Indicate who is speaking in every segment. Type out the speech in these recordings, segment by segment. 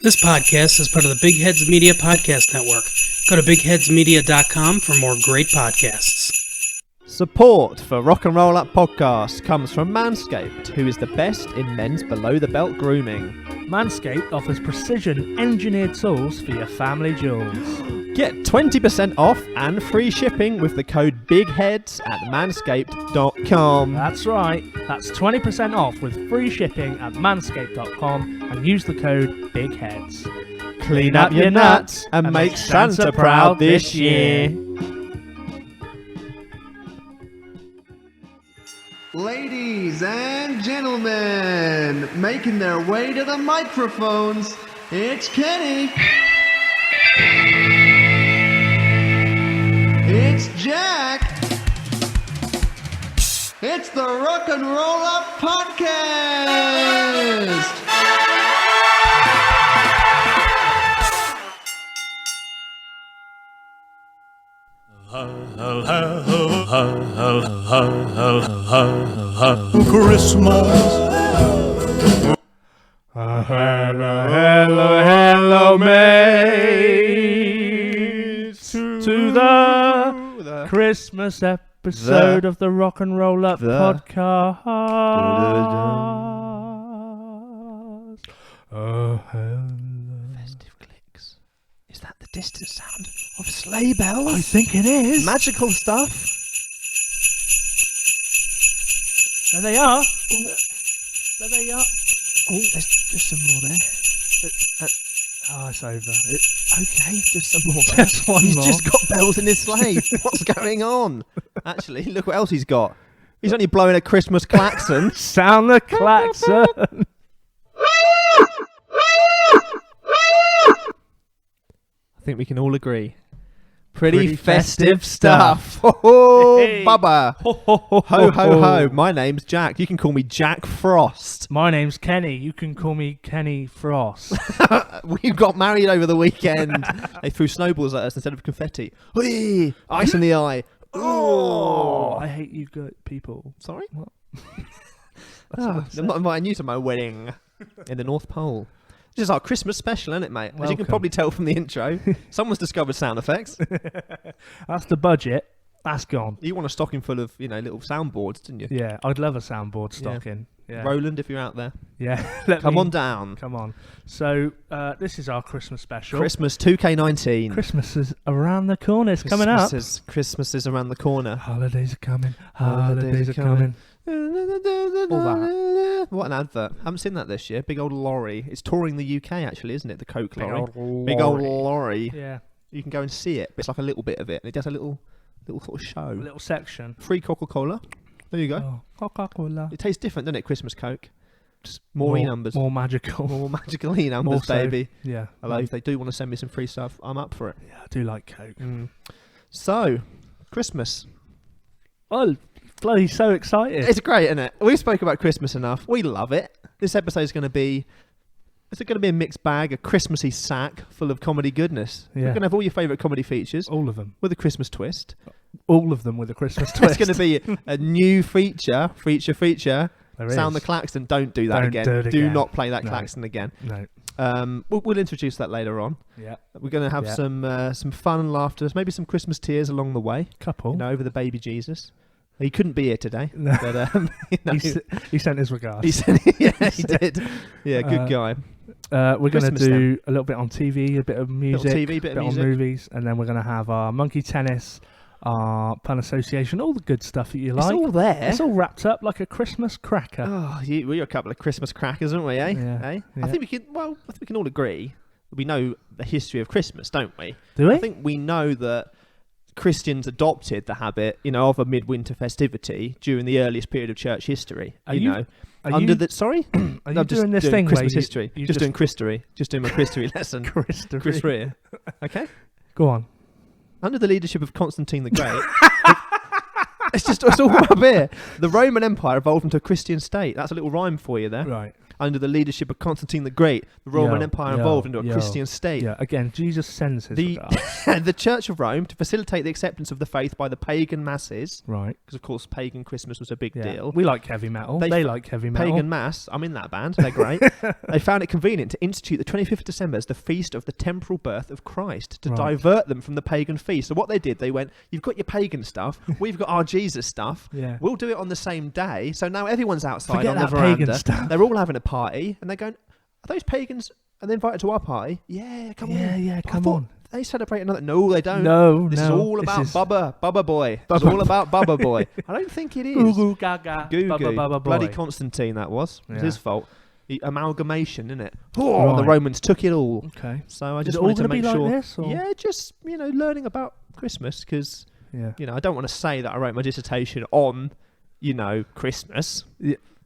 Speaker 1: This podcast is part of the Big Heads Media Podcast Network. Go to bigheadsmedia.com for more great podcasts.
Speaker 2: Support for Rock and Roll Up Podcast comes from Manscaped, who is the best in men's below-the-belt grooming.
Speaker 3: Manscaped offers precision-engineered tools for your family jewels.
Speaker 2: Get 20% off and free shipping with the code BIGHEADS at manscaped.com.
Speaker 3: That's right. That's 20% off with free shipping at manscaped.com and use the code BIGHEADS.
Speaker 2: Clean up your nuts and make Santa proud this year.
Speaker 4: Ladies and gentlemen, making their way to the microphones, it's Kenny. It's Jack. It's the Rock and Roll Up Podcast.
Speaker 3: Christmas. Hello, mates. To the Christmas episode of the Rock and Roll Up Podcast.
Speaker 2: Festive clicks. Is that the distant sound of sleigh bells?
Speaker 3: I think it is.
Speaker 2: Magical stuff.
Speaker 3: There they are. There they are.
Speaker 2: Oh, there's just some more there.
Speaker 3: It's over.
Speaker 2: Okay, just some more there.
Speaker 3: Just one
Speaker 2: He's
Speaker 3: more.
Speaker 2: just got bells in his sleigh. What's going on? Actually, look what else he's got. He's only blowing a Christmas klaxon.
Speaker 3: Sound the klaxon.
Speaker 2: I think we can all agree. Pretty
Speaker 3: Pretty
Speaker 2: festive
Speaker 3: festive
Speaker 2: stuff.
Speaker 3: stuff.
Speaker 2: Oh,
Speaker 3: Hey.
Speaker 2: Bubba.
Speaker 3: Ho, ho, ho,
Speaker 2: Ho, ho, ho. My name's Jack. You can call me Jack Frost.
Speaker 3: My name's Kenny. You can call me Kenny Frost.
Speaker 2: We got married over the weekend. They threw snowballs at us instead of confetti. Whee! Ice in the eye. Oh,
Speaker 3: I hate you good people.
Speaker 2: sorry.
Speaker 3: What?
Speaker 2: I'm not inviting you to my wedding in the North Pole. This is our Christmas special, isn't it, mate? As you can
Speaker 3: Welcome.
Speaker 2: probably tell from the intro, someone's discovered sound effects.
Speaker 3: That's the budget. That's gone.
Speaker 2: You want a stocking full of, little soundboards, didn't you?
Speaker 3: Yeah, I'd love a soundboard stocking. Yeah,
Speaker 2: Roland, if you're out there,
Speaker 3: yeah.
Speaker 2: come on down.
Speaker 3: Come on. So this is our Christmas special.
Speaker 2: Christmas 2K19.
Speaker 3: Christmas is around the corner. It's coming up.
Speaker 2: Christmas is around the corner.
Speaker 3: Holidays are coming. Holidays are coming.
Speaker 2: What an advert. Haven't seen that this year. Big old lorry. It's touring the UK actually, isn't it? The Coke lorry. Big old lorry.
Speaker 3: Yeah.
Speaker 2: You can go and see it. But it's like a little bit of it. And it does a little sort of show.
Speaker 3: A little section.
Speaker 2: Free Coca-Cola. There you go.
Speaker 3: Oh, Coca-Cola.
Speaker 2: It tastes different, doesn't it? Christmas Coke. Just more E-numbers.
Speaker 3: More magical.
Speaker 2: More magical E-numbers,
Speaker 3: More so.
Speaker 2: baby.
Speaker 3: Yeah.
Speaker 2: Although if they do want to send me some free stuff, I'm up for it.
Speaker 3: Yeah, I do like Coke.
Speaker 2: So, Christmas.
Speaker 3: Oh, bloody so excited.
Speaker 2: It's great, isn't it? We spoke about Christmas enough. We love it. This episode is going to be... It's going to be a mixed bag, a Christmassy sack full of comedy goodness.
Speaker 3: Yeah.
Speaker 2: We're going to have all your favourite comedy features
Speaker 3: All of them.
Speaker 2: with a Christmas twist.
Speaker 3: All of them with a Christmas
Speaker 2: It's
Speaker 3: twist.
Speaker 2: going to be a new feature.
Speaker 3: There
Speaker 2: Sound the
Speaker 3: is.
Speaker 2: klaxon. Don't do that
Speaker 3: Don't
Speaker 2: again.
Speaker 3: do it
Speaker 2: Do
Speaker 3: again.
Speaker 2: not play that
Speaker 3: No.
Speaker 2: klaxon again.
Speaker 3: No.
Speaker 2: We'll introduce that later on.
Speaker 3: Yeah.
Speaker 2: We're going to have
Speaker 3: Yeah.
Speaker 2: some fun and laughter, maybe some Christmas tears along the way.
Speaker 3: Couple.
Speaker 2: Over the baby Jesus. He couldn't be here today,
Speaker 3: No.
Speaker 2: but
Speaker 3: He sent his regards.
Speaker 2: he said, yeah, he did. Yeah, good guy.
Speaker 3: We're going to
Speaker 2: Christmas
Speaker 3: do a little bit on TV, a bit of music,
Speaker 2: TV, bit of music.
Speaker 3: on movies, and then we're going to have our monkey tennis, our Pun Association, all the good stuff that you
Speaker 2: It's
Speaker 3: like.
Speaker 2: all there.
Speaker 3: It's all wrapped up like a Christmas cracker.
Speaker 2: Oh, we're a couple of Christmas crackers, aren't we? Eh?
Speaker 3: Yeah,
Speaker 2: Eh?
Speaker 3: yeah.
Speaker 2: I think we can. Well, I think we can all agree that we know the history of Christmas, don't we?
Speaker 3: Do we?
Speaker 2: I think we know that Christians adopted the habit, of a midwinter festivity during the earliest period of church history.
Speaker 3: Are
Speaker 2: you
Speaker 3: you-
Speaker 2: know,
Speaker 3: Are
Speaker 2: under
Speaker 3: you,
Speaker 2: the sorry,
Speaker 3: are
Speaker 2: No,
Speaker 3: you
Speaker 2: I'm just
Speaker 3: doing this
Speaker 2: doing
Speaker 3: thing
Speaker 2: Christmas
Speaker 3: where
Speaker 2: history,
Speaker 3: you
Speaker 2: just doing Christory, just doing my Christory lesson.
Speaker 3: Christory.
Speaker 2: Christory. Okay.
Speaker 3: Go on.
Speaker 2: Under the leadership of Constantine the Great. It's all up here. The Roman Empire evolved into a Christian state. That's a little rhyme for you there.
Speaker 3: Right.
Speaker 2: under the leadership of Constantine the Great, the Roman Empire evolved into a Christian state.
Speaker 3: Yeah, again, Jesus sends his regards.
Speaker 2: The Church of Rome, to facilitate the acceptance of the faith by the pagan masses,
Speaker 3: Right.
Speaker 2: because of course pagan Christmas was a big deal.
Speaker 3: We like heavy metal. They like heavy metal.
Speaker 2: Pagan Mass, I'm in that band, they're great. They found it convenient to institute the 25th of December as the feast of the temporal birth of Christ, to divert them from the pagan feast. So what they did, they went, you've got your pagan stuff, we've got our Jesus stuff, we'll do it on the same day. So now everyone's outside on the veranda. They're all having a party, and they're going, are those pagans? Are they invited to our party? Yeah, come on.
Speaker 3: Yeah, come on.
Speaker 2: They celebrate another. No, they don't.
Speaker 3: No,
Speaker 2: this is all about Bubba Boy. It's all about Bubba Boy. I don't think it is.
Speaker 3: Goo Goo Gaga.
Speaker 2: Bubba Boy. Bloody Constantine, that was. It was his fault. Amalgamation, innit it? Oh, the Romans took it all.
Speaker 3: Okay.
Speaker 2: So I just wanted to make sure.
Speaker 3: Like this, or?
Speaker 2: Yeah, just learning about Christmas, because I don't want to say that I wrote my dissertation on Christmas,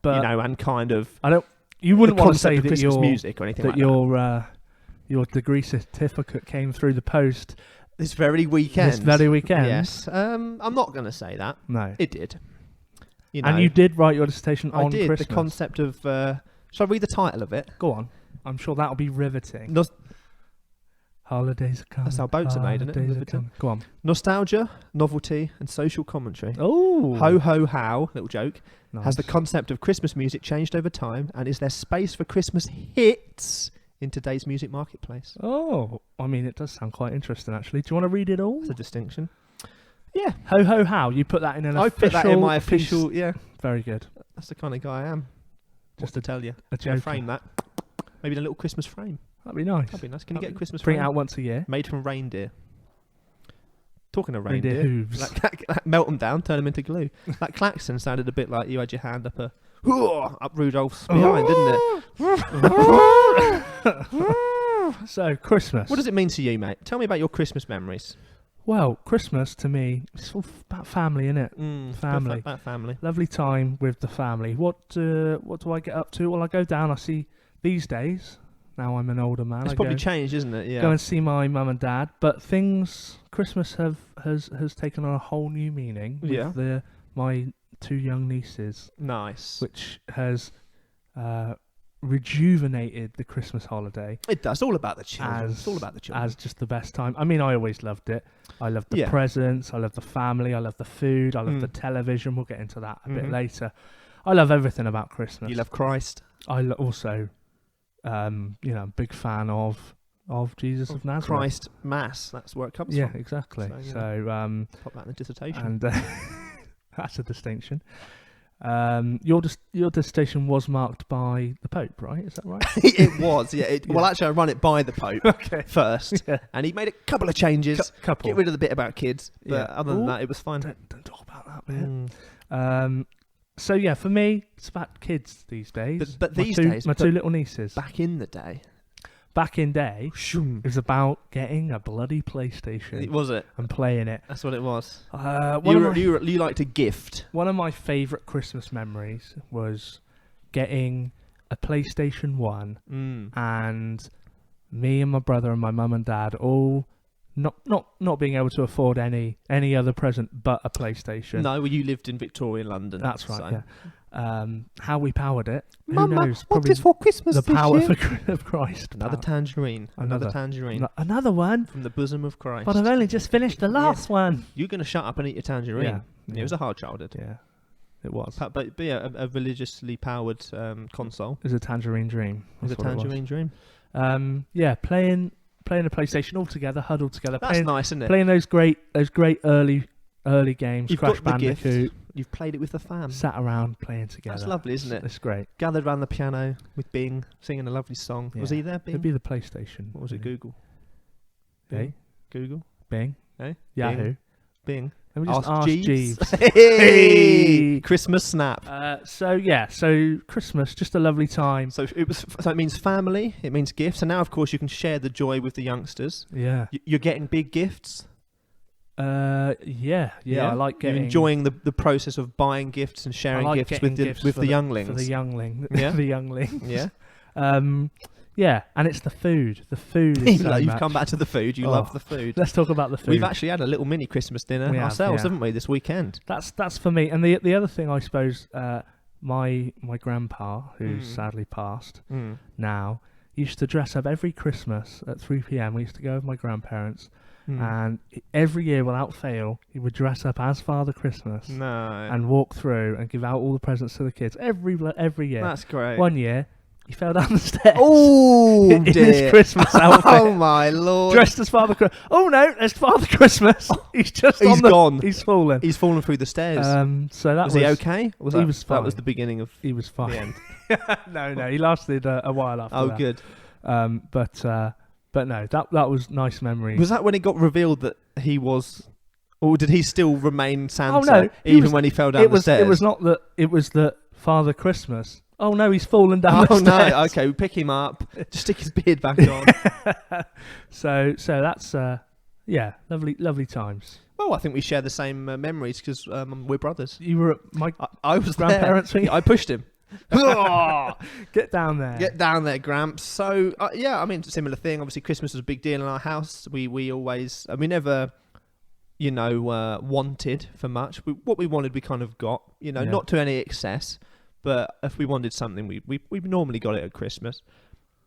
Speaker 3: but
Speaker 2: and kind of.
Speaker 3: I don't. You wouldn't want to say that
Speaker 2: Christmas music or anything
Speaker 3: that
Speaker 2: like
Speaker 3: your degree certificate came through the post
Speaker 2: this very weekend.
Speaker 3: Yes.
Speaker 2: I'm not going to say that.
Speaker 3: No,
Speaker 2: it did.
Speaker 3: And you did write your dissertation on
Speaker 2: Christmas.
Speaker 3: Christmas.
Speaker 2: The concept of. Shall I read the title of it?
Speaker 3: Go on. I'm sure that'll be riveting. Holidays are coming.
Speaker 2: That's how boats are made, isn't it? Riveting.
Speaker 3: Go on.
Speaker 2: Nostalgia, novelty, and social commentary.
Speaker 3: Oh.
Speaker 2: Ho ho how, little joke.
Speaker 3: Nice.
Speaker 2: Has the concept of Christmas music changed over time, and is there space for Christmas hits in today's music marketplace?
Speaker 3: Oh, I mean, it does sound quite interesting, actually. Do you want to read it all?
Speaker 2: That's a distinction. Yeah.
Speaker 3: Ho ho how? You put that in an official...
Speaker 2: I put that in my official...
Speaker 3: piece.
Speaker 2: Yeah.
Speaker 3: Very good.
Speaker 2: That's the kind of guy I am. Just to tell you.
Speaker 3: A joke.
Speaker 2: Frame that. Maybe in a little Christmas frame.
Speaker 3: That'd be nice.
Speaker 2: That'd be nice. Can you get a Christmas
Speaker 3: frame?
Speaker 2: Bring
Speaker 3: it out once a year.
Speaker 2: Made from reindeer. Talking of reindeer
Speaker 3: hooves.
Speaker 2: Melt them down, turn them into glue. That klaxon sounded a bit like you had your hand up up Rudolph's behind, didn't it?
Speaker 3: So, Christmas.
Speaker 2: What does it mean to you, mate? Tell me about your Christmas memories.
Speaker 3: Well, Christmas to me, it's all about family, innit? Family.
Speaker 2: About family.
Speaker 3: Lovely time with the family. What do I get up to? Well, I go down, I see these days, now I'm an older man.
Speaker 2: It's probably changed, isn't it? Yeah.
Speaker 3: Go and see my mum and dad. But Christmas has taken on a whole new meaning with my two young nieces.
Speaker 2: Nice.
Speaker 3: Which has rejuvenated the Christmas holiday.
Speaker 2: It does. All about the children. It's all about the children.
Speaker 3: As just the best time. I mean, I always loved it. I loved the presents. I loved the family. I loved the food. I loved the television. We'll get into that a bit later. I love everything about Christmas.
Speaker 2: You love Christ.
Speaker 3: I also, I'm a big fan of Jesus of Nazareth.
Speaker 2: Christ Mass. That's where it comes from.
Speaker 3: Yeah, exactly. So
Speaker 2: pop that in the dissertation.
Speaker 3: And that's a distinction. Your dissertation was marked by the Pope, right? Is that right?
Speaker 2: It was, yeah. Well, actually, I run it by the Pope first, and he made a couple of changes. Get rid of the bit about kids, but other than that, it was fine.
Speaker 3: Don't talk about that bit. So yeah, for me, it's about kids these days.
Speaker 2: But these days,
Speaker 3: my two little nieces.
Speaker 2: Back in the day,
Speaker 3: it was about getting a bloody PlayStation.
Speaker 2: Was it?
Speaker 3: And playing it.
Speaker 2: That's what it was.
Speaker 3: You
Speaker 2: like to gift.
Speaker 3: One of my favourite Christmas memories was getting a PlayStation 1 and me and my brother and my mum and dad all not being able to afford any other present but a PlayStation.
Speaker 2: No, well, you lived in Victorian London.
Speaker 3: That's right, yeah. How we powered it.
Speaker 2: Mama,
Speaker 3: who knows?
Speaker 2: what is for Christmas
Speaker 3: the
Speaker 2: this
Speaker 3: power
Speaker 2: year?
Speaker 3: of Christ.
Speaker 2: Another tangerine. Another tangerine.
Speaker 3: Another one?
Speaker 2: From the bosom of Christ.
Speaker 3: But I've only just finished the last one.
Speaker 2: You're going to shut up and eat your tangerine. Yeah. It was a hard childhood.
Speaker 3: Yeah, it was.
Speaker 2: But yeah, a religiously powered console.
Speaker 3: It was a tangerine dream.
Speaker 2: It was a tangerine dream.
Speaker 3: Playing a PlayStation all together, huddled together.
Speaker 2: That's nice, isn't it?
Speaker 3: Playing those great early games.
Speaker 2: You've
Speaker 3: Crash
Speaker 2: got the
Speaker 3: Bandicoot.
Speaker 2: gift. You've played it with the fam.
Speaker 3: Sat around playing together.
Speaker 2: That's lovely, isn't it?
Speaker 3: It's great.
Speaker 2: Gathered around the piano with Bing, singing a lovely song.
Speaker 3: Yeah.
Speaker 2: Was he there, Bing?
Speaker 3: It'd be the PlayStation.
Speaker 2: What was it, Google?
Speaker 3: Hey?
Speaker 2: Google?
Speaker 3: Bing?
Speaker 2: Hey?
Speaker 3: Yahoo?
Speaker 2: Bing?
Speaker 3: Let me just ask Jeeves.
Speaker 2: Hey! Christmas snap.
Speaker 3: So Christmas, just a lovely time.
Speaker 2: So it means family, it means gifts, and now of course you can share the joy with the youngsters.
Speaker 3: Yeah.
Speaker 2: You're getting big gifts.
Speaker 3: I like getting.
Speaker 2: You're enjoying the process of buying gifts and sharing gifts with the younglings.
Speaker 3: For the youngling.
Speaker 2: Yeah.
Speaker 3: The younglings.
Speaker 2: Yeah.
Speaker 3: Yeah, and it's the food. The food is so
Speaker 2: You've
Speaker 3: much.
Speaker 2: come back to the food. You love the food.
Speaker 3: Let's talk about the food.
Speaker 2: We've actually had a little mini Christmas dinner ourselves, haven't we, this weekend?
Speaker 3: That's for me. And the other thing, I suppose, my grandpa, who's sadly passed now, used to dress up every Christmas at 3 p.m. We used to go with my grandparents, and every year, without fail, he would dress up as Father Christmas and walk through and give out all the presents to the kids every year.
Speaker 2: That's great.
Speaker 3: One year, he fell down the stairs.
Speaker 2: Oh,
Speaker 3: in his Christmas outfit.
Speaker 2: Oh my Lord!
Speaker 3: Dressed as Father Christmas. Oh no, there's Father Christmas. He's
Speaker 2: gone.
Speaker 3: He's fallen.
Speaker 2: He's fallen through the stairs.
Speaker 3: So that
Speaker 2: was he okay?
Speaker 3: He was fine.
Speaker 2: That was the beginning of.
Speaker 3: He was fine.
Speaker 2: The end.
Speaker 3: No, he lasted a while after that.
Speaker 2: Oh, good.
Speaker 3: But no, that was nice memory.
Speaker 2: Was that when it got revealed that he was, or did he still remain Santa?
Speaker 3: Oh no,
Speaker 2: when he fell down the stairs.
Speaker 3: It was not that. It was that Father Christmas. Oh no, he's fallen down the stairs.
Speaker 2: Oh no, okay, we pick him up, just stick his beard back on.
Speaker 3: So that's lovely times.
Speaker 2: Well, I think we share the same memories because we're brothers.
Speaker 3: You were at my
Speaker 2: I was
Speaker 3: grandparents'
Speaker 2: there. I pushed him.
Speaker 3: Get down there.
Speaker 2: Get down there, Gramps. So, similar thing. Obviously, Christmas was a big deal in our house. We always, we never, wanted for much. What we wanted, we kind of got, not to any excess. But if we wanted something, we normally got it at Christmas.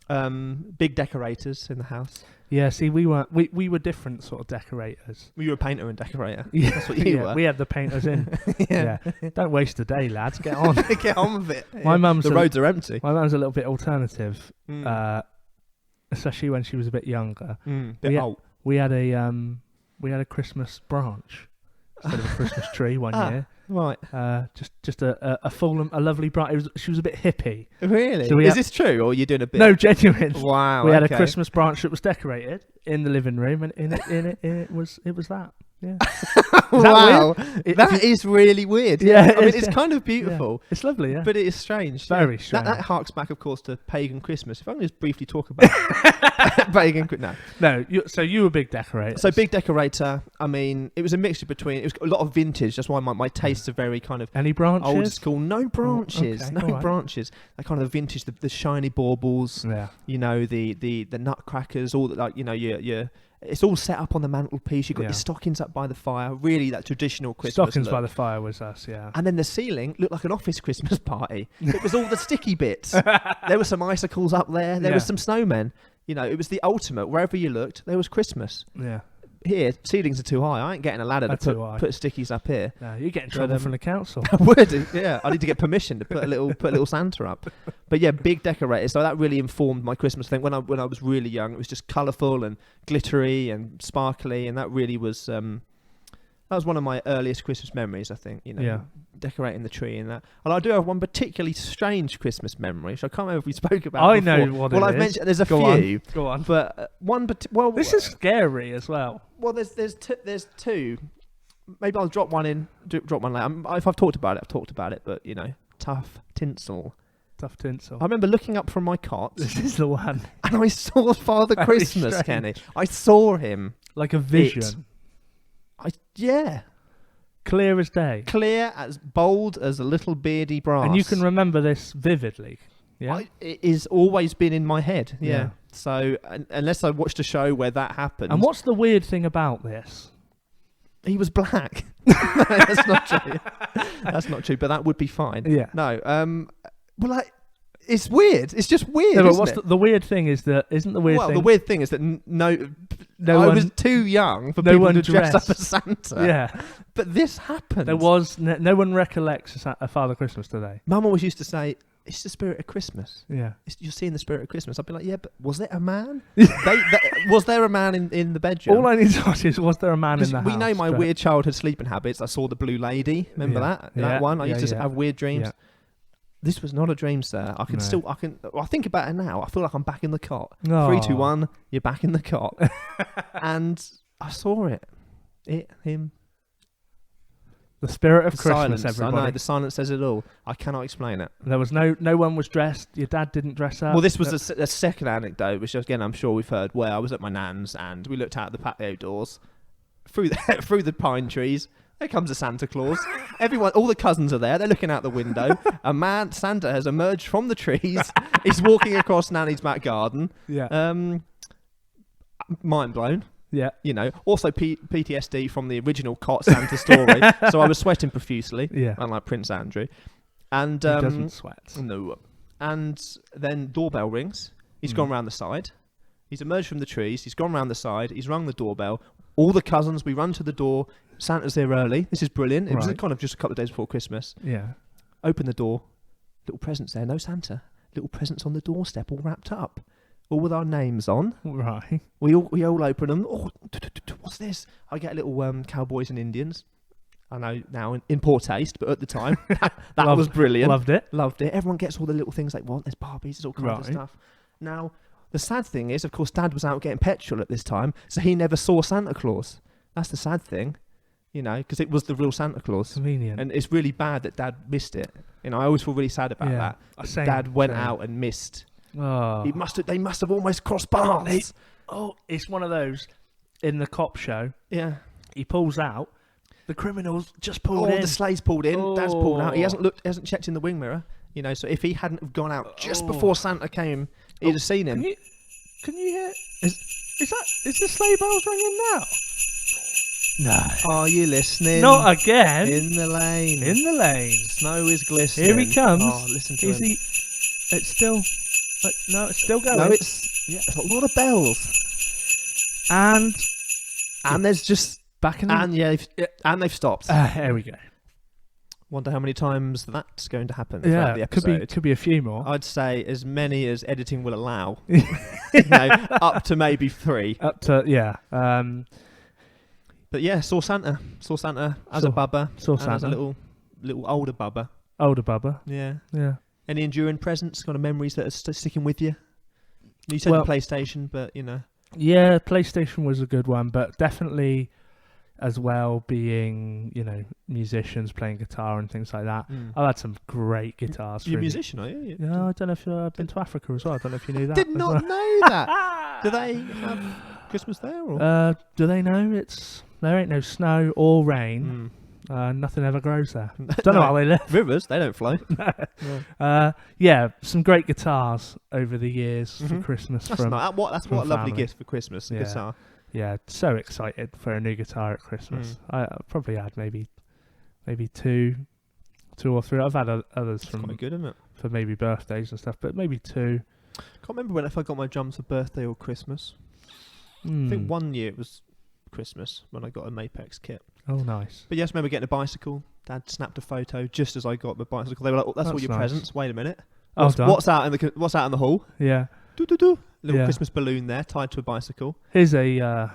Speaker 2: Big decorators in the house.
Speaker 3: Yeah, see, we were different sort of decorators.
Speaker 2: You were a painter and decorator.
Speaker 3: Yeah,
Speaker 2: that's what you were.
Speaker 3: We had the painters in. Yeah. Don't waste a day, lads. Get on.
Speaker 2: Get on with it.
Speaker 3: My mum's
Speaker 2: the roads are empty.
Speaker 3: My mum's a little bit alternative, especially when she was a bit younger. We had a Christmas branch instead of a Christmas tree one year.
Speaker 2: Right.
Speaker 3: Just a lovely branch. She was a bit hippie.
Speaker 2: Really? So is this true, or are you doing a bit?
Speaker 3: No, genuine.
Speaker 2: Wow.
Speaker 3: We had a Christmas branch that was decorated in the living room, and in it was that. Yeah.
Speaker 2: Wow. That is really weird.
Speaker 3: Yeah.
Speaker 2: It's kind of beautiful.
Speaker 3: Yeah. It's lovely, yeah.
Speaker 2: But it is strange.
Speaker 3: Very strange.
Speaker 2: That harks back, of course, to Pagan Christmas. If I can just briefly talk about Pagan Christmas.
Speaker 3: No. So you were a big decorator.
Speaker 2: So big decorator. It was a mixture between. It was a lot of vintage. That's why my tastes are very kind of.
Speaker 3: Any branches?
Speaker 2: Old school. No branches.
Speaker 3: Okay.
Speaker 2: No branches. They kind of the vintage. The shiny baubles.
Speaker 3: Yeah.
Speaker 2: The nutcrackers. All that. Your it's all set up on the mantelpiece. You've got your stockings up by the fire. Really, that traditional Christmas
Speaker 3: stockings
Speaker 2: look.
Speaker 3: by the fire was us, yeah.
Speaker 2: And then the ceiling looked like an office Christmas party. It was all the sticky bits. There were some icicles up there. There was some snowmen. It was the ultimate. Wherever you looked, there was Christmas.
Speaker 3: Yeah.
Speaker 2: Here, ceilings are too high. I ain't getting a ladder to put stickies up here.
Speaker 3: No, you get in trouble from the council.
Speaker 2: I would, yeah. I need to get permission to put a little Santa up. But yeah, big decorators. So that really informed my Christmas thing. When I was really young, it was just colourful and glittery and sparkly, and that really was. That was one of my earliest Christmas memories, I think. Decorating the tree and that. And I do have one particularly strange Christmas memory, which I can't remember if we spoke about.
Speaker 3: I
Speaker 2: before.
Speaker 3: know what it is.
Speaker 2: Well, I've mentioned there's a few.
Speaker 3: Go on.
Speaker 2: But
Speaker 3: this is scary as well.
Speaker 2: Well, there's two. Maybe I'll drop one in. Drop one later. If I've talked about it, I've talked about it. But tough tinsel.
Speaker 3: Tough tinsel.
Speaker 2: I remember looking up from my cot.
Speaker 3: This is the one.
Speaker 2: And I saw Father Christmas,
Speaker 3: strange.
Speaker 2: Kenny. I saw him.
Speaker 3: Like a vision.
Speaker 2: Yeah.
Speaker 3: Clear as day.
Speaker 2: Clear, as bold as a little beardy brass.
Speaker 3: And you can remember this vividly. Yeah.
Speaker 2: It has always been in my head. Yeah. So unless I watched a show where that happened.
Speaker 3: And what's the weird thing about this?
Speaker 2: He was black. No, that's not true. That's not true, but that would be fine.
Speaker 3: Yeah.
Speaker 2: No. It's weird. It's just weird.
Speaker 3: No, but
Speaker 2: isn't
Speaker 3: what's
Speaker 2: it?
Speaker 3: the weird thing is that isn't the weird thing?
Speaker 2: Well, the weird thing is that I was too young for people to dress up as Santa.
Speaker 3: Yeah.
Speaker 2: But this happened.
Speaker 3: There was no one recollects a Father Christmas today.
Speaker 2: Mum always used to say, "It's the spirit of Christmas."
Speaker 3: Yeah.
Speaker 2: You're seeing the spirit of Christmas. I'd be like, "Yeah, but was there a man? Was there a man in the bedroom?"
Speaker 3: All I need to ask is, was there a man in the house?
Speaker 2: We know my weird childhood sleeping habits. I saw the Blue Lady. Remember that one? I used to have weird dreams.
Speaker 3: Yeah.
Speaker 2: This was not a dream, sir. I think about it now. I feel like I'm back in the cot.
Speaker 3: Oh.
Speaker 2: 3, 2, 1. You're back in the cot. And I saw it. Him.
Speaker 3: The spirit of
Speaker 2: The
Speaker 3: Christmas,
Speaker 2: silence.
Speaker 3: everybody.
Speaker 2: I know, the silence says it all. I cannot explain it.
Speaker 3: There was no one was dressed. Your dad didn't dress up.
Speaker 2: Well, this was a second anecdote, which again I'm sure we've heard. Where I was at my nan's and we looked out the patio doors through the pine trees. There comes a Santa Claus. Everyone, all the cousins are there. They're looking out the window. Santa has emerged from the trees. He's walking across Nanny's back garden.
Speaker 3: Yeah.
Speaker 2: Mind blown.
Speaker 3: Yeah.
Speaker 2: Also PTSD from the original cot Santa story. So I was sweating profusely.
Speaker 3: Yeah.
Speaker 2: Unlike Prince Andrew. And
Speaker 3: He doesn't sweat.
Speaker 2: no. And then doorbell rings. He's gone round the side. He's emerged from the trees. He's gone round the side. He's rung the doorbell. All the cousins, we run to the door. Santa's here early. This is brilliant. It was kind of just a couple of days before Christmas.
Speaker 3: Yeah.
Speaker 2: Open the door. Little presents there. No Santa. Little presents on the doorstep, all wrapped up. All with our names on.
Speaker 3: Right.
Speaker 2: We all open them. Oh, what's this? I get a little Cowboys and Indians. I know now in poor taste, but at the time that was brilliant.
Speaker 3: Loved it.
Speaker 2: Loved it. Everyone gets all the little things they want. There's Barbies, there's all kinds of stuff. Now, the sad thing is, of course, Dad was out getting petrol at this time, so he never saw Santa Claus. That's the sad thing, you know, because it was the real Santa Claus.
Speaker 3: Convenient.
Speaker 2: And it's really bad that Dad missed it. You know, I always feel really sad about that. Dad went out and missed.
Speaker 3: Oh.
Speaker 2: They must have almost crossed paths.
Speaker 3: It's one of those in the cop show.
Speaker 2: Yeah.
Speaker 3: He pulls out. The criminals just pulled in.
Speaker 2: The sleigh's pulled in. Dad's pulled out. He hasn't checked in the wing mirror. You know, so if he hadn't have gone out just before Santa came, he'd have seen him.
Speaker 3: Can you hear? Is the sleigh bells ringing now? No.
Speaker 2: Are you listening?
Speaker 3: Not again.
Speaker 2: In the lane.
Speaker 3: In the lane.
Speaker 2: Snow is glistening.
Speaker 3: Here he comes.
Speaker 2: Oh, listen to him.
Speaker 3: It's still. No, it's still going.
Speaker 2: No, it's a lot of bells.
Speaker 3: And
Speaker 2: there's just
Speaker 3: back in.
Speaker 2: And they've stopped.
Speaker 3: Here we go.
Speaker 2: Wonder how many times that's going to happen throughout the episode.
Speaker 3: Could be a few more.
Speaker 2: I'd say as many as editing will allow. You know, up to maybe 3. But yeah, saw Santa as a bubba.
Speaker 3: Saw Santa
Speaker 2: as a little older bubba.
Speaker 3: Older bubba.
Speaker 2: Yeah.
Speaker 3: Yeah.
Speaker 2: Any enduring presents, kind of memories that are sticking with you? You said the PlayStation, but you know.
Speaker 3: Yeah, PlayStation was a good one, but definitely as well being, you know, musicians playing guitar and things like that. I've had some great guitars.
Speaker 2: You're a musician, are you?
Speaker 3: Yeah, I don't know if I've been to Africa as well. I don't know if you knew that.
Speaker 2: Did not know that. Do they have Christmas there? Or?
Speaker 3: Do they know there ain't no snow or rain. Nothing ever grows there. Don't know how they live.
Speaker 2: Rivers, they don't flow.
Speaker 3: Yeah, some great guitars over the years for Christmas.
Speaker 2: That's what a lovely gift for Christmas, a guitar.
Speaker 3: Yeah, so excited for a new guitar at Christmas. I probably had maybe 2 or 3. I've had others from
Speaker 2: quite good, isn't it?
Speaker 3: For maybe birthdays and stuff, but maybe 2.
Speaker 2: Can't remember if I got my drums for birthday or Christmas. I think one year it was Christmas when I got a Mapex kit.
Speaker 3: Oh, nice.
Speaker 2: But yes, I remember getting a bicycle. Dad snapped a photo just as I got the bicycle. They were like, "That's all your presents." Wait a minute. What's out in the hall?
Speaker 3: Yeah.
Speaker 2: Little Christmas balloon there tied to a bicycle.
Speaker 3: Here's a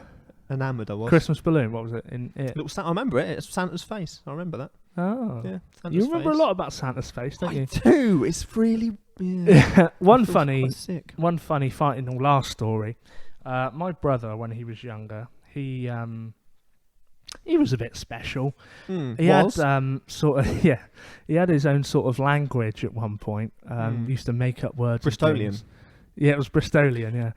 Speaker 2: enamoured I was.
Speaker 3: Christmas balloon. What was it?
Speaker 2: Little Santa. I remember it. It's Santa's face. I remember that.
Speaker 3: Oh.
Speaker 2: Yeah. Santa's
Speaker 3: you remember
Speaker 2: face.
Speaker 3: a lot about Santa's face, don't you?
Speaker 2: I do. It's really
Speaker 3: one funny fighting last story. My brother, when he was younger, he was a bit special. He had he had his own sort of language at one point. Used to make up words.
Speaker 2: Bristolian.
Speaker 3: Yeah, it was Bristolian. Yeah.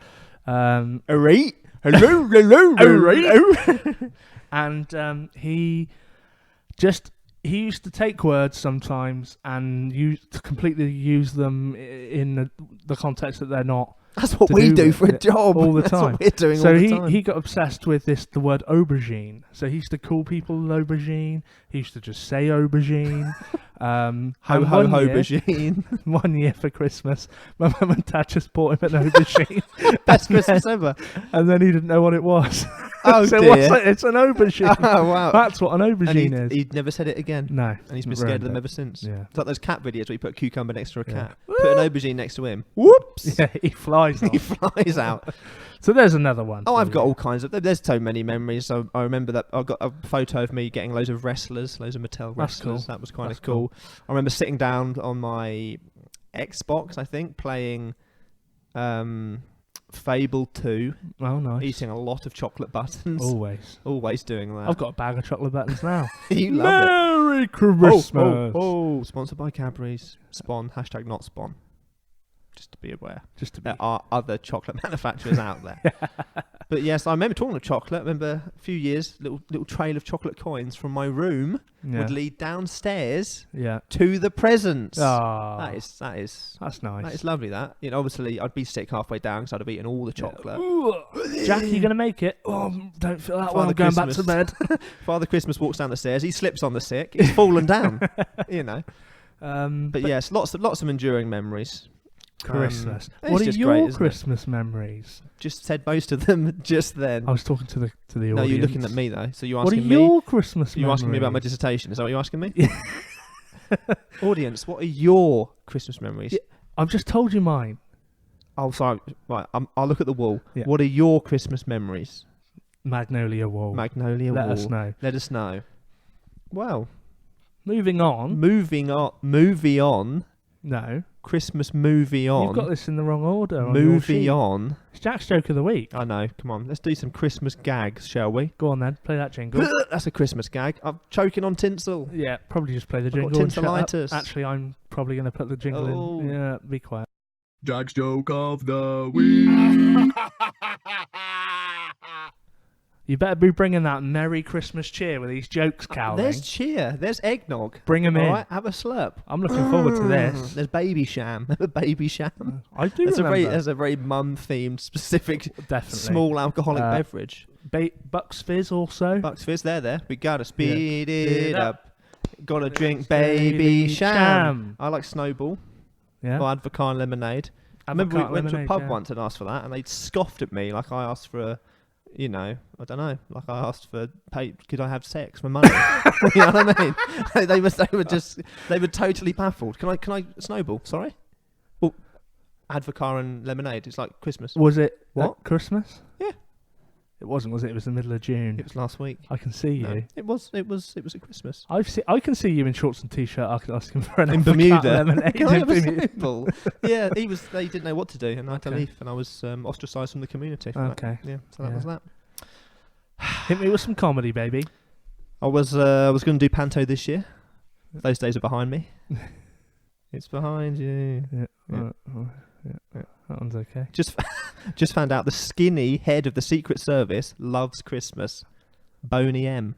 Speaker 2: Alright. Hello.
Speaker 3: Alright. And he used to take words sometimes and completely use them in the context that they're not.
Speaker 2: That's what we do for a job.
Speaker 3: All the time.
Speaker 2: That's what we're doing all the time.
Speaker 3: So he got obsessed with the word aubergine. So he used to call people aubergine. He used to just say aubergine. Ho ho aubergine. One year for Christmas, my mum and dad just bought him an aubergine.
Speaker 2: Best Christmas ever.
Speaker 3: And then he didn't know what it was.
Speaker 2: Oh
Speaker 3: so
Speaker 2: dear.
Speaker 3: It's an aubergine.
Speaker 2: Oh wow.
Speaker 3: That's what an aubergine is.
Speaker 2: He'd never said it again.
Speaker 3: No.
Speaker 2: And he's been scared of them ever since.
Speaker 3: Yeah.
Speaker 2: It's like those cat videos where you put a cucumber next to a cat. Put an aubergine next to him.
Speaker 3: Whoops. Yeah, he flies off.
Speaker 2: He flies out.
Speaker 3: So there's another one.
Speaker 2: Oh, I've got all kinds of... There's so many memories. So I remember that I've got a photo of me getting loads of Mattel wrestlers.
Speaker 3: That's cool.
Speaker 2: That was kind of cool. I remember sitting down on my Xbox, I think, playing Fable 2.
Speaker 3: Oh, nice.
Speaker 2: Eating a lot of chocolate buttons. Always doing that.
Speaker 3: I've got a bag of chocolate buttons now.
Speaker 2: You love it.
Speaker 3: Merry Christmas.
Speaker 2: Oh, sponsored by Cadbury's. Spawn. # not Spawn. Just to be aware. There are other chocolate manufacturers out there. But yes, I remember talking of chocolate. I remember a few years, little trail of chocolate coins from my room would lead downstairs to the presents.
Speaker 3: Oh,
Speaker 2: that's
Speaker 3: nice.
Speaker 2: That is lovely. That, you know, obviously I'd be sick halfway down because I'd have eaten all the chocolate.
Speaker 3: Jack, you gonna make it? Oh, don't feel that one. I'm going back to bed.
Speaker 2: Father Christmas walks down the stairs. He slips on the sick. He's fallen down. You know. But yes, lots of enduring memories.
Speaker 3: Christmas.
Speaker 2: It's
Speaker 3: What are
Speaker 2: just
Speaker 3: your
Speaker 2: great, isn't it?
Speaker 3: Christmas memories?
Speaker 2: Just said most of them just then.
Speaker 3: I was talking to the audience.
Speaker 2: No, you're looking at me though. So you're
Speaker 3: What are
Speaker 2: asking me.
Speaker 3: your Christmas
Speaker 2: You're
Speaker 3: memories?
Speaker 2: asking me about my dissertation. Is that what you're asking me? Audience, what are your Christmas memories?
Speaker 3: Yeah. I've just told you mine.
Speaker 2: Oh, sorry. Right, I'll look at the wall.
Speaker 3: Yeah.
Speaker 2: What are your Christmas memories?
Speaker 3: Magnolia Wall.
Speaker 2: Magnolia
Speaker 3: Let
Speaker 2: Wall.
Speaker 3: us know.
Speaker 2: Let us know. Well,
Speaker 3: Moving on.
Speaker 2: Movie on.
Speaker 3: No.
Speaker 2: Christmas movie on.
Speaker 3: You've got this in the wrong order. On your
Speaker 2: Movie
Speaker 3: sheet.
Speaker 2: on.
Speaker 3: It's Jack's joke of the week.
Speaker 2: I know. Come on. Let's do some Christmas gags, shall we?
Speaker 3: Go on then. Play that jingle.
Speaker 2: That's a Christmas gag. I'm choking on tinsel.
Speaker 3: Yeah, probably just play the
Speaker 2: I've got
Speaker 3: jingle and shut up.
Speaker 2: tinselitis.
Speaker 3: Actually, I'm probably going to put the jingle
Speaker 2: Oh.
Speaker 3: in. Yeah, be quiet.
Speaker 4: Jack's joke of the week.
Speaker 3: You better be bringing that Merry Christmas cheer with these jokes, Calvin.
Speaker 2: There's cheer. There's eggnog.
Speaker 3: Bring 'em in.
Speaker 2: All right, have a slurp.
Speaker 3: I'm looking forward to this.
Speaker 2: There's baby sham. Baby sham.
Speaker 3: I do
Speaker 2: That's
Speaker 3: remember.
Speaker 2: a very mum-themed, specific,
Speaker 3: Definitely.
Speaker 2: small alcoholic beverage.
Speaker 3: Bucks Fizz also.
Speaker 2: Bucks Fizz, they're there. We gotta speed
Speaker 3: Speed
Speaker 2: it
Speaker 3: up.
Speaker 2: up. Gotta drink
Speaker 3: Baby
Speaker 2: baby
Speaker 3: sham.
Speaker 2: sham. I like Snowball
Speaker 3: Yeah.
Speaker 2: or Advocaat and lemonade. I remember we
Speaker 3: Advocaat
Speaker 2: went to a
Speaker 3: lemonade,
Speaker 2: pub
Speaker 3: yeah.
Speaker 2: once and asked for that, and they scoffed at me like I asked for a, I don't know, like I asked for could I have sex for money? You know what I mean? they were totally baffled. Can I Snowball? Sorry. Well, Advocaat and lemonade. It's like Christmas.
Speaker 3: Was it
Speaker 2: What?
Speaker 3: Christmas?
Speaker 2: Yeah.
Speaker 3: It wasn't, was it? It was the middle of June.
Speaker 2: It was last week.
Speaker 3: I can see
Speaker 2: No,
Speaker 3: you.
Speaker 2: it was at Christmas.
Speaker 3: I can see you in shorts and t-shirt asking for an
Speaker 2: In
Speaker 3: Advocaat
Speaker 2: Bermuda.
Speaker 3: lemonade
Speaker 2: Can I
Speaker 3: in
Speaker 2: have a
Speaker 3: Bermuda.
Speaker 2: Snowball? Yeah, they didn't know what to do, and I had to
Speaker 3: Okay.
Speaker 2: leave, and I was ostracised from the community. For
Speaker 3: Okay.
Speaker 2: That. Yeah, so that
Speaker 3: Yeah.
Speaker 2: was that.
Speaker 3: Hit me with some comedy, baby.
Speaker 2: I was going to do Panto this year. Those days are behind me. It's behind you.
Speaker 3: Yeah.
Speaker 2: Yeah.
Speaker 3: Yeah. That one's okay.
Speaker 2: Just found out the skinny head of the Secret Service loves Christmas. Boney M.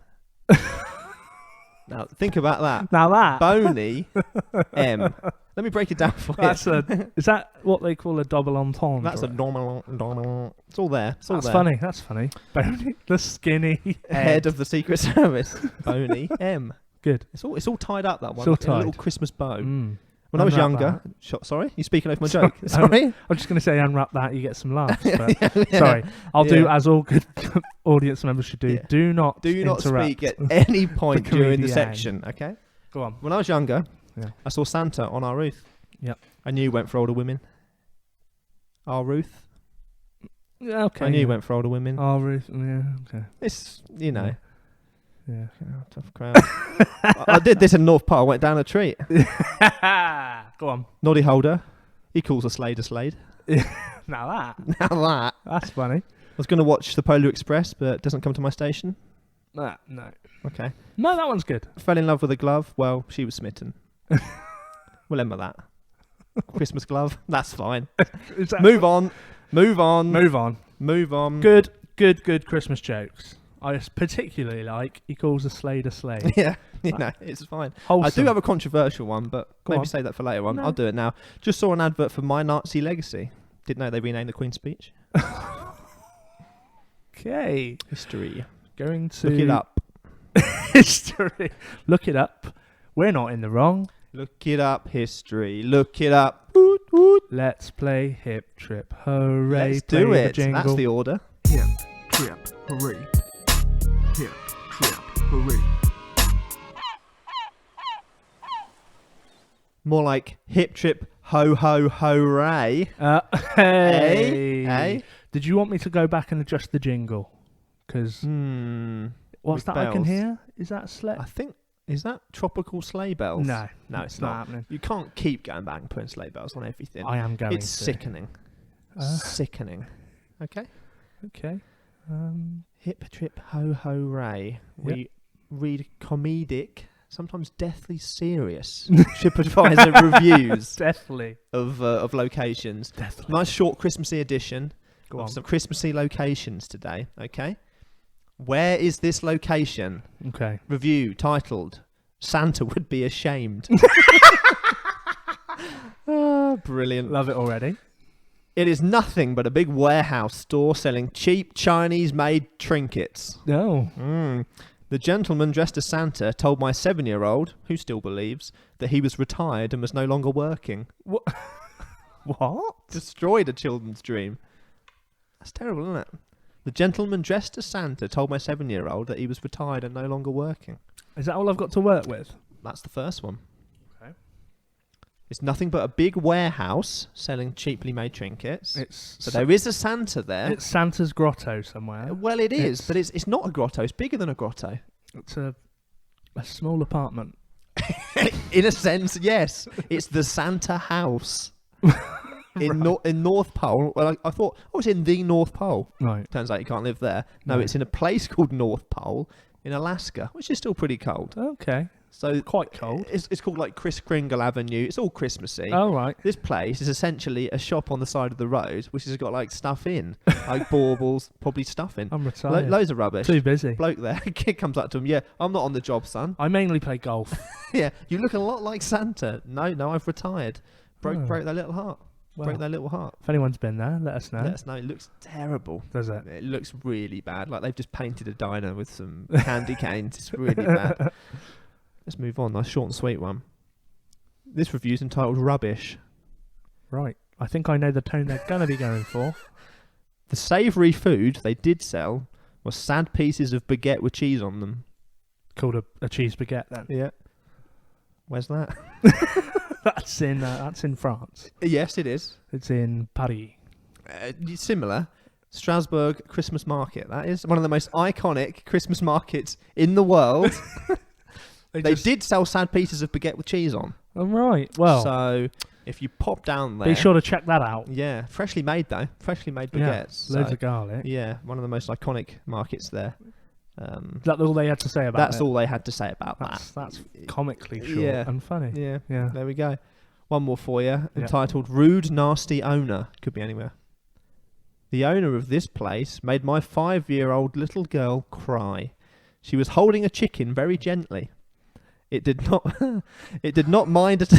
Speaker 2: Now think about that.
Speaker 3: Now that
Speaker 2: Boney M. Let me break it down for you.
Speaker 3: is that what they call a double entendre?
Speaker 2: That's a normal. It's all there. It's all
Speaker 3: That's
Speaker 2: there.
Speaker 3: funny. That's funny. Boney, the skinny
Speaker 2: Head of the Secret Service. Boney M.
Speaker 3: Good.
Speaker 2: It's all tied up, that one.
Speaker 3: It's all
Speaker 2: in a little
Speaker 3: tied.
Speaker 2: Christmas bow.
Speaker 3: Mm.
Speaker 2: When I was
Speaker 3: Unwrap
Speaker 2: younger,
Speaker 3: that.
Speaker 2: sorry, you speaking over my
Speaker 3: Sorry.
Speaker 2: joke? Sorry.
Speaker 3: I'm just going to say unwrap that. You get some laughs. But
Speaker 2: Yeah.
Speaker 3: sorry, I'll do
Speaker 2: Yeah.
Speaker 3: as all good audience members should do.
Speaker 2: Yeah.
Speaker 3: Do not
Speaker 2: speak
Speaker 3: interrupt
Speaker 2: at any point
Speaker 3: the
Speaker 2: during the
Speaker 3: comedian.
Speaker 2: section. Okay.
Speaker 3: Go on.
Speaker 2: When I was younger,
Speaker 3: Yeah.
Speaker 2: I saw Santa on our roof.
Speaker 3: Yep.
Speaker 2: I knew he went for older women. Our roof.
Speaker 3: Yeah, okay.
Speaker 2: I knew he went for older women.
Speaker 3: Oh, Ruth. Yeah. Okay.
Speaker 2: It's Yeah.
Speaker 3: Yeah.
Speaker 2: Tough crowd. I did this in North Park. I went down a treat.
Speaker 3: Go on.
Speaker 2: Noddy holder. He calls a slade a slade.
Speaker 3: Now
Speaker 2: Now
Speaker 3: that's funny.
Speaker 2: I was going to watch the Polar Express, but it doesn't come to my station.
Speaker 3: No.
Speaker 2: Okay.
Speaker 3: No, that one's good.
Speaker 2: Fell in love with a glove. Well, she was smitten. We'll end with that. Christmas glove. That's fine.
Speaker 3: Is that
Speaker 2: Move on.
Speaker 3: Move on. Good Christmas jokes. I particularly like he calls a slade a slade.
Speaker 2: Yeah, it's fine.
Speaker 3: Wholesome.
Speaker 2: I do have a controversial one, but
Speaker 3: Go
Speaker 2: maybe
Speaker 3: on.
Speaker 2: save that for later on.
Speaker 3: No.
Speaker 2: I'll do it now. Just saw an advert for My Nazi Legacy. Didn't know they renamed the Queen's Speech.
Speaker 3: Okay.
Speaker 2: History.
Speaker 3: Going to
Speaker 2: Look it up.
Speaker 3: History. Look it up. We're not in the wrong.
Speaker 2: Look it up. History. Look it up. Woot, woot.
Speaker 3: Let's play Hip Trip Hooray.
Speaker 2: Let's
Speaker 3: Play
Speaker 2: do
Speaker 3: the
Speaker 2: it.
Speaker 3: jingle.
Speaker 2: That's the order.
Speaker 5: Hip, trip, hooray. Hip, trip, hooray.
Speaker 2: More like Hip Trip Ho Ho Hooray.
Speaker 3: Hey.
Speaker 2: Hey?
Speaker 3: Did you want me to go back and adjust the jingle? Because what's
Speaker 2: with
Speaker 3: that I can
Speaker 2: bells.
Speaker 3: hear? Is that
Speaker 2: I think, is that tropical sleigh bells?
Speaker 3: No,
Speaker 2: No, it's not.
Speaker 3: happening.
Speaker 2: You can't keep going back and putting sleigh bells on everything.
Speaker 3: I am going
Speaker 2: It's
Speaker 3: to.
Speaker 2: sickening.
Speaker 3: Uh,
Speaker 2: Sickening. Okay.
Speaker 3: Okay.
Speaker 2: Hip Trip Ho Ho Ray. We read comedic, sometimes deathly serious TripAdvisor reviews
Speaker 3: Definitely.
Speaker 2: of locations.
Speaker 3: Definitely.
Speaker 2: Nice short Christmassy edition
Speaker 3: Go
Speaker 2: of
Speaker 3: on.
Speaker 2: some Christmassy locations today. Okay. Where is this location?
Speaker 3: Okay.
Speaker 2: Review titled Santa Would Be Ashamed. Brilliant.
Speaker 3: Love it already.
Speaker 2: It is nothing but a big warehouse store selling cheap Chinese-made trinkets.
Speaker 3: No.
Speaker 2: The gentleman dressed as Santa told my 7-year-old, who still believes, that he was retired and was no longer working.
Speaker 3: What? What?
Speaker 2: Destroyed a children's dream. That's terrible, isn't it? The gentleman dressed as Santa told my 7-year-old that he was retired and no longer working.
Speaker 3: Is that all I've got to work with?
Speaker 2: That's the first one.
Speaker 3: Okay.
Speaker 2: It's nothing but a big warehouse selling cheaply made trinkets.
Speaker 3: So
Speaker 2: there is a Santa there.
Speaker 3: It's Santa's grotto somewhere.
Speaker 2: Well, it is, but it's not a grotto. It's bigger than a grotto.
Speaker 3: It's a small apartment.
Speaker 2: In a sense, yes. It's the Santa house. In North Pole. Well, I thought, it's in the North Pole.
Speaker 3: Right.
Speaker 2: Turns out you can't live there. No, it's in a place called North Pole in Alaska, which is still pretty cold.
Speaker 3: Okay.
Speaker 2: So
Speaker 3: quite cold.
Speaker 2: It's called like Kris Kringle Avenue. It's all Christmassy.
Speaker 3: Oh, right.
Speaker 2: This place is essentially a shop on the side of the road, which has got like stuff in, like baubles, probably stuff in.
Speaker 3: I'm retired.
Speaker 2: Loads of rubbish.
Speaker 3: Too busy.
Speaker 2: Bloke there, kid comes up to him. Yeah, I'm not on the job, son.
Speaker 3: I mainly play golf.
Speaker 2: Yeah, you look a lot like Santa. No, I've retired. Broke their little heart.
Speaker 3: Well,
Speaker 2: Broke their little heart.
Speaker 3: If anyone's been there, let us know.
Speaker 2: Let us know. It looks terrible.
Speaker 3: Does it?
Speaker 2: It looks really bad. Like they've just painted a diner with some candy canes. It's really bad. Let's move on. Nice short and sweet one. This review's entitled Rubbish.
Speaker 3: Right. I think I know the tone they're going to be going for.
Speaker 2: The savoury food they did sell was sad pieces of baguette with cheese on them.
Speaker 3: Called a cheese baguette then.
Speaker 2: Yeah. Where's that?
Speaker 3: That's in France.
Speaker 2: Yes, it is.
Speaker 3: It's in Paris.
Speaker 2: Similar. Strasbourg Christmas Market. That is one of the most iconic Christmas markets in the world. They did sell sad pieces of baguette with cheese on.
Speaker 3: Oh, right. Well,
Speaker 2: so if you pop down there,
Speaker 3: be sure to check that out.
Speaker 2: Yeah, freshly made though. Freshly made baguettes.
Speaker 3: Yeah, loads of garlic.
Speaker 2: Yeah, one of the most iconic markets there.
Speaker 3: Is that all they had to say about
Speaker 2: that's
Speaker 3: it?
Speaker 2: all they had to say about
Speaker 3: That's comically short and funny.
Speaker 2: Yeah.
Speaker 3: Yeah.
Speaker 2: There we go. One more for you, entitled Rude Nasty Owner. Could be anywhere. The owner of this place made my 5-year-old little girl cry. She was holding a chicken very gently. It did not mind at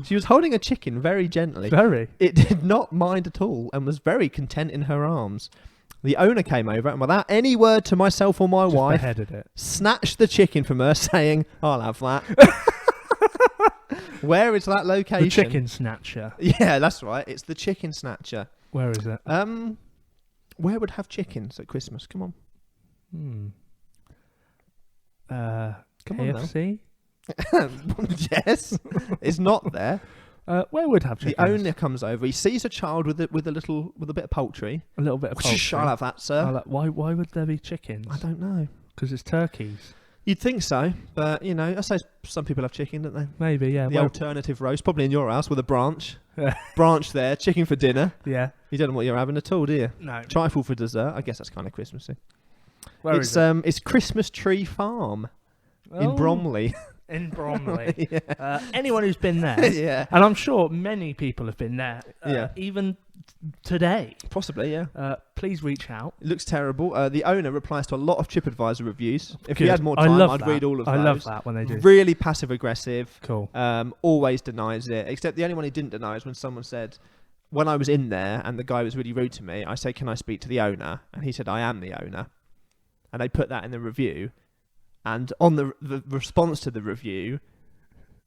Speaker 2: She was holding a chicken very gently.
Speaker 3: Very.
Speaker 2: It did not mind at all and was very content in her arms. The owner came over and without any word to myself or my wife,
Speaker 3: beheaded it.
Speaker 2: Snatched the chicken from her, saying, "I'll have that." Where is that location?
Speaker 3: The chicken snatcher.
Speaker 2: Yeah, that's right. It's the chicken snatcher.
Speaker 3: Where is it?
Speaker 2: Where would have chickens at Christmas? Come on. Come
Speaker 3: KFC?
Speaker 2: On yes. It's not there.
Speaker 3: Where would have chickens?
Speaker 2: The owner comes over. He sees a child with a bit of poultry.
Speaker 3: A little bit of poultry.
Speaker 2: I'll have that, sir.
Speaker 3: Why would there be chickens?
Speaker 2: I don't know.
Speaker 3: Because it's turkeys.
Speaker 2: You'd think so, but I suppose some people have chicken, don't they?
Speaker 3: Maybe, yeah.
Speaker 2: The alternative roast, probably in your house with a branch.
Speaker 3: Yeah.
Speaker 2: Branch there, chicken for dinner.
Speaker 3: Yeah.
Speaker 2: You don't know what you're having at all, do you?
Speaker 3: No.
Speaker 2: Trifle for dessert. I guess that's kind of Christmassy.
Speaker 3: Where is it?
Speaker 2: It's Christmas Tree Farm in Bromley.
Speaker 3: In Bromley.
Speaker 2: Yeah.
Speaker 3: Anyone who's been there,
Speaker 2: yeah,
Speaker 3: and I'm sure many people have been there, even today.
Speaker 2: Possibly, yeah.
Speaker 3: Please reach out.
Speaker 2: It looks terrible. The owner replies to a lot of TripAdvisor reviews. If
Speaker 3: Good.
Speaker 2: we had more time, I'd read all of those.
Speaker 3: I love that when they do.
Speaker 2: Really passive aggressive.
Speaker 3: Cool.
Speaker 2: Always denies it. Except the only one he didn't deny is when someone said, when I was in there and the guy was really rude to me, I said, "Can I speak to the owner?" And he said, "I am the owner." And they put that in the review. And on the response to the review,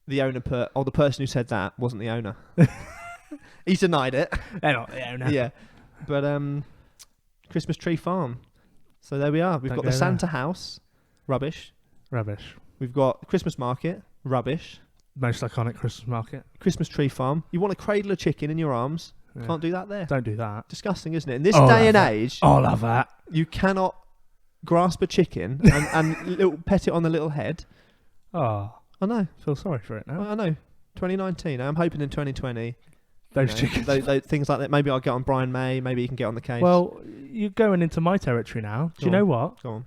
Speaker 2: the owner put, "Oh, the person who said that wasn't the owner." He's denied it.
Speaker 3: They're not the owner.
Speaker 2: Yeah. But Christmas Tree Farm. So there we are. We've got the Santa house. Rubbish.
Speaker 3: Rubbish.
Speaker 2: We've got Christmas market. Rubbish.
Speaker 3: Most iconic Christmas market.
Speaker 2: Christmas Tree Farm. You want to cradle a chicken in your arms. Yeah. Can't do that there.
Speaker 3: Don't do that.
Speaker 2: Disgusting, isn't it? In this day and age.
Speaker 3: I'll have that.
Speaker 2: You cannot grasp a chicken and pet it on the little head.
Speaker 3: Oh.
Speaker 2: I know.
Speaker 3: Feel sorry for it now.
Speaker 2: I know. 2019. I'm hoping in 2020.
Speaker 3: Those chickens.
Speaker 2: Those things like that. Maybe I'll get on Brian May. Maybe he can get on the case.
Speaker 3: Well, you're going into my territory now. Do you know what?
Speaker 2: Go on.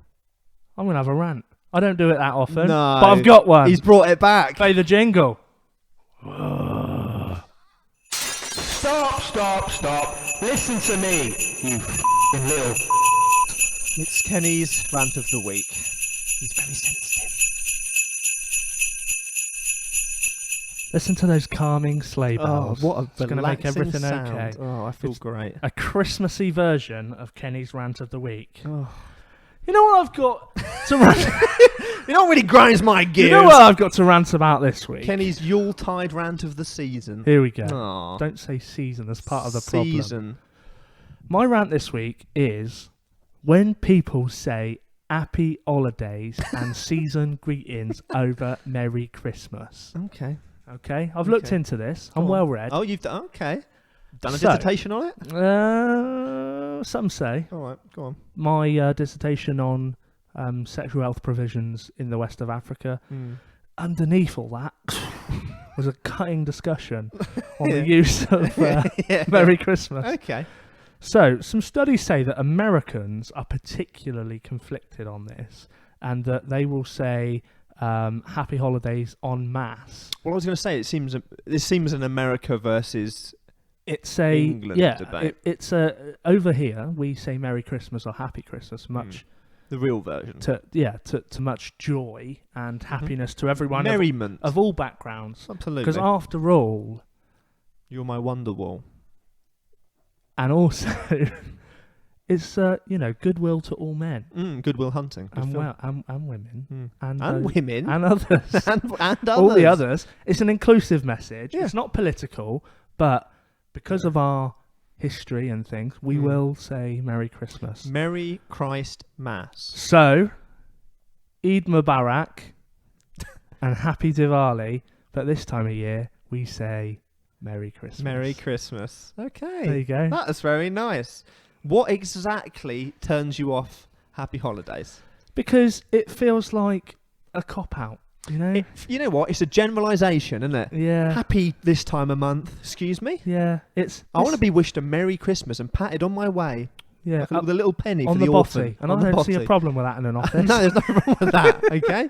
Speaker 3: I'm going to have a rant. I don't do it that often.
Speaker 2: No.
Speaker 3: But I've got one.
Speaker 2: He's brought it back.
Speaker 3: Play the jingle.
Speaker 5: Stop. Listen to me, you f***ing little...
Speaker 2: It's Kenny's rant of the week. He's very sensitive.
Speaker 3: Listen to those calming sleigh bells.
Speaker 2: Oh, what a
Speaker 3: It's going to make everything
Speaker 2: sound.
Speaker 3: okay.
Speaker 2: Oh, I feel great.
Speaker 3: A Christmassy version of Kenny's rant of the week.
Speaker 2: Oh.
Speaker 3: You know what I've got to rant?
Speaker 2: You know what really grinds my gears?
Speaker 3: You know what I've got to rant about this week?
Speaker 2: Kenny's Yuletide rant of the season.
Speaker 3: Here we go.
Speaker 2: Aw.
Speaker 3: Don't say season. That's part of the problem.
Speaker 2: Season.
Speaker 3: My rant this week is when people say happy holidays and season greetings over Merry Christmas.
Speaker 2: Okay.
Speaker 3: Okay? I've looked
Speaker 2: Okay.
Speaker 3: into this.
Speaker 2: Go
Speaker 3: I'm
Speaker 2: on.
Speaker 3: well read.
Speaker 2: Oh, you've done... Okay. Done a
Speaker 3: So-
Speaker 2: dissertation on it?
Speaker 3: Some say.
Speaker 2: All right, go on.
Speaker 3: My dissertation on sexual health provisions in the west of Africa. Underneath all that was a cutting discussion on the use of Merry Christmas.
Speaker 2: Okay.
Speaker 3: So, some studies say that Americans are particularly conflicted on this and that they will say happy holidays en masse.
Speaker 2: Well, I was going to say, this seems an America versus
Speaker 3: It's a
Speaker 2: England debate.
Speaker 3: It's a over here we say Merry Christmas or Happy Christmas, much
Speaker 2: the real version.
Speaker 3: to much joy and happiness to everyone
Speaker 2: Merriment.
Speaker 3: of all backgrounds.
Speaker 2: Absolutely.
Speaker 3: Because after all,
Speaker 2: You're my Wonderwall.
Speaker 3: and also it's goodwill to all men
Speaker 2: Goodwill Hunting. Good
Speaker 3: and
Speaker 2: film.
Speaker 3: and women
Speaker 2: And women.
Speaker 3: and others.
Speaker 2: and others.
Speaker 3: All the others. It's an inclusive message.
Speaker 2: Yeah.
Speaker 3: It's not political, but because of our history and things, we will say Merry Christmas.
Speaker 2: Merry Christ Mass.
Speaker 3: So, Eid Mubarak and Happy Diwali, but this time of year we say Merry Christmas.
Speaker 2: Merry Christmas. Okay.
Speaker 3: There you go.
Speaker 2: That's very nice. What exactly turns you off Happy Holidays?
Speaker 3: Because it feels like a cop-out, you know?
Speaker 2: You know what? It's a generalisation, isn't it?
Speaker 3: Yeah.
Speaker 2: Happy this time of month. Excuse me?
Speaker 3: Yeah.
Speaker 2: I want to be wished a Merry Christmas and patted on my way.
Speaker 3: yeah,
Speaker 2: Like with a little penny
Speaker 3: on
Speaker 2: for
Speaker 3: the
Speaker 2: the
Speaker 3: botty.
Speaker 2: orphan.
Speaker 3: And
Speaker 2: on
Speaker 3: I
Speaker 2: the
Speaker 3: don't see a
Speaker 2: botty.
Speaker 3: problem with that in an office.
Speaker 2: No, there's nothing wrong with that. Okay.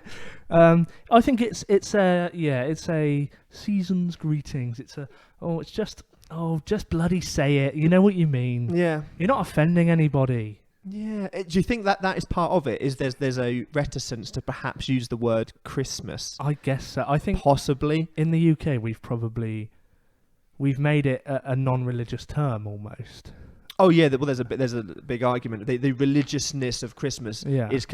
Speaker 3: I think it's a season's greetings. It's just bloody say it. You know what you mean.
Speaker 2: Yeah.
Speaker 3: You're not offending anybody.
Speaker 2: Yeah. Do you think that is part of it? Is there's a reticence to perhaps use the word Christmas?
Speaker 3: I guess so. I think
Speaker 2: Possibly.
Speaker 3: in the UK we've made it a non-religious term almost.
Speaker 2: Oh yeah. Well, there's a big argument. The religiousness of Christmas
Speaker 3: Yeah.
Speaker 2: is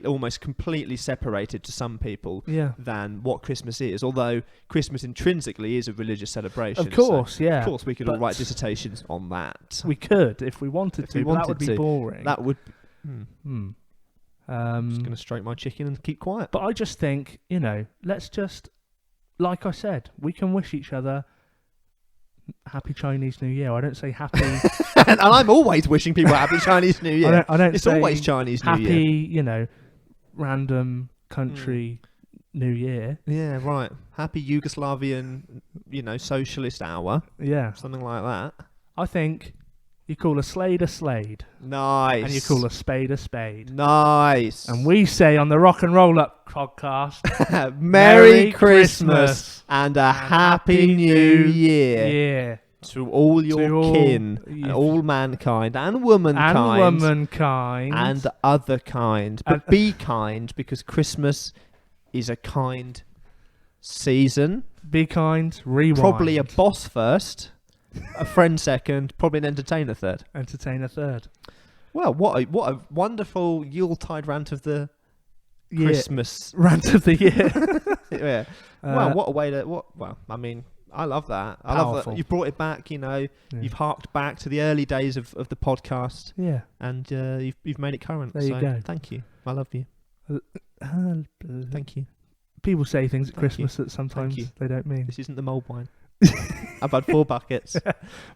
Speaker 2: almost completely separated to some people
Speaker 3: Yeah.
Speaker 2: than what Christmas is. Although Christmas intrinsically is a religious celebration.
Speaker 3: Of course, yeah.
Speaker 2: Of course, we could all
Speaker 3: But
Speaker 2: write dissertations on that.
Speaker 3: We could if we wanted
Speaker 2: If
Speaker 3: to,
Speaker 2: we
Speaker 3: but that
Speaker 2: wanted
Speaker 3: would be
Speaker 2: to.
Speaker 3: boring.
Speaker 2: That would. I'm just going to stroke my chicken and keep quiet.
Speaker 3: But I just think, let's just, like I said, we can wish each other Happy Chinese New Year. I don't say happy.
Speaker 2: And I'm always wishing people Happy Chinese New Year.
Speaker 3: I don't
Speaker 2: It's
Speaker 3: say
Speaker 2: always Chinese New Year.
Speaker 3: happy, random country New Year.
Speaker 2: Yeah, right. Happy Yugoslavian, socialist hour.
Speaker 3: Yeah.
Speaker 2: Something like that.
Speaker 3: I think you call a slade,
Speaker 2: Nice.
Speaker 3: and you call a spade.
Speaker 2: Nice.
Speaker 3: And we say on the Rock and Roll Up podcast,
Speaker 2: Merry Christmas and a Happy New Year.
Speaker 3: Yeah.
Speaker 2: To all your
Speaker 3: To all
Speaker 2: kin,
Speaker 3: you-
Speaker 2: and all mankind, and womankind.
Speaker 3: And womankind.
Speaker 2: And other kind. But be kind, because Christmas is a kind season.
Speaker 3: Be kind, rewind.
Speaker 2: Probably a boss first, a friend second, probably an entertainer third.
Speaker 3: Entertain a third.
Speaker 2: Well, what a wonderful Yuletide rant of the
Speaker 3: Yeah.
Speaker 2: Christmas.
Speaker 3: Rant of the year.
Speaker 2: Yeah. Well, what a way to... Well, I mean, I love that. I love
Speaker 3: Powerful.
Speaker 2: that. You've brought it back, You've harked back to the early days of the podcast.
Speaker 3: Yeah.
Speaker 2: And you've made it current.
Speaker 3: There you
Speaker 2: so
Speaker 3: go.
Speaker 2: Thank you. I love you. Thank you.
Speaker 3: People say things at
Speaker 2: Thank
Speaker 3: Christmas that sometimes
Speaker 2: you.
Speaker 3: they don't mean.
Speaker 2: This isn't the mulled wine. I've had 4 buckets.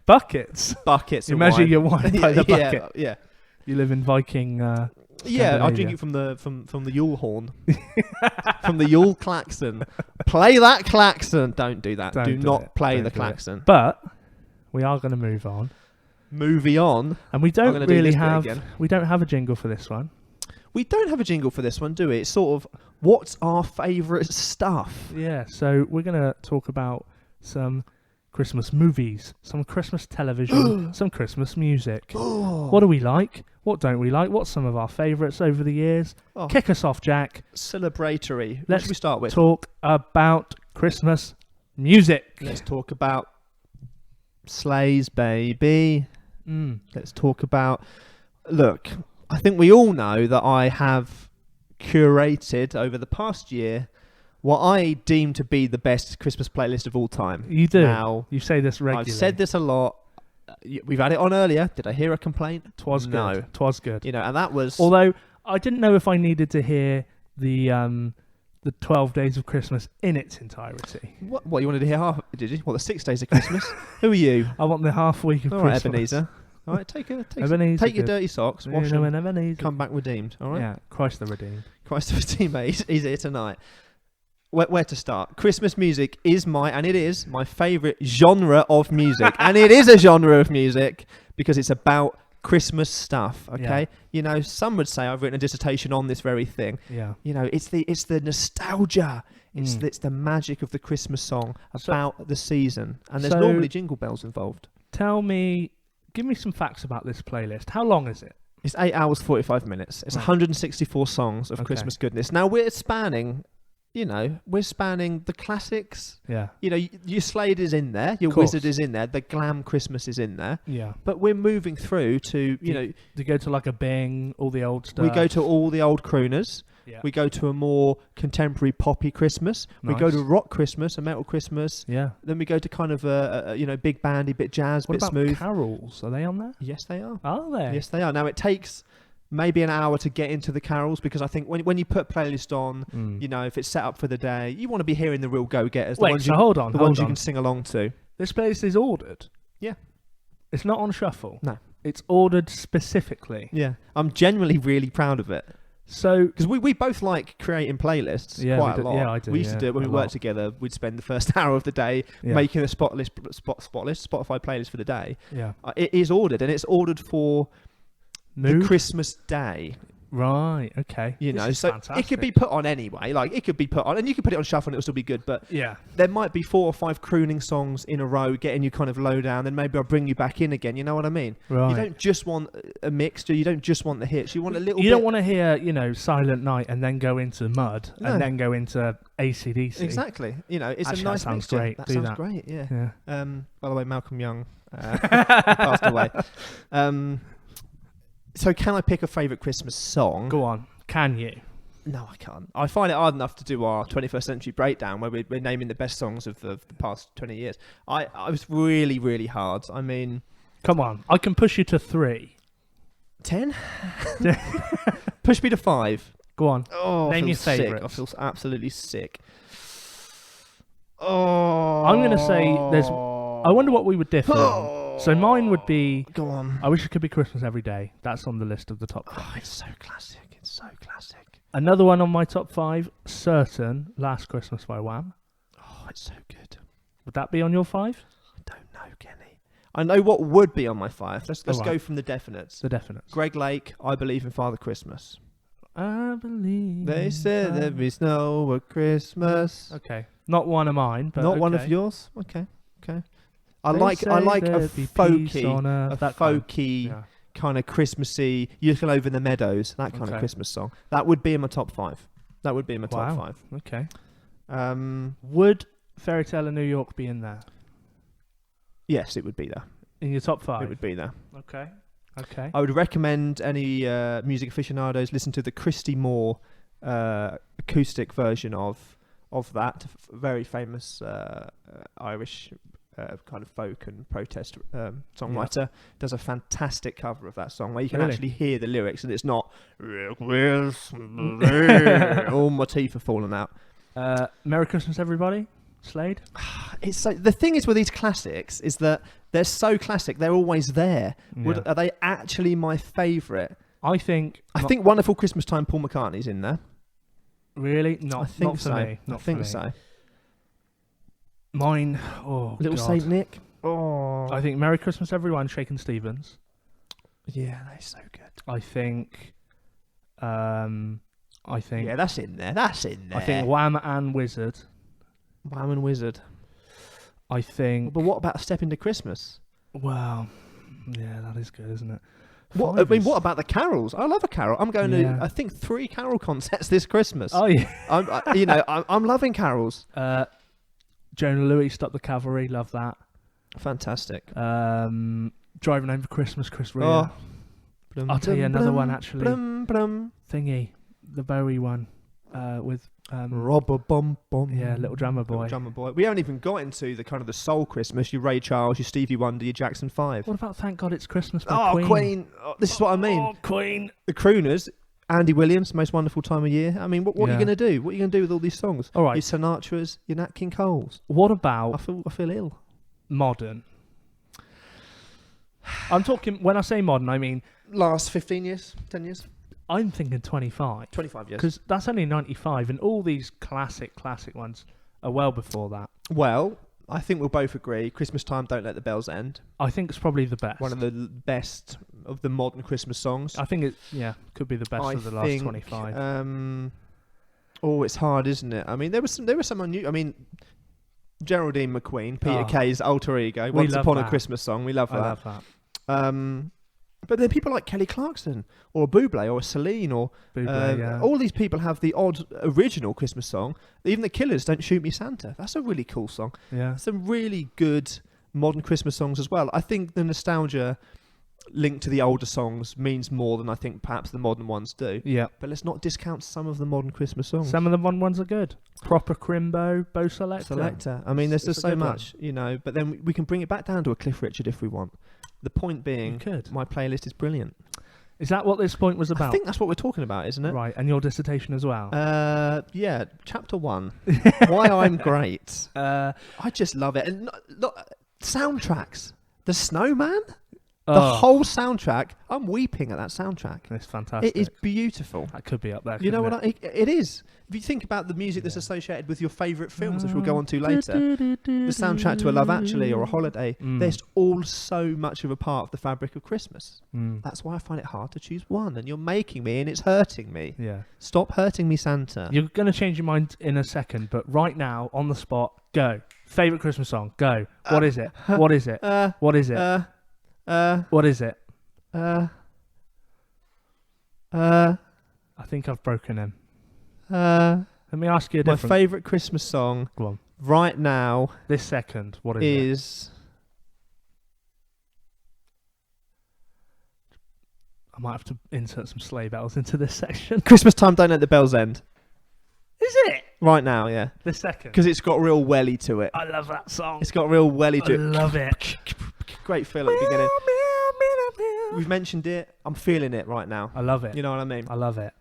Speaker 3: Buckets.
Speaker 2: Buckets
Speaker 3: You
Speaker 2: of
Speaker 3: measure
Speaker 2: wine.
Speaker 3: your wine by the bucket.
Speaker 2: Yeah.
Speaker 3: You live in Viking.
Speaker 2: Yeah, I drink it from the Yule horn. From the Yule klaxon. Play that klaxon. Don't do that.
Speaker 3: Don't
Speaker 2: do
Speaker 3: do
Speaker 2: not
Speaker 3: it.
Speaker 2: play
Speaker 3: Don't
Speaker 2: the
Speaker 3: do it.
Speaker 2: klaxon.
Speaker 3: But we are going to move on,
Speaker 2: Movie on.
Speaker 3: and we
Speaker 2: I'm
Speaker 3: don't
Speaker 2: gonna do
Speaker 3: really
Speaker 2: this bit
Speaker 3: have.
Speaker 2: again.
Speaker 3: We don't have a jingle for this one.
Speaker 2: We don't have a jingle for this one, do we? It's sort of, what's our favourite stuff?
Speaker 3: Yeah, so we're going to talk about some Christmas movies, some Christmas television, some Christmas music. What do we like? What don't we like? What's some of our favourites over the years?
Speaker 2: Oh.
Speaker 3: Kick us off, Jack.
Speaker 2: Celebratory. What
Speaker 3: Let's
Speaker 2: should we start with?
Speaker 3: Talk about Christmas music.
Speaker 2: Let's talk about sleighs, baby. Let's talk about... Look, I think we all know that I have curated over the past year what I deem to be the best Christmas playlist of all time.
Speaker 3: You do.
Speaker 2: Now,
Speaker 3: You say this regularly.
Speaker 2: I've said this a lot. We've had it on earlier. Did I hear a complaint?
Speaker 3: Twas
Speaker 2: No.
Speaker 3: good. Twas good.
Speaker 2: You know, and that was...
Speaker 3: Although I didn't know if I needed to hear the 12 Days of Christmas in its entirety.
Speaker 2: What you wanted to hear half? Did you? What, the 6 days of Christmas? Who are you?
Speaker 3: I want the half week of
Speaker 2: All right,
Speaker 3: Christmas.
Speaker 2: Ebenezer. All right, take your
Speaker 3: Ebenezer
Speaker 2: dirty socks, wash
Speaker 3: You know,
Speaker 2: them,
Speaker 3: Ebenezer.
Speaker 2: come back redeemed. All right.
Speaker 3: Yeah, Christ the Redeemed.
Speaker 2: Christ the Redeemer, he's here tonight. Where to start? Christmas music is my favourite genre of music, and it is a genre of music because it's about Christmas stuff. Okay,
Speaker 3: Yeah.
Speaker 2: you know, some would say I've written a dissertation on this very thing.
Speaker 3: Yeah.
Speaker 2: You know, it's the nostalgia. It's the magic of the Christmas song about the season, and there's
Speaker 3: So-
Speaker 2: normally jingle bells involved.
Speaker 3: Give me some facts about this playlist. How long is it?
Speaker 2: It's 8 hours 45 minutes. It's
Speaker 3: Right.
Speaker 2: 164 songs of
Speaker 3: Okay.
Speaker 2: Christmas goodness. Now we're spanning the classics.
Speaker 3: Yeah.
Speaker 2: You know, your Slade is in there, your
Speaker 3: Course.
Speaker 2: Wizard is in there, the glam Christmas is in there.
Speaker 3: Yeah.
Speaker 2: But we're moving through to,
Speaker 3: Do you go to like a Bing, all the old stuff?
Speaker 2: we go to all the old crooners.
Speaker 3: Yeah.
Speaker 2: We go to a more contemporary poppy Christmas. We go
Speaker 3: Nice.
Speaker 2: to rock Christmas, a metal Christmas.
Speaker 3: Yeah.
Speaker 2: Then we go to kind of a big bandy, bit jazz,
Speaker 3: What
Speaker 2: bit
Speaker 3: about
Speaker 2: smooth.
Speaker 3: carols? Are they on there?
Speaker 2: Yes, they are.
Speaker 3: Are they?
Speaker 2: Yes, they are. Now it takes maybe an hour to get into the carols because I think when you put playlist on,
Speaker 3: Mm.
Speaker 2: you know, if it's set up for the day, you want to be hearing the real go-getters, the
Speaker 3: Wait,
Speaker 2: ones
Speaker 3: so
Speaker 2: you,
Speaker 3: hold on.
Speaker 2: the
Speaker 3: hold
Speaker 2: ones you
Speaker 3: on.
Speaker 2: can sing along to.
Speaker 3: This playlist is ordered.
Speaker 2: Yeah.
Speaker 3: It's not on shuffle.
Speaker 2: No.
Speaker 3: It's ordered specifically.
Speaker 2: Yeah, I'm genuinely really proud of it
Speaker 3: So
Speaker 2: because we both like creating playlists
Speaker 3: Yeah,
Speaker 2: quite
Speaker 3: we
Speaker 2: a
Speaker 3: do-
Speaker 2: lot.
Speaker 3: yeah, I do,
Speaker 2: We used to
Speaker 3: yeah,
Speaker 2: do it when
Speaker 3: a
Speaker 2: we worked
Speaker 3: lot.
Speaker 2: together. We'd spend the first hour of the day
Speaker 3: yeah.
Speaker 2: making a Spotify playlist for the day.
Speaker 3: Yeah.
Speaker 2: It is ordered, and it's ordered for the
Speaker 3: Mood?
Speaker 2: Christmas day.
Speaker 3: Right. Okay.
Speaker 2: You
Speaker 3: This
Speaker 2: know,
Speaker 3: is
Speaker 2: so
Speaker 3: fantastic.
Speaker 2: it could be put on anyway. Like it could be put on, and you could put it on shuffle, and it'll still be good. But
Speaker 3: Yeah.
Speaker 2: there might be 4 or 5 crooning songs in a row, getting you kind of low down. Then maybe I'll bring you back in again. You know what I mean?
Speaker 3: Right.
Speaker 2: You don't just want a mixture. You don't just want the hits. You want a little.
Speaker 3: You
Speaker 2: bit.
Speaker 3: don't want to hear, Silent Night and then go into Mud
Speaker 2: No.
Speaker 3: and then go into AC/DC.
Speaker 2: Exactly. You know, it's
Speaker 3: Actually,
Speaker 2: a
Speaker 3: that
Speaker 2: nice
Speaker 3: sounds
Speaker 2: mixture.
Speaker 3: great.
Speaker 2: That
Speaker 3: Do
Speaker 2: sounds
Speaker 3: that.
Speaker 2: great. Yeah.
Speaker 3: Yeah.
Speaker 2: By the way, Malcolm Young passed away. So can I pick a favourite Christmas song?
Speaker 3: Go on. Can you?
Speaker 2: No, I can't. I find it hard enough to do our 21st century breakdown where we're naming the best songs of the past 20 years. I was really, really hard. I mean,
Speaker 3: Come on. I can push you to 3.
Speaker 2: 10? Push me to 5.
Speaker 3: Go on.
Speaker 2: Oh,
Speaker 3: Name
Speaker 2: I feel
Speaker 3: your
Speaker 2: sick.
Speaker 3: favourites.
Speaker 2: I feel absolutely sick. Oh.
Speaker 3: I'm going to say I wonder what we would differ on. So mine would be
Speaker 2: Go on.
Speaker 3: I Wish It Could Be Christmas Every Day. That's on the list of the top 5.
Speaker 2: Oh, it's so classic. It's so classic.
Speaker 3: Another one on my top 5, Certain, Last Christmas by Wham.
Speaker 2: Oh, it's so good.
Speaker 3: Would that be on your 5?
Speaker 2: I don't know, Kenny. I know what would be on my 5. Let's
Speaker 3: Alright.
Speaker 2: go from the definites.
Speaker 3: The definites.
Speaker 2: Greg Lake, I Believe in Father Christmas.
Speaker 3: I believe.
Speaker 2: They said there'd be snow at Christmas.
Speaker 3: Okay. Not one of mine, but
Speaker 2: Not one of
Speaker 3: okay.
Speaker 2: yours? Okay. I
Speaker 3: They
Speaker 2: like
Speaker 3: say
Speaker 2: a
Speaker 3: there'd be peace on earth, that kind.
Speaker 2: folky
Speaker 3: Yeah.
Speaker 2: kind of Christmassy, you looking over the meadows, that kind of
Speaker 3: Okay.
Speaker 2: Christmas song. That would be in my top 5. That would be in my top
Speaker 3: Wow.
Speaker 2: 5.
Speaker 3: Okay.
Speaker 2: Um,
Speaker 3: Would Fairy Tale of New York be in there?
Speaker 2: yes, it would be there.
Speaker 3: In your top 5?
Speaker 2: It would be there.
Speaker 3: Okay. Okay.
Speaker 2: I would recommend any music aficionados listen to the Christy Moore acoustic version of that. Very famous Irish kind of folk and protest songwriter. Does a fantastic cover of that song where you can
Speaker 3: Really?
Speaker 2: actually hear the lyrics and it's not all my teeth are falling out.
Speaker 3: Merry Christmas, everybody. Slade.
Speaker 2: It's so, the thing is with these classics is that they're so classic, they're always there.
Speaker 3: Yeah.
Speaker 2: Are they actually my favourite?
Speaker 3: I think.
Speaker 2: I think Wonderful Christmas Time, Paul McCartney's in there.
Speaker 3: Really, not.
Speaker 2: I think
Speaker 3: not for
Speaker 2: so.
Speaker 3: me. Not
Speaker 2: I think
Speaker 3: for me.
Speaker 2: so.
Speaker 3: Mine. Oh,
Speaker 2: Little
Speaker 3: God.
Speaker 2: Saint Nick. Oh,
Speaker 3: I think Merry Christmas, everyone. Shakin' Stevens.
Speaker 2: yeah, they're so good.
Speaker 3: I think. I think.
Speaker 2: Yeah, that's in there. That's in there.
Speaker 3: I think Wham and Wizard.
Speaker 2: Wham and Wizard.
Speaker 3: I think.
Speaker 2: But what about Step Into Christmas?
Speaker 3: Well, yeah, that is good, isn't it?
Speaker 2: What
Speaker 3: Five is-
Speaker 2: what about the carols? I love a carol. I'm going
Speaker 3: Yeah.
Speaker 2: to I think 3 carol concerts this Christmas.
Speaker 3: Oh yeah.
Speaker 2: I'm loving carols.
Speaker 3: Jonah Louis, Stop the Cavalry. Love that.
Speaker 2: Fantastic.
Speaker 3: Driving Home for Christmas, Chris Rea.
Speaker 2: Oh,
Speaker 3: I'll tell you another one actually.
Speaker 2: Brum.
Speaker 3: Thingy, the Bowie one with
Speaker 2: Robber Bum Bum.
Speaker 3: Yeah, Little Drummer Boy.
Speaker 2: Little Drummer Boy. We haven't even got into the kind of the soul Christmas. Your Ray Charles, your Stevie Wonder, your Jackson 5.
Speaker 3: What about Thank God It's Christmas by Queen?
Speaker 2: Queen. Oh, this is what I mean.
Speaker 3: Oh, Queen.
Speaker 2: The crooners. Andy Williams, Most Wonderful Time of Year. I mean, what are you going to do? What are you going to do with all these songs?
Speaker 3: All right.
Speaker 2: Your Sinatras, your Nat King Coles.
Speaker 3: What about
Speaker 2: I feel ill.
Speaker 3: modern? I'm talking, when I say modern, I mean...
Speaker 2: Last 15 years? 10 years?
Speaker 3: I'm thinking 25.
Speaker 2: 25 years.
Speaker 3: Because that's only 95, and all these classic ones are well before that.
Speaker 2: Well, I think we'll both agree, Christmas Time, Don't Let the Bells End.
Speaker 3: I think it's probably the best.
Speaker 2: One of the best of the modern Christmas songs.
Speaker 3: I think it, could be the best of the last 25.
Speaker 2: It's hard, isn't it? I mean, there was some unusual... I mean, Geraldine McQueen, Peter Kay's alter ego, Once Upon a Christmas Song. We love that.
Speaker 3: I love that.
Speaker 2: But then people like Kelly Clarkson or Bublé or Celine or all these people have the odd original Christmas song. Even the Killers, Don't Shoot Me Santa. That's a really cool song.
Speaker 3: Yeah.
Speaker 2: Some really good modern Christmas songs as well. I think the nostalgia linked to the older songs means more than I think perhaps the modern ones do.
Speaker 3: Yeah.
Speaker 2: But let's not discount some of the modern Christmas songs.
Speaker 3: Some of the modern ones are good. Proper Crimbo, Bo Selector.
Speaker 2: I mean, there's just so much,
Speaker 3: one.
Speaker 2: but then we can bring it back down to a Cliff Richard if we want. The point being, my playlist is brilliant.
Speaker 3: Is that what this point was about?
Speaker 2: I think that's what we're talking about, isn't it?
Speaker 3: Right, and your dissertation as well?
Speaker 2: Yeah, chapter 1. Why I'm great. I just love it. And soundtracks. The Snowman? The whole soundtrack. I'm weeping at that soundtrack.
Speaker 3: It's fantastic.
Speaker 2: It is beautiful.
Speaker 3: That could be up there.
Speaker 2: You know what? It is. If you think about the music that's associated with your favourite films, which we'll go on to later, the soundtrack to A Love Actually or A Holiday, they're all so much of a part of the fabric of Christmas. That's why I find it hard to choose one. And you're making me, and it's hurting me.
Speaker 3: Yeah.
Speaker 2: Stop hurting me, Santa.
Speaker 3: You're going to change your mind in a second, but right now, on the spot, go. Favourite Christmas song, go. What is it? What is it? What is it? What is it? I think I've broken him. Let me ask you a different...
Speaker 2: My favourite Christmas song
Speaker 3: Go on.
Speaker 2: right now
Speaker 3: this second, what is it? I might have to insert some sleigh bells into this section.
Speaker 2: Christmas Time, Don't Let the Bells End.
Speaker 3: Is it?
Speaker 2: Right now, yeah.
Speaker 3: This second?
Speaker 2: Because it's got real welly to it.
Speaker 3: I love that song.
Speaker 2: It's got real welly to it.
Speaker 3: I love it.
Speaker 2: Great feel at the beginning. We've mentioned it. I'm feeling it right now.
Speaker 3: I love it.
Speaker 2: You know what I mean?
Speaker 3: I love it.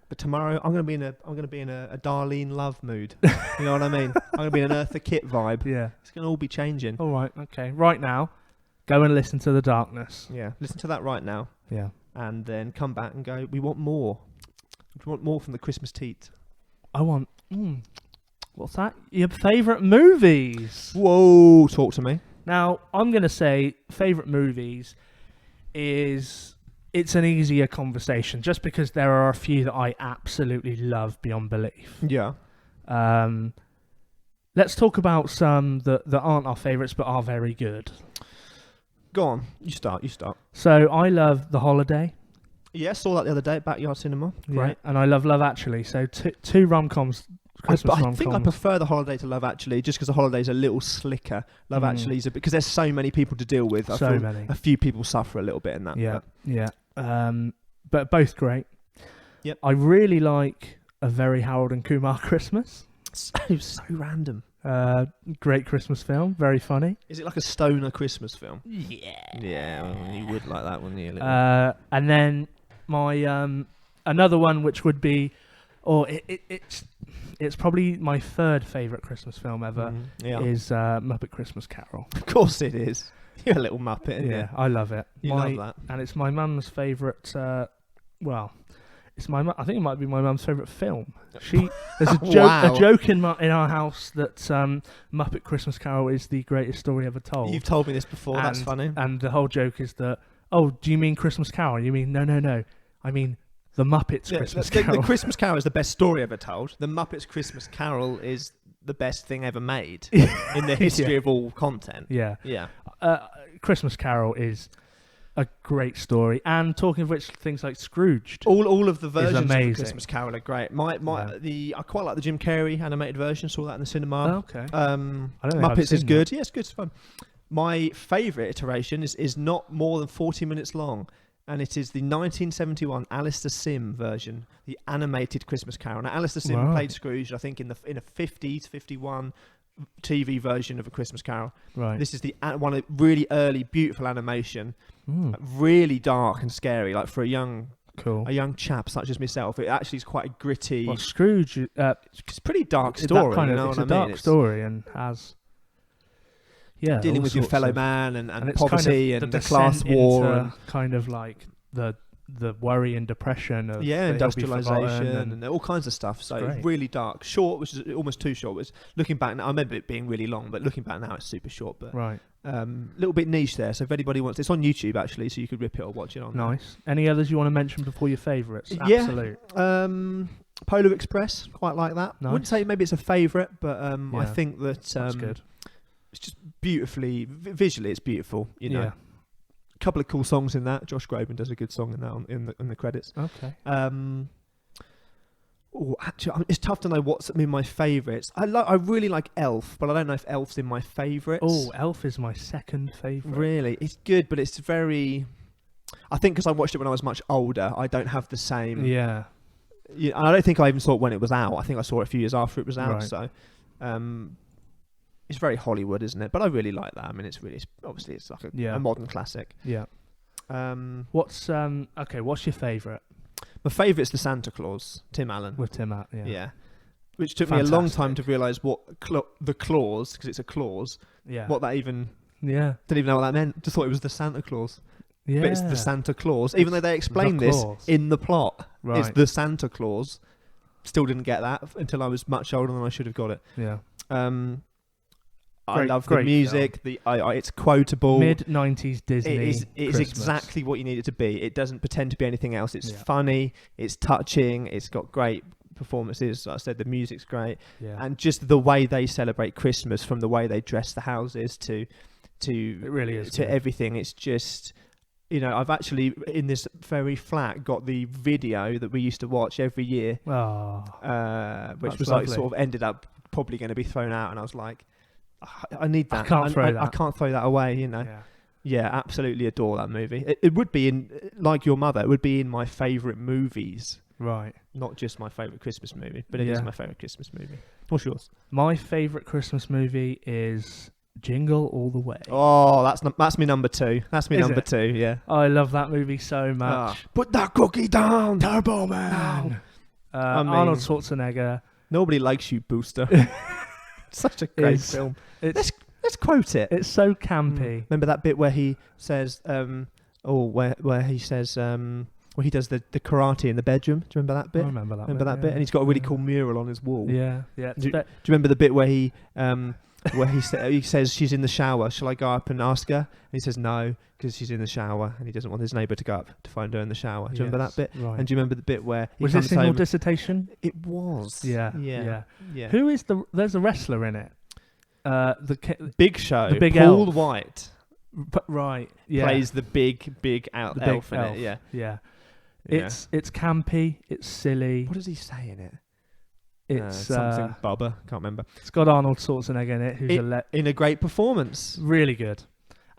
Speaker 2: But tomorrow I'm going to be in a Darlene Love mood. You know what I mean? I'm going to be in an Eartha Kitt vibe.
Speaker 3: Yeah.
Speaker 2: It's going to all be changing.
Speaker 3: All right. Okay. Right now, go and listen to The Darkness.
Speaker 2: Yeah. Listen to that right now.
Speaker 3: Yeah.
Speaker 2: And then come back and go, we want more. We want more from the Christmas teat.
Speaker 3: I want... what's that? Your favourite movies.
Speaker 2: Whoa. Talk to me.
Speaker 3: Now, I'm going to say favourite movies is... It's an easier conversation just because there are a few that I absolutely love beyond belief.
Speaker 2: Yeah.
Speaker 3: Let's talk about some that aren't our favourites but are very good.
Speaker 2: Go on. You start.
Speaker 3: So I love The Holiday.
Speaker 2: Yeah, saw that the other day at Backyard Cinema. Great.
Speaker 3: Yeah, and I love Love Actually. So two rom-coms. Christmas
Speaker 2: I think I prefer The Holiday to Love Actually, just because The Holiday's a little slicker. Love Actually is because there's so many people to deal with. I feel
Speaker 3: many.
Speaker 2: A few people suffer a little bit in that.
Speaker 3: Yeah, yeah. But both great.
Speaker 2: Yep.
Speaker 3: I really like A Very Harold and Kumar Christmas.
Speaker 2: So random.
Speaker 3: Great Christmas film. Very funny.
Speaker 2: Is it like a stoner Christmas film?
Speaker 3: Yeah.
Speaker 2: Yeah, well, you would like that, wouldn't you?
Speaker 3: And then my another one, which would be, it's probably my third favourite Christmas film ever, is Muppet Christmas Carol.
Speaker 2: Of course it is. You're a little Muppet, isn't you?
Speaker 3: I love it.
Speaker 2: You love that.
Speaker 3: And it's my mum's favourite, it's I think it might be my mum's favourite film. There's a joke, a joke in our house that Muppet Christmas Carol is the greatest story ever told.
Speaker 2: You've told me this before. That's funny.
Speaker 3: And the whole joke is that, oh, do you mean Christmas Carol? You mean no. I mean the Muppets Christmas Carol.
Speaker 2: The Christmas Carol is the best story ever told. The Muppets Christmas Carol is the best thing ever made in the history of all content.
Speaker 3: Yeah.
Speaker 2: Yeah.
Speaker 3: Christmas Carol is a great story, and talking of which, things like Scrooged,
Speaker 2: all of the versions
Speaker 3: amazing.
Speaker 2: of Christmas Carol are great. I quite like the Jim Carrey animated version. Saw that in the cinema.
Speaker 3: Oh, okay.
Speaker 2: I don't think Muppets is good. Yeah, it's good. It's fun. My favourite iteration is not more than 40 minutes long. and it is the 1971 Alistair Sim version, the animated Christmas Carol. Now, Alistair Sim played Scrooge, I think, in a 50s, 51 TV version of A Christmas Carol.
Speaker 3: Right.
Speaker 2: This is the one of really early, beautiful animation, really dark and scary, like for a young chap such as myself. It actually is quite a gritty.
Speaker 3: Well, Scrooge,
Speaker 2: it's a pretty dark story.
Speaker 3: It's a dark story and has. Yeah,
Speaker 2: dealing with your fellow man and poverty
Speaker 3: kind of
Speaker 2: and the class war, and
Speaker 3: kind of like the worry and depression of
Speaker 2: industrialization and all kinds of stuff. So
Speaker 3: great.
Speaker 2: Really dark, short, which is almost too short. Which looking back now, I remember it being really long, but looking back now, it's super short. But little bit niche there. So if anybody wants, it's on YouTube actually, so you could rip it or watch it on.
Speaker 3: Nice. Any others you want to mention before your favourites? Absolute.
Speaker 2: Polar Express, quite like that.
Speaker 3: Nice.
Speaker 2: I wouldn't say maybe it's a favourite, but I think that's
Speaker 3: good.
Speaker 2: It's just beautifully, visually, it's beautiful. You know, a couple of cool songs in that. Josh Groban does a good song in that in the credits.
Speaker 3: Okay.
Speaker 2: Actually, it's tough to know what's in my favourites. I really like Elf, but I don't know if Elf's in my favourites.
Speaker 3: Oh, Elf is my second favourite.
Speaker 2: Really, it's good, but it's very. I think because I watched it when I was much older, I don't have the same.
Speaker 3: Yeah.
Speaker 2: I don't think I even saw it when it was out. I think I saw it a few years after it was out.
Speaker 3: Right.
Speaker 2: So, it's very Hollywood, isn't it? But I really like that. I mean, it's obviously it's like a modern classic.
Speaker 3: Yeah. What's your favourite?
Speaker 2: My favourite's The Santa Claus, Tim Allen.
Speaker 3: With Tim Allen,
Speaker 2: yeah. Which took me a long time to realise what the clause, because it's a clause.
Speaker 3: Yeah.
Speaker 2: What that even.
Speaker 3: Yeah.
Speaker 2: Didn't even know what that meant. Just thought it was the Santa Claus.
Speaker 3: Yeah.
Speaker 2: But it's the Santa Claus, even though they explain this in the plot.
Speaker 3: Right.
Speaker 2: It's the Santa Claus. Still didn't get that until I was much older than I should have got it.
Speaker 3: Yeah.
Speaker 2: I love the music. It's quotable.
Speaker 3: Mid-90s Disney.
Speaker 2: It is exactly what you need it to be. It doesn't pretend to be anything else. It's funny. It's touching. It's got great performances. Like I said, the music's great.
Speaker 3: Yeah.
Speaker 2: And just the way they celebrate Christmas, from the way they dress the houses to
Speaker 3: it really is
Speaker 2: to
Speaker 3: good.
Speaker 2: Everything. It's just. I've actually, in this very flat, got the video that we used to watch every year, which was
Speaker 3: lovely.
Speaker 2: like sort of ended up probably going to be thrown out, and I was like, I need that.
Speaker 3: I can't throw that.
Speaker 2: I can't throw that away, Yeah, absolutely adore that movie. It would be in, like your mother, it would be in my favourite movies.
Speaker 3: Right.
Speaker 2: Not just my favourite Christmas movie, but it is my favourite Christmas movie. What's yours?
Speaker 3: My favourite Christmas movie is Jingle All the Way.
Speaker 2: Oh, that's me number two. That's me number two. Yeah.
Speaker 3: I love that movie so much.
Speaker 2: Put that cookie down,
Speaker 3: Turbo Man. Arnold Schwarzenegger.
Speaker 2: Nobody likes you, Booster. Such a great film. Let's quote it.
Speaker 3: It's so campy.
Speaker 2: Remember that bit where he says, where he says, where he does the karate in the bedroom? Do you remember that bit?
Speaker 3: I remember that.
Speaker 2: Bit? And he's got a really cool mural on his wall.
Speaker 3: Yeah.
Speaker 2: Do you remember the bit where he he says she's in the shower? Shall I go up and ask her? And he says no, because she's in the shower, and he doesn't want his neighbour to go up to find her in the shower. Do you remember that bit?
Speaker 3: Right.
Speaker 2: And do you remember the bit where he
Speaker 3: was
Speaker 2: comes
Speaker 3: this in
Speaker 2: home?
Speaker 3: your dissertation?
Speaker 2: It was.
Speaker 3: Yeah.
Speaker 2: Who
Speaker 3: is there's a wrestler in it?
Speaker 2: Big Show.
Speaker 3: The big
Speaker 2: Paul
Speaker 3: elf.
Speaker 2: White.
Speaker 3: Right. Yeah.
Speaker 2: Plays the big elf in it. Yeah.
Speaker 3: Yeah. It's campy. It's silly.
Speaker 2: What does he say in it?
Speaker 3: It's
Speaker 2: something Bubba. Can't remember.
Speaker 3: It's got Arnold Schwarzenegger in it, who's
Speaker 2: in a great performance.
Speaker 3: Really good.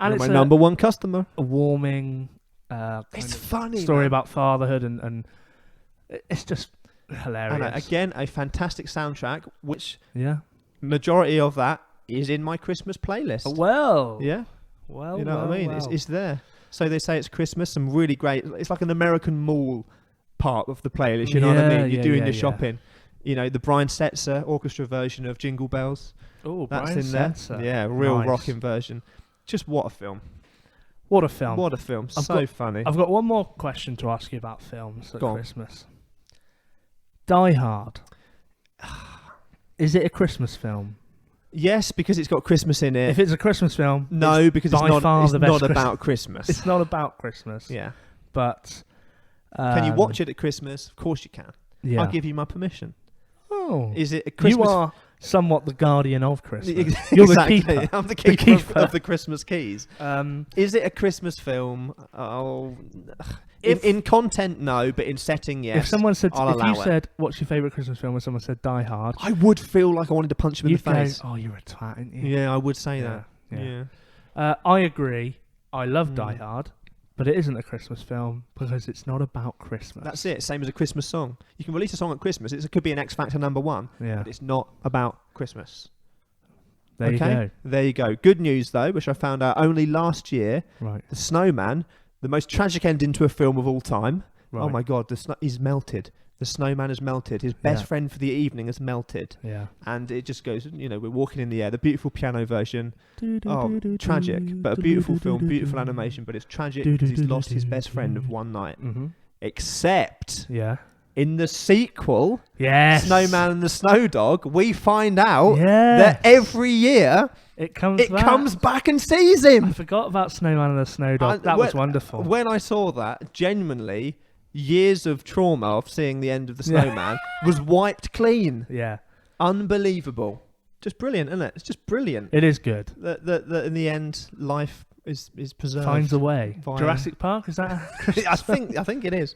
Speaker 3: And
Speaker 2: it's my number one customer.
Speaker 3: A warming.
Speaker 2: It's funny
Speaker 3: story about fatherhood, and it's just hilarious.
Speaker 2: And again, a fantastic soundtrack, which
Speaker 3: majority
Speaker 2: of that is in my Christmas playlist.
Speaker 3: Well,
Speaker 2: yeah.
Speaker 3: Well,
Speaker 2: you know what I mean?
Speaker 3: Well.
Speaker 2: It's there. So they say it's Christmas. Some really great. It's like an American Mall part of the playlist. You know what I mean? You're doing the shopping. You know, the Brian Setzer orchestra version of Jingle Bells.
Speaker 3: Oh,
Speaker 2: that's
Speaker 3: Brian
Speaker 2: in there.
Speaker 3: Setzer.
Speaker 2: Yeah, real rocking version. Just what a film.
Speaker 3: What a film.
Speaker 2: What a film. Funny.
Speaker 3: I've got one more question to ask you about films at Christmas. Die Hard. Is it a Christmas film?
Speaker 2: Yes, because it's got Christmas in it.
Speaker 3: If it's a Christmas film,
Speaker 2: no, because it's not
Speaker 3: about
Speaker 2: Christmas.
Speaker 3: It's not about Christmas.
Speaker 2: Yeah.
Speaker 3: But
Speaker 2: can you watch it at Christmas? Of course you can.
Speaker 3: Yeah.
Speaker 2: I'll give you my permission.
Speaker 3: Oh.
Speaker 2: Is it a Christmas?
Speaker 3: You are somewhat the guardian of Christmas.
Speaker 2: You're
Speaker 3: the keeper.
Speaker 2: I'm the keeper of the Christmas keys. Is it a Christmas film? Oh, in content, no, but in setting, yes.
Speaker 3: If someone said,
Speaker 2: if
Speaker 3: you said, "What's your favourite Christmas film?" and someone said Die Hard,
Speaker 2: I would feel like I wanted to punch him in the face.
Speaker 3: Oh, you're a twat, aren't you?
Speaker 2: Yeah, I would say that. Yeah.
Speaker 3: I agree. I love Die Hard. but it isn't a Christmas film because it's not about Christmas.
Speaker 2: That's it. Same as a Christmas song. You can release a song at Christmas. It could be an X Factor #1,
Speaker 3: Yeah.
Speaker 2: but it's not about Christmas.
Speaker 3: There you go.
Speaker 2: There you go. Good news, though, which I found out only last year.
Speaker 3: Right.
Speaker 2: The snowman, the most tragic ending to a film of all time.
Speaker 3: Right.
Speaker 2: Oh, my God. He's melted. The snowman has melted. His best friend for the evening has melted.
Speaker 3: Yeah.
Speaker 2: And it just goes, we're walking in the air. The beautiful piano version. Oh, tragic. But a beautiful film, beautiful animation. But it's tragic because he's lost his best friend of one night.
Speaker 3: Mm-hmm.
Speaker 2: Except
Speaker 3: Yeah.
Speaker 2: in the sequel,
Speaker 3: Yes.
Speaker 2: Snowman and the Snow Dog, we find out
Speaker 3: Yes.
Speaker 2: that every year
Speaker 3: It comes
Speaker 2: back and sees him.
Speaker 3: I forgot about Snowman and the Snow Dog. That was wonderful.
Speaker 2: When I saw that, genuinely, years of trauma of seeing the end of the Snowman was wiped clean.
Speaker 3: Yeah.
Speaker 2: Unbelievable. Just brilliant, isn't it? It's just brilliant.
Speaker 3: It is good.
Speaker 2: That in the end, life is preserved.
Speaker 3: Finds a way.
Speaker 2: via-
Speaker 3: Jurassic Park, is that?
Speaker 2: I think it is.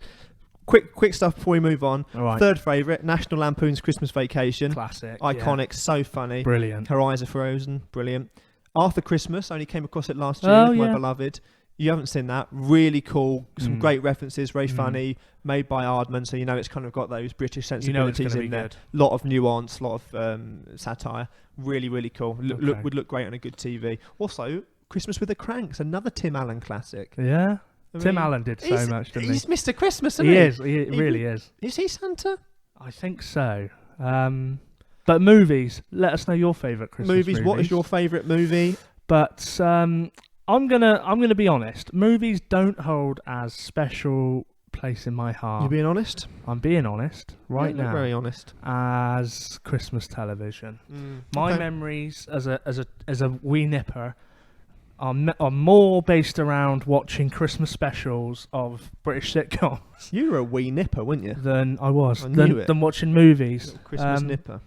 Speaker 2: Quick stuff before we move on.
Speaker 3: All right.
Speaker 2: Third favourite, National Lampoon's Christmas Vacation.
Speaker 3: Classic.
Speaker 2: Iconic, so funny.
Speaker 3: Yeah. Brilliant.
Speaker 2: Her eyes are frozen, brilliant. Arthur Christmas, only came across it last year
Speaker 3: Oh,
Speaker 2: with my
Speaker 3: yeah.
Speaker 2: beloved. You haven't seen that. Really cool. Some great references, very funny. Made by Aardman, so it's kind of got those British sensibilities
Speaker 3: it's gonna
Speaker 2: in
Speaker 3: be
Speaker 2: there.
Speaker 3: good.
Speaker 2: Lot of nuance, lot of satire. Really, really cool.
Speaker 3: Okay.
Speaker 2: Would look great on a good TV. Also, Christmas with the Cranks, another Tim Allen classic.
Speaker 3: Yeah.
Speaker 2: I
Speaker 3: Tim
Speaker 2: mean,
Speaker 3: Allen did so much, didn't he?
Speaker 2: He's Mr. Christmas, isn't
Speaker 3: He
Speaker 2: he?
Speaker 3: is. He really is.
Speaker 2: Is he Santa?
Speaker 3: I think so. But movies. Let us know your favourite Christmas movies.
Speaker 2: What is your favourite movie?
Speaker 3: But I'm gonna be honest. Movies don't hold as special place in my heart.
Speaker 2: You being honest?
Speaker 3: I'm being honest right
Speaker 2: Yeah,
Speaker 3: now.
Speaker 2: very honest.
Speaker 3: As Christmas television, my memories as a wee nipper are more based around watching Christmas specials of British sitcoms
Speaker 2: You were a wee nipper, weren't you?
Speaker 3: than I was
Speaker 2: I knew it.
Speaker 3: than watching movies.
Speaker 2: Little Christmas nipper.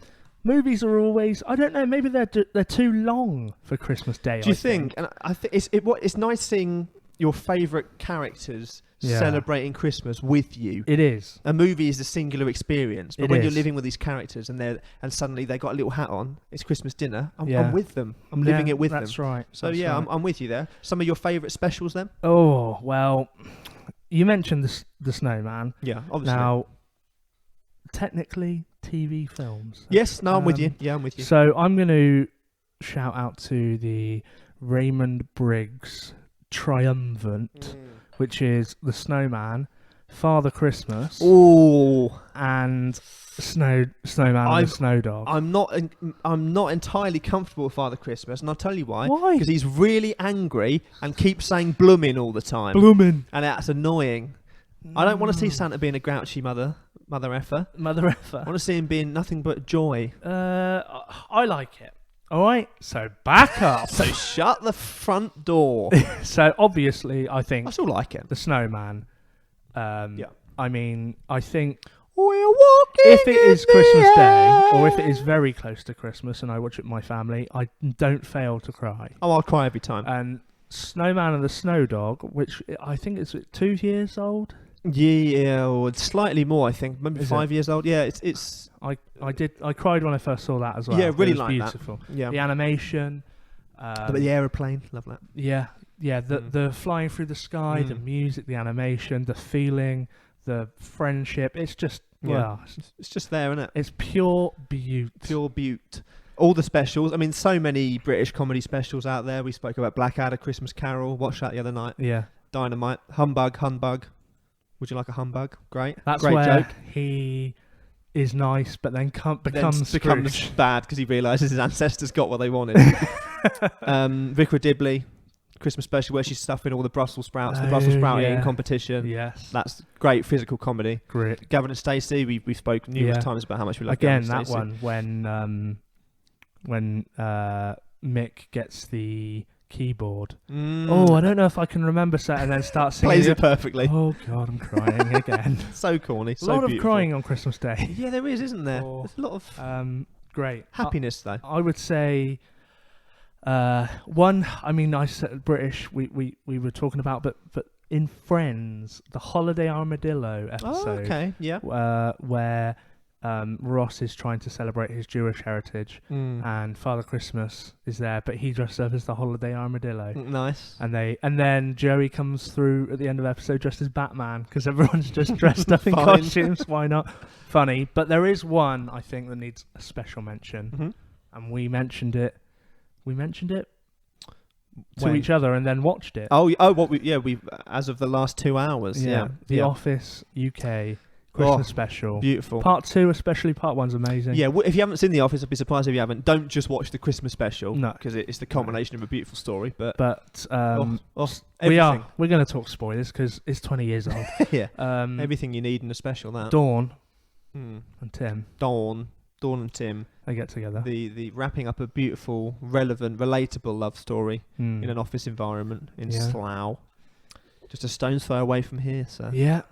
Speaker 3: Movies are always, I don't know, maybe they're too long for Christmas Day.
Speaker 2: Do you think? And I think it's nice seeing your favourite characters celebrating Christmas with you.
Speaker 3: It is.
Speaker 2: A movie is a singular experience, but
Speaker 3: It
Speaker 2: when you're
Speaker 3: is.
Speaker 2: living with these characters and suddenly they got a little hat on, it's Christmas dinner. I'm
Speaker 3: Yeah.
Speaker 2: with them. I'm living it with them.
Speaker 3: That's right.
Speaker 2: So
Speaker 3: That's
Speaker 2: yeah,
Speaker 3: right.
Speaker 2: I'm with you there. Some of your favourite specials then?
Speaker 3: Oh well, you mentioned the Snowman.
Speaker 2: Yeah, obviously.
Speaker 3: Now, technically, TV films.
Speaker 2: Yes, no, I'm with you. Yeah, I'm with you.
Speaker 3: So I'm going to shout out to the Raymond Briggs Triumvirate, which is the Snowman, Father Christmas,
Speaker 2: Oh,
Speaker 3: and Snowman and the Snow Dog.
Speaker 2: I'm not entirely comfortable with Father Christmas, and I'll tell you why.
Speaker 3: Why?
Speaker 2: Because he's really angry and keeps saying "bloomin" all the time,
Speaker 3: Bloomin'.
Speaker 2: and that's annoying. I don't want to see Santa being a grouchy mother effer.
Speaker 3: Mother
Speaker 2: I
Speaker 3: effer.
Speaker 2: want to see him being nothing but joy.
Speaker 3: I like it. All right, so back up.
Speaker 2: So shut the front door.
Speaker 3: So obviously, I think
Speaker 2: I still like it.
Speaker 3: the Snowman.
Speaker 2: Yeah.
Speaker 3: I mean, I think
Speaker 2: We're walking
Speaker 3: if it is
Speaker 2: in the
Speaker 3: Christmas Day,
Speaker 2: air.
Speaker 3: or if it is very close to Christmas, and I watch it with my family, I don't fail to cry.
Speaker 2: Oh, I'll cry every time.
Speaker 3: And Snowman and the Snow Dog, which I think is 2 years old.
Speaker 2: Yeah, or slightly more. I think maybe
Speaker 3: Is
Speaker 2: 5 years old. Yeah, it's
Speaker 3: I cried when I first saw that as well.
Speaker 2: Yeah, really
Speaker 3: it was
Speaker 2: like that.
Speaker 3: beautiful.
Speaker 2: yeah.
Speaker 3: The animation.
Speaker 2: The aeroplane, love that.
Speaker 3: Yeah. The flying through the sky, the
Speaker 2: Mm.
Speaker 3: music, the animation, the feeling, the friendship. It's just
Speaker 2: It's just there, isn't it?
Speaker 3: it's pure beauty.
Speaker 2: Pure beaut. All the specials. I mean, so many British comedy specials out there. We spoke about Blackadder, Christmas Carol. Watched that the other night.
Speaker 3: Yeah.
Speaker 2: Dynamite. Humbug. Would you like a humbug? Great.
Speaker 3: That's
Speaker 2: Great
Speaker 3: where
Speaker 2: joke.
Speaker 3: he is nice, but then becomes
Speaker 2: becomes
Speaker 3: Scrooge.
Speaker 2: bad because he realises his ancestors got what they wanted. Vicar Dibley, Christmas special where she's stuffing all the Brussels sprouts, the Brussels
Speaker 3: Oh,
Speaker 2: sprout
Speaker 3: yeah.
Speaker 2: eating competition.
Speaker 3: Yes.
Speaker 2: That's great physical comedy.
Speaker 3: Great.
Speaker 2: Gavin and Stacey, we've spoken numerous
Speaker 3: Yeah.
Speaker 2: times about how much we love
Speaker 3: Again,
Speaker 2: Gavin
Speaker 3: that
Speaker 2: and Stacey.
Speaker 3: one when Mick gets the keyboard. Oh, I don't know if I can remember that, and then start singing.
Speaker 2: Plays it perfectly.
Speaker 3: Oh God, I'm crying again.
Speaker 2: So corny.
Speaker 3: A
Speaker 2: So
Speaker 3: lot
Speaker 2: beautiful.
Speaker 3: of crying on Christmas Day.
Speaker 2: Yeah, there is, isn't there?
Speaker 3: Oh.
Speaker 2: There's a lot of
Speaker 3: Great.
Speaker 2: happiness, though.
Speaker 3: I would say one. I mean, I said British. We were talking about, but in Friends, the Holiday Armadillo episode.
Speaker 2: Oh, okay. Yeah.
Speaker 3: Where Ross is trying to celebrate his Jewish heritage, and Father Christmas is there, but he dressed up as the holiday armadillo.
Speaker 2: Nice.
Speaker 3: And then Joey comes through at the end of the episode dressed as Batman, because everyone's just dressed up in costumes. Why not? Funny. But there is one, I think, that needs a special mention, and we mentioned it to each other and then watched it.
Speaker 2: We've as of the last 2 hours.
Speaker 3: The Office UK Christmas special.
Speaker 2: Beautiful.
Speaker 3: Part 2 especially, Part 1's amazing.
Speaker 2: Yeah, if you haven't seen The Office, I'd be surprised if you haven't. Don't just watch the Christmas special.
Speaker 3: No.
Speaker 2: Because it's the culmination of a beautiful story. But
Speaker 3: we're going to talk spoilers because it's 20 years old.
Speaker 2: Yeah. Everything you need in a special, that.
Speaker 3: Dawn and Tim.
Speaker 2: Dawn and Tim.
Speaker 3: They get together.
Speaker 2: The wrapping up a beautiful, relevant, relatable love story in an office environment in Slough. Just a stone's throw away from here. So
Speaker 3: yeah.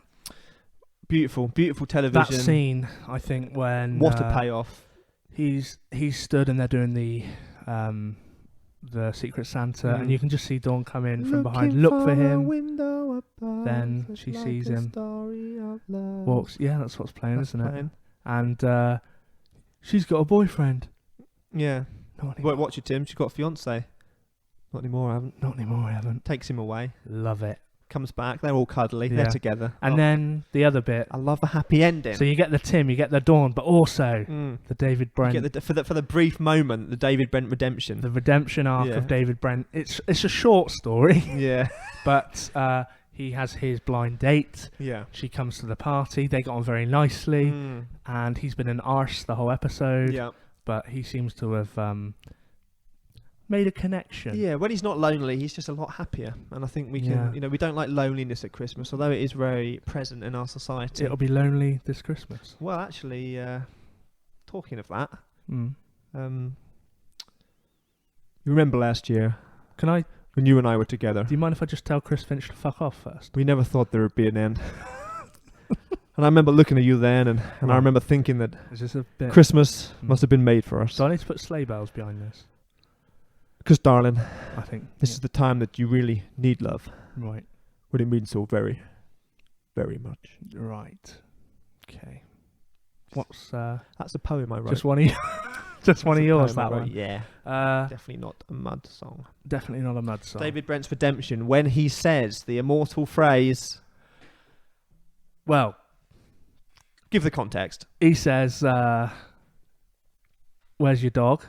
Speaker 2: Beautiful television.
Speaker 3: That scene, I think, when
Speaker 2: what a payoff.
Speaker 3: He's stood and they're doing the Secret Santa, and you can just see Dawn come in from behind, look for him. Then she sees him, walks. Yeah, that's what's playing, isn't it? And she's got a boyfriend.
Speaker 2: Yeah. Won't watch it, Tim. She's got a fiance. Not anymore, I haven't. Takes him away.
Speaker 3: Love it.
Speaker 2: Comes back. They're all cuddly.
Speaker 3: Yeah.
Speaker 2: They're together.
Speaker 3: And then the other bit.
Speaker 2: I love a happy ending.
Speaker 3: So you get the Tim, you get the Dawn, but also the David Brent.
Speaker 2: You get for the brief moment, the David Brent redemption.
Speaker 3: The redemption arc of David Brent. It's a short story.
Speaker 2: Yeah.
Speaker 3: But he has his blind date.
Speaker 2: Yeah.
Speaker 3: She comes to the party. They got on very nicely. And he's been an arse the whole episode.
Speaker 2: Yeah.
Speaker 3: But he seems to have made a connection.
Speaker 2: Yeah, when he's not lonely, he's just a lot happier. And I think we can, we don't like loneliness at Christmas, although it is very present in our society.
Speaker 3: It'll be lonely this Christmas.
Speaker 2: Well, actually, talking of that, you remember last year when you and I were together?
Speaker 3: Do you mind if I just tell Chris Finch to fuck off first?
Speaker 2: We never thought there would be an end. And I remember looking at you then, and I remember thinking that
Speaker 3: is this a bit
Speaker 2: Christmas must have been made for us.
Speaker 3: Do I need to put sleigh bells behind this?
Speaker 2: Because, darling,
Speaker 3: I think
Speaker 2: this is the time that you really need love.
Speaker 3: Right.
Speaker 2: When it means so very, very much.
Speaker 3: Right. Okay. What's
Speaker 2: that's a poem I wrote.
Speaker 3: Just one of you. Just one of yours, that one.
Speaker 2: Yeah. Definitely not a mud song.
Speaker 3: Definitely not a mud song.
Speaker 2: David Brent's redemption, when he says the immortal phrase.
Speaker 3: Well,
Speaker 2: give the context.
Speaker 3: He says, "Where's your dog?"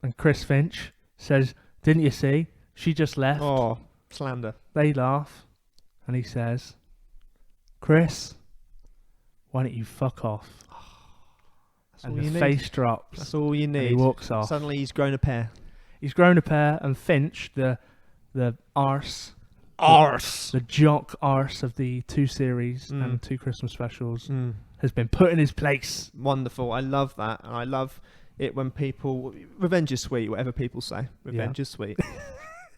Speaker 3: And Chris Finch says, "Didn't you see? She just left."
Speaker 2: Oh, slander.
Speaker 3: They laugh. And he says, "Chris, why don't you fuck off?"
Speaker 2: That's
Speaker 3: and
Speaker 2: all you
Speaker 3: the
Speaker 2: need.
Speaker 3: face drops.
Speaker 2: That's all you need.
Speaker 3: And he walks off.
Speaker 2: Suddenly he's grown a pair.
Speaker 3: He's grown a pair, and Finch, the arse, the jock arse of the 2 series and 2 Christmas specials, has been put in his place.
Speaker 2: Wonderful. I love that. And I love it when people... Revenge is sweet, whatever people say. Revenge is sweet.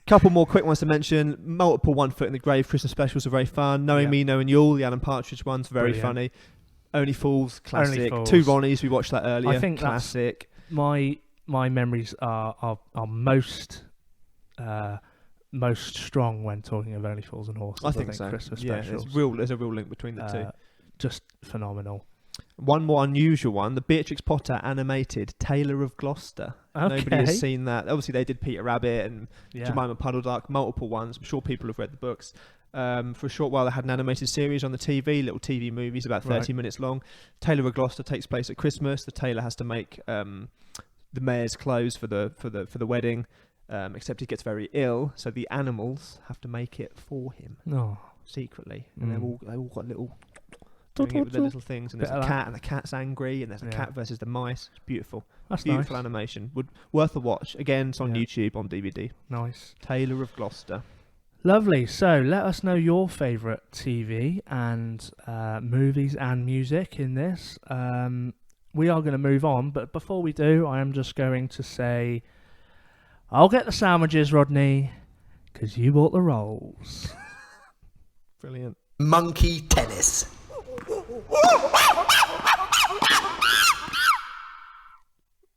Speaker 2: Couple more quick ones to mention. Multiple One Foot in the Grave Christmas specials are very fun. Knowing Me, Knowing You All, the Alan Partridge one's very funny. Only Fools, classic.
Speaker 3: Only Fools.
Speaker 2: 2 Ronnies, we watched that earlier.
Speaker 3: I think
Speaker 2: classic.
Speaker 3: My memories are most strong when talking of Only Fools and Horses.
Speaker 2: I think so.
Speaker 3: Christmas
Speaker 2: specials. There's a real link between the two.
Speaker 3: Just phenomenal.
Speaker 2: One more unusual one, the Beatrix Potter animated Taylor of Gloucester.
Speaker 3: Okay.
Speaker 2: Nobody has seen that. Obviously, they did Peter Rabbit and Jemima Puddleduck, multiple ones. I'm sure people have read the books. For a short while, they had an animated series on the TV, little TV movies, about 30 minutes long. Taylor of Gloucester takes place at Christmas. The tailor has to make the mayor's clothes for the wedding, except he gets very ill, so the animals have to make it for him secretly, and they all got little. Doing it with the little things, and there's a cat, and the cat's angry, and there's a cat versus the mice. It's beautiful.
Speaker 3: That's
Speaker 2: beautiful
Speaker 3: nice.
Speaker 2: Animation. Worth a watch. Again, it's on YouTube on DVD.
Speaker 3: Nice.
Speaker 2: Taylor of Gloucester.
Speaker 3: Lovely. So let us know your favourite TV and movies and music in this. We are going to move on, but before we do, I am just going to say, I'll get the sandwiches, Rodney, because you bought the rolls.
Speaker 2: Brilliant.
Speaker 5: Monkey tennis.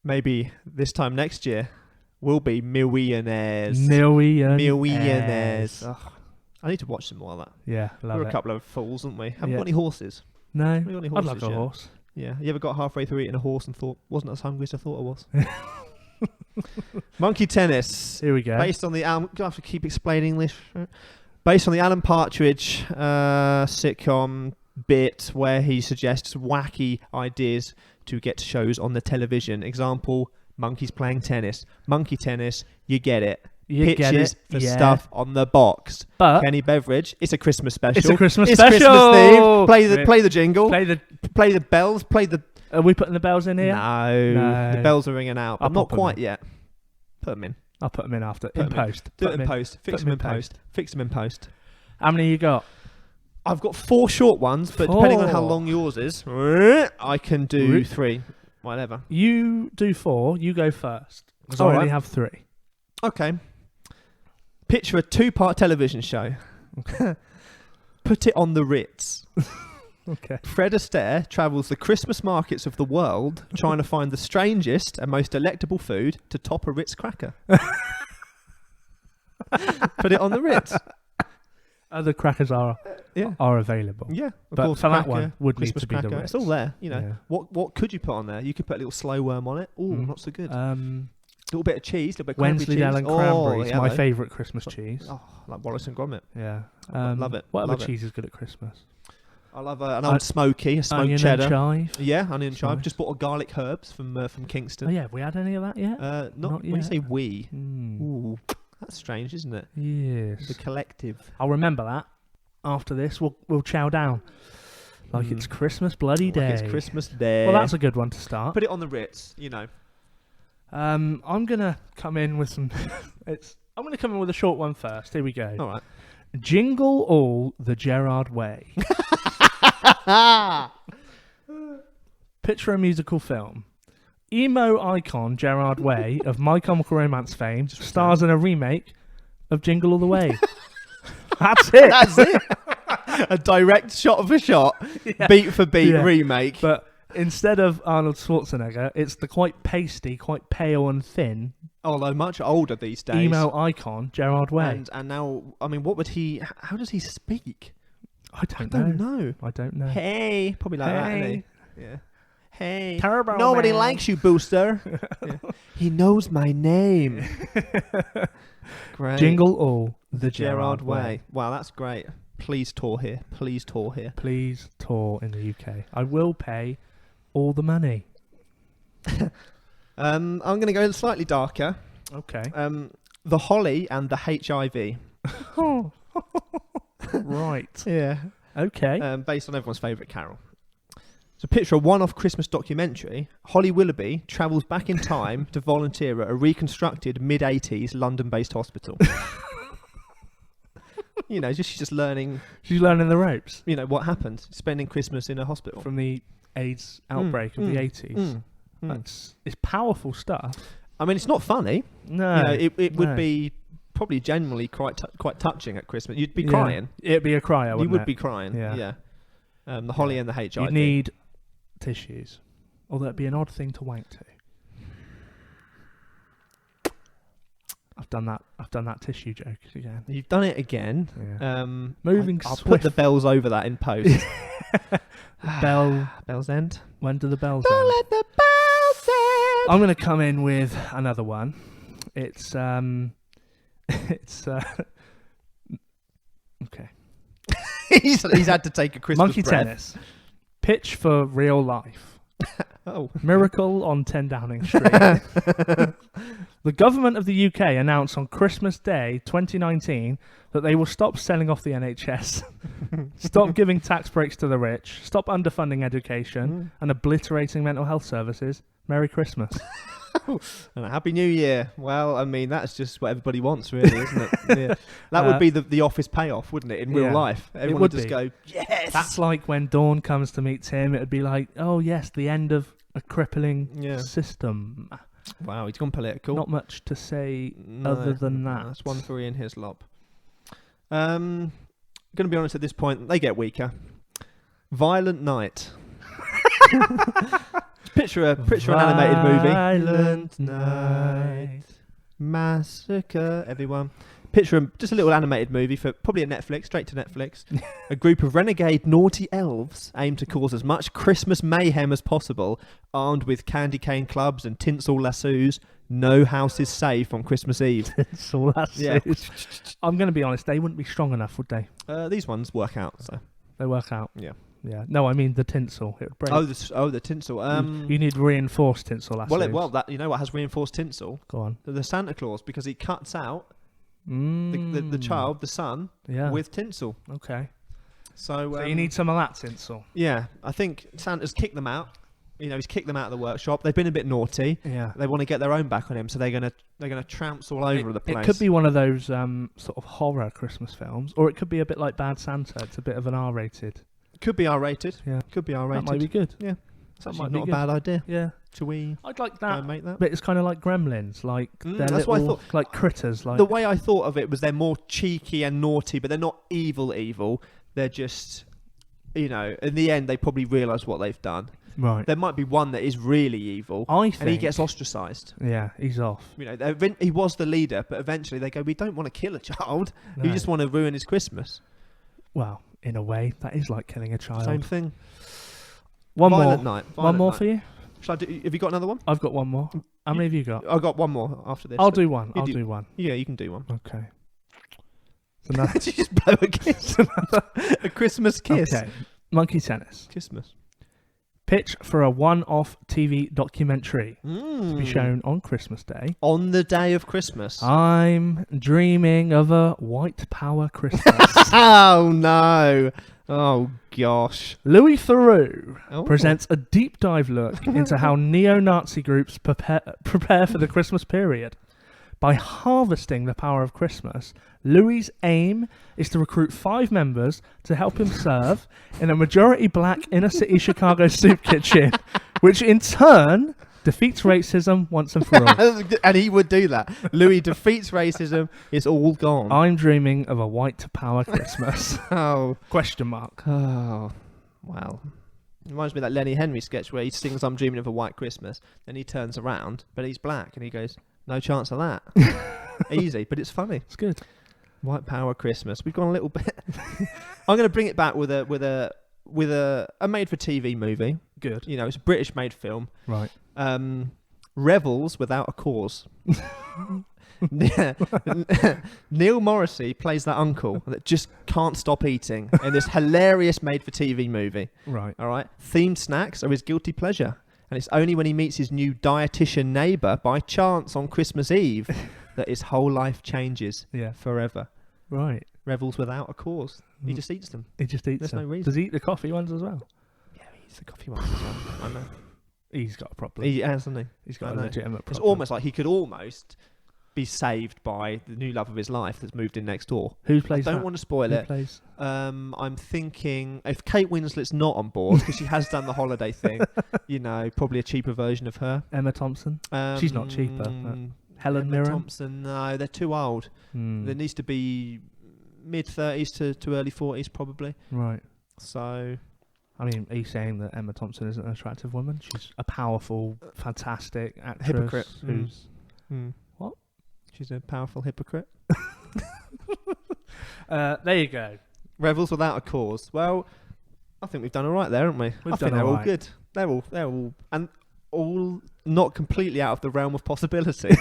Speaker 2: Maybe this time next year we'll be millionaires.
Speaker 3: Millionaires.
Speaker 2: Ugh. I need to watch some more of that.
Speaker 3: Yeah, love
Speaker 2: We're
Speaker 3: it.
Speaker 2: a couple of fools, aren't we? Haven't got any horses.
Speaker 3: No,
Speaker 2: Got any
Speaker 3: I'd
Speaker 2: horses
Speaker 3: like a
Speaker 2: yet?
Speaker 3: horse.
Speaker 2: Yeah. You ever got halfway through eating a horse and thought, wasn't as hungry as I thought I was? Monkey tennis.
Speaker 3: Here we go.
Speaker 2: Based on the Alan... Do I have to keep explaining this? Based on the Alan Partridge sitcom bit where he suggests wacky ideas to get shows on the television. Example, monkeys playing tennis. Monkey tennis, you get it.
Speaker 3: You get
Speaker 2: Pictures
Speaker 3: it,
Speaker 2: for
Speaker 3: yeah.
Speaker 2: stuff on the box.
Speaker 3: But
Speaker 2: Kenny Beveridge, it's a Christmas special.
Speaker 3: it's a Christmas
Speaker 2: It's
Speaker 3: special.
Speaker 2: Christmas themed. Play the jingle.
Speaker 3: Play the.
Speaker 2: Play the bells. Play the...
Speaker 3: Are we putting the bells in here?
Speaker 2: No. The bells are ringing out.
Speaker 3: I'll
Speaker 2: But not
Speaker 3: pop 'em
Speaker 2: quite
Speaker 3: in.
Speaker 2: yet. Put them in.
Speaker 3: I'll put them in after.
Speaker 2: Put
Speaker 3: In
Speaker 2: 'em in.
Speaker 3: post.
Speaker 2: Do
Speaker 3: Put
Speaker 2: it
Speaker 3: 'em
Speaker 2: in post. Fix
Speaker 3: Put
Speaker 2: them in
Speaker 3: 'em in
Speaker 2: post. Fix them in post.
Speaker 3: How many you got?
Speaker 2: I've got 4 short ones, but depending on how
Speaker 3: 4.
Speaker 2: long yours is, I can do 3. Whatever.
Speaker 3: You do 4. You go first. Because I
Speaker 2: All
Speaker 3: only
Speaker 2: right.
Speaker 3: have 3.
Speaker 2: Okay. Picture a 2-part television show. Put it on the Ritz.
Speaker 3: Okay.
Speaker 2: Fred Astaire travels the Christmas markets of the world trying to find the strangest and most delectable food to top a Ritz cracker. Put it on the Ritz.
Speaker 3: Other crackers are available.
Speaker 2: Yeah, of
Speaker 3: But
Speaker 2: course,
Speaker 3: for that
Speaker 2: cracker,
Speaker 3: one, would need
Speaker 2: Christmas
Speaker 3: to be the
Speaker 2: cracker.
Speaker 3: Ritz.
Speaker 2: It's all there, you know.
Speaker 3: Yeah.
Speaker 2: What could you put on there? You could put a little slow worm on it. Oh, not so good. A little bit of cheese, a little bit of cranberry cheese.
Speaker 3: Wensleydale and cranberries, my
Speaker 2: hello.
Speaker 3: favourite Christmas cheese.
Speaker 2: Oh, like Wallace and Gromit.
Speaker 3: Yeah.
Speaker 2: Love it.
Speaker 3: What
Speaker 2: Love
Speaker 3: other
Speaker 2: it.
Speaker 3: cheese is good at Christmas?
Speaker 2: I love an old smoky, a smoked
Speaker 3: Onion
Speaker 2: cheddar.
Speaker 3: and chive.
Speaker 2: Yeah, onion and chive.
Speaker 3: Nice.
Speaker 2: Just bought a garlic herbs from Kingston.
Speaker 3: Oh yeah, have we had any of that yet?
Speaker 2: Not when you
Speaker 3: yet.
Speaker 2: say we.
Speaker 3: Mm.
Speaker 2: Ooh, that's strange, isn't it?
Speaker 3: Yes.
Speaker 2: The collective.
Speaker 3: I'll remember that. After this, we'll chow down. Like it's Christmas bloody day.
Speaker 2: Like it's Christmas Day.
Speaker 3: Well, that's a good one to start.
Speaker 2: Put it on the Ritz, you know.
Speaker 3: I'm gonna come in with some. I'm gonna come in with a short one first. Here we go.
Speaker 2: All right.
Speaker 3: Jingle all the Gerard way. Picture a musical film. Emo icon Gerard Way of My Chemical Romance fame stars in a remake of Jingle All the Way. That's it.
Speaker 2: That's it. A direct shot for shot, beat for beat remake.
Speaker 3: But instead of Arnold Schwarzenegger, it's the quite pasty, quite pale and thin
Speaker 2: although much older these days.
Speaker 3: emo icon Gerard Way.
Speaker 2: And now, I mean, what would he? How does he speak?
Speaker 3: I
Speaker 2: I
Speaker 3: don't
Speaker 2: don't
Speaker 3: know.
Speaker 2: know.
Speaker 3: I don't know.
Speaker 2: Hey, probably like that, isn't
Speaker 3: Hey.
Speaker 2: he? Yeah. Hey,
Speaker 3: Turbo
Speaker 2: nobody
Speaker 3: Man.
Speaker 2: likes you, Booster. Yeah. He knows my name. Great.
Speaker 3: Jingle all the
Speaker 2: Gerard
Speaker 3: Gerard
Speaker 2: Way.
Speaker 3: Way.
Speaker 2: Wow, that's great. Please tour here. Please tour here.
Speaker 3: Please tour in the UK. I will pay all the money.
Speaker 2: I'm going to go slightly darker.
Speaker 3: Okay.
Speaker 2: The Holly and the HIV.
Speaker 3: Right.
Speaker 2: Yeah.
Speaker 3: Okay.
Speaker 2: Based on everyone's favourite carol. So picture a one-off Christmas documentary. Holly Willoughby travels back in time to volunteer at a reconstructed mid-80s London-based hospital. You know, she's just learning,
Speaker 3: She's learning the ropes
Speaker 2: you know, what happened, spending Christmas in a hospital.
Speaker 3: from the AIDS outbreak of the 80s. It's powerful stuff.
Speaker 2: I mean, it's not funny.
Speaker 3: No.
Speaker 2: You know, it would
Speaker 3: no.
Speaker 2: be probably genuinely quite touching at Christmas. You'd be
Speaker 3: Yeah.
Speaker 2: crying.
Speaker 3: It'd be a crier,
Speaker 2: You
Speaker 3: wouldn't
Speaker 2: would
Speaker 3: it?
Speaker 2: be crying.
Speaker 3: Yeah.
Speaker 2: Yeah. The Holly and the HIV.
Speaker 3: You'd need tissues. Although it'd be an odd thing to wank to. I've done that tissue joke again.
Speaker 2: You've done it again.
Speaker 3: Yeah. Moving
Speaker 2: I'll put
Speaker 3: swift.
Speaker 2: the bells over that in post.
Speaker 3: Bells
Speaker 2: end.
Speaker 3: When do the bells
Speaker 2: Don't
Speaker 3: end?
Speaker 2: let the bells end.
Speaker 3: I'm going to come in with another one. It's okay.
Speaker 2: he's had to take a Christmas
Speaker 3: Monkey
Speaker 2: breath.
Speaker 3: tennis. Pitch for real life.
Speaker 2: Oh.
Speaker 3: Miracle on 10 Downing Street. The government of the UK announced on Christmas Day 2019 that they will stop selling off the NHS, stop giving tax breaks to the rich, stop underfunding education, and obliterating mental health services. Merry Christmas.
Speaker 2: And a Happy New Year. Well, I mean, that's just what everybody wants, really, isn't it? Yeah. That would be the office payoff, wouldn't it, in real life? Everyone would just go, yes!
Speaker 3: That's like when Dawn comes to meet Tim, it would be like, oh yes, the end of a crippling system.
Speaker 2: Wow, he's gone political.
Speaker 3: Not much to say other than that.
Speaker 2: That's 1 for Ian Hislop. Going to be honest at this point, they get weaker. Violent Night. Picture an animated movie.
Speaker 3: Violent Night.
Speaker 2: Massacre, everyone. picture just a little animated movie for probably a Netflix, straight to Netflix. A group of renegade naughty elves aim to cause as much Christmas mayhem as possible, armed with candy cane clubs and tinsel lassos. No house is safe on Christmas Eve.
Speaker 3: So that's it. I'm going to be honest, they wouldn't be strong enough, would they?
Speaker 2: These ones work out, so
Speaker 3: They work out.
Speaker 2: yeah.
Speaker 3: Yeah. No, I mean the tinsel. It would break.
Speaker 2: The tinsel.
Speaker 3: You need reinforced tinsel lassos.
Speaker 2: That you know what has reinforced tinsel?
Speaker 3: Go on.
Speaker 2: The Santa Claus, because he cuts out the child, the son, with tinsel.
Speaker 3: Okay.
Speaker 2: So
Speaker 3: you need some of that tinsel.
Speaker 2: Yeah, I think Santa's kicked them out. You know, he's kicked them out of the workshop. They've been a bit naughty.
Speaker 3: Yeah.
Speaker 2: They want to get their own back on him, so they're gonna trounce all over the place.
Speaker 3: It could be one of those sort of horror Christmas films, or it could be a bit like Bad Santa. It's a bit of an R-rated.
Speaker 2: Could be R-rated.
Speaker 3: Yeah.
Speaker 2: Could be R-rated.
Speaker 3: That might be good.
Speaker 2: Yeah.
Speaker 3: That
Speaker 2: Actually,
Speaker 3: might be
Speaker 2: not a
Speaker 3: good.
Speaker 2: bad idea.
Speaker 3: Yeah.
Speaker 2: Should we
Speaker 3: I'd like
Speaker 2: go
Speaker 3: that.
Speaker 2: and make that?
Speaker 3: But it's kind of like Gremlins, like they're
Speaker 2: that's what I
Speaker 3: little,
Speaker 2: thought.
Speaker 3: like critters. Like
Speaker 2: The way I thought of it was they're more cheeky and naughty, but they're not evil. They're just, you know, in the end, they probably realise what they've done.
Speaker 3: right.
Speaker 2: There might be one that is really evil,
Speaker 3: I think.
Speaker 2: and he gets ostracised.
Speaker 3: Yeah, he's off.
Speaker 2: You know, he was the leader, but eventually they go, we don't want to kill a child.
Speaker 3: No.
Speaker 2: We just want to ruin his Christmas.
Speaker 3: Well, in a way, that is like killing a child.
Speaker 2: Same thing.
Speaker 3: One
Speaker 2: Violent
Speaker 3: more.
Speaker 2: Night.
Speaker 3: One
Speaker 2: Violent
Speaker 3: more
Speaker 2: Night.
Speaker 3: for you.
Speaker 2: Shall I do, have you got another one?
Speaker 3: I've got one more. How many have you got?
Speaker 2: I've got one more after this.
Speaker 3: I'll do one.
Speaker 2: You
Speaker 3: I'll
Speaker 2: do-
Speaker 3: do one.
Speaker 2: Yeah, you can do one.
Speaker 3: Okay. So now,
Speaker 2: Did you just blow a kiss? A Christmas kiss.
Speaker 3: okay. Monkey tennis.
Speaker 2: Christmas.
Speaker 3: Pitch for a one-off TV documentary to
Speaker 2: Mm.
Speaker 3: be shown on Christmas Day.
Speaker 2: On the day of Christmas.
Speaker 3: I'm dreaming of a white power Christmas.
Speaker 2: Oh, no. Oh, gosh.
Speaker 3: Louis Theroux
Speaker 2: Oh.
Speaker 3: presents a deep dive look into how neo-Nazi groups prepare for the Christmas period. By harvesting the power of Christmas, Louis' aim is to recruit 5 members to help him serve in a majority black inner city Chicago soup kitchen, which in turn defeats racism once and for all.
Speaker 2: And he would do that. Louis defeats racism. It's all gone.
Speaker 3: I'm dreaming of a white power Christmas.
Speaker 2: Oh.
Speaker 3: Question mark.
Speaker 2: Oh. Wow. Reminds me of that Lenny Henry sketch where he sings I'm dreaming of a white Christmas. Then he turns around, but he's black, and he goes, no chance of that. Easy, but it's funny.
Speaker 3: It's good.
Speaker 2: White power Christmas. We've gone a little bit. I'm going to bring it back with a made-for-TV movie.
Speaker 3: Good.
Speaker 2: You know, it's a British-made film.
Speaker 3: Right.
Speaker 2: Revels without a cause. Neil Morrissey plays that uncle that just can't stop eating in this hilarious made-for-TV movie.
Speaker 3: Right.
Speaker 2: All right. Themed snacks are his guilty pleasure. And it's only when he meets his new dietitian neighbour by chance on Christmas Eve that his whole life changes
Speaker 3: Yeah.
Speaker 2: forever.
Speaker 3: Right.
Speaker 2: Revels without a cause. He just eats them.
Speaker 3: He just eats
Speaker 2: There's
Speaker 3: them.
Speaker 2: no reason.
Speaker 3: Does he eat the coffee ones as well?
Speaker 2: Yeah, he eats the coffee ones as well. I know.
Speaker 3: He's got a problem.
Speaker 2: He has, hasn't he?
Speaker 3: He's
Speaker 2: I
Speaker 3: got a
Speaker 2: know.
Speaker 3: legitimate
Speaker 2: It's
Speaker 3: problem.
Speaker 2: almost like he could almost be saved by the new love of his life that's moved in next door.
Speaker 3: Who
Speaker 2: I
Speaker 3: plays
Speaker 2: don't
Speaker 3: that?
Speaker 2: want to spoil
Speaker 3: Who
Speaker 2: it.
Speaker 3: plays?
Speaker 2: I'm thinking if Kate Winslet's not on board because she has done the holiday thing, you know, probably a cheaper version of her.
Speaker 3: Emma Thompson? She's not cheaper, but Helen
Speaker 2: Emma
Speaker 3: Mirren?
Speaker 2: Thompson, no, they're too old.
Speaker 3: Hmm.
Speaker 2: There needs to be mid-30s to early 40s probably.
Speaker 3: Right.
Speaker 2: So
Speaker 3: I mean, are you saying that Emma Thompson isn't an attractive woman? She's a powerful, fantastic actress.
Speaker 2: Hypocrite.
Speaker 3: Who's What?
Speaker 2: She's a powerful hypocrite.
Speaker 3: there you go.
Speaker 2: Revels without a cause. Well, I think we've done all right there, haven't we?
Speaker 3: We've
Speaker 2: I think
Speaker 3: done
Speaker 2: they're
Speaker 3: all
Speaker 2: all
Speaker 3: right.
Speaker 2: good. They're all and all not completely out of the realm of possibility.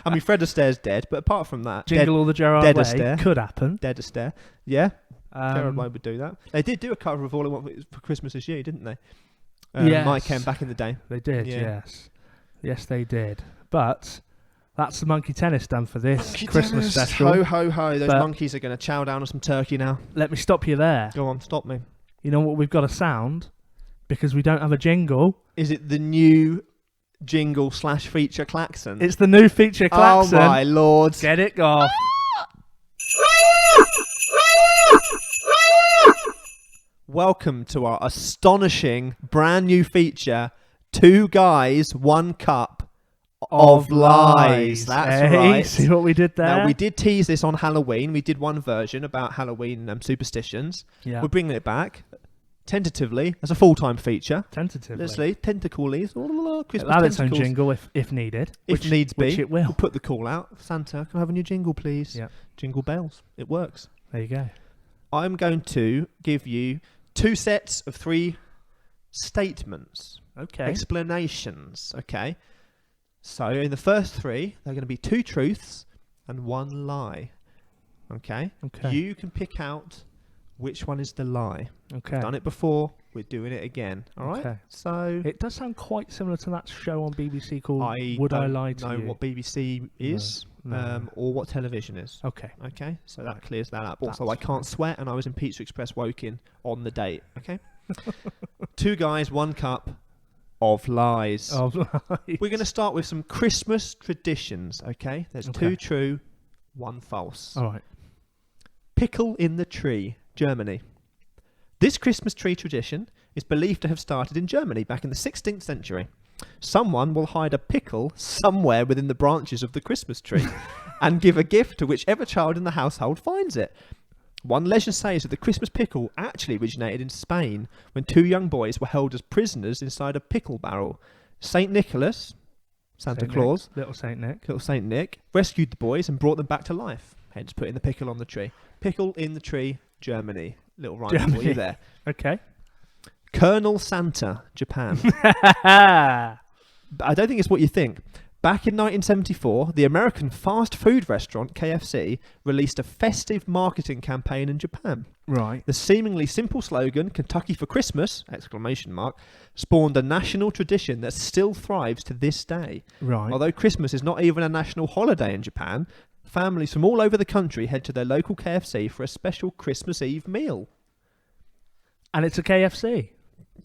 Speaker 2: I mean, Fred Astaire's dead, but apart from that,
Speaker 3: Jingle All the Gerard
Speaker 2: dead
Speaker 3: Way
Speaker 2: Astaire.
Speaker 3: could happen.
Speaker 2: dead Astaire. Yeah, Gerard Way
Speaker 3: Um,
Speaker 2: would do that. They did do a cover of All I Want for Christmas Is You, didn't they?
Speaker 3: Yes.
Speaker 2: Mike Kemp back in the day.
Speaker 3: they did,
Speaker 2: Yeah.
Speaker 3: yes. Yes, they did. But that's the monkey tennis done for this Christmas special.
Speaker 2: Ho, ho, ho. Those
Speaker 3: But-
Speaker 2: monkeys are going to chow down on some turkey now.
Speaker 3: Let me stop you there.
Speaker 2: Go on, stop me.
Speaker 3: You know what we've got to sound? Because we don't have a jingle.
Speaker 2: Is it the new jingle / feature klaxon?
Speaker 3: It's the new feature klaxon.
Speaker 2: Oh, my lord.
Speaker 3: Get it off.
Speaker 2: Welcome to our astonishing brand new feature, 2 Guys, 1 Cup of Lies. That's
Speaker 3: Hey,
Speaker 2: right.
Speaker 3: See what we did there?
Speaker 2: Now, we did tease this on Halloween. We did one version about Halloween superstitions.
Speaker 3: Yeah.
Speaker 2: We're bringing it back. tentatively as a full-time feature.
Speaker 3: Tentatively.
Speaker 2: Let's see, tentacle leaves. Christmas
Speaker 3: It'll add its own
Speaker 2: tentacles.
Speaker 3: jingle if needed.
Speaker 2: If needs be,
Speaker 3: which it will.
Speaker 2: we'll put the call out. Santa, can I have a new jingle, please?
Speaker 3: Yeah.
Speaker 2: Jingle bells. It works.
Speaker 3: There you go.
Speaker 2: I'm going to give you 2 sets of 3 statements.
Speaker 3: Okay.
Speaker 2: Explanations. Okay. So in the first 3, they're going to be 2 truths and 1 lie. Okay.
Speaker 3: Okay.
Speaker 2: You can pick out which one is the lie.
Speaker 3: Okay.
Speaker 2: We've done it before. We're doing it again. All right.
Speaker 3: Okay.
Speaker 2: So
Speaker 3: It does sound quite similar to that show on BBC called
Speaker 2: I
Speaker 3: Would I
Speaker 2: don't
Speaker 3: Lie to
Speaker 2: know
Speaker 3: You?
Speaker 2: what BBC is,
Speaker 3: No.
Speaker 2: or what television is.
Speaker 3: Okay.
Speaker 2: Okay, so that
Speaker 3: Right.
Speaker 2: clears that up. Also,
Speaker 3: That's
Speaker 2: I can't sweat, and I was in Pizza Express Woking on the date. Okay, 2 guys, 1 cup of lies. We're going to start with some Christmas traditions. Okay, there's
Speaker 3: Okay.
Speaker 2: 2 true, 1 false.
Speaker 3: All right.
Speaker 2: Pickle in the tree, Germany. This Christmas tree tradition is believed to have started in Germany back in the 16th century. Someone will hide a pickle somewhere within the branches of the Christmas tree and give a gift to whichever child in the household finds it. One legend says that the Christmas pickle actually originated in Spain when 2 young boys were held as prisoners inside a pickle barrel. Saint Nicholas, Santa
Speaker 3: Saint
Speaker 2: Claus,
Speaker 3: Nick. Little Saint Nick.
Speaker 2: little Saint Nick, rescued the boys and brought them back to life, hence putting the pickle on the tree. Pickle in the tree, Germany. Little rhyme for you
Speaker 3: Germany.
Speaker 2: there.
Speaker 3: Okay.
Speaker 2: Colonel Santa, Japan. I don't think it's what you think. Back in 1974, the American fast food restaurant KFC released a festive marketing campaign in Japan.
Speaker 3: Right.
Speaker 2: The seemingly simple slogan, Kentucky for Christmas, ! Spawned a national tradition that still thrives to this day.
Speaker 3: Right.
Speaker 2: Although Christmas is not even a national holiday in Japan, families from all over the country head to their local KFC for a special Christmas Eve meal,
Speaker 3: And it's a KFC.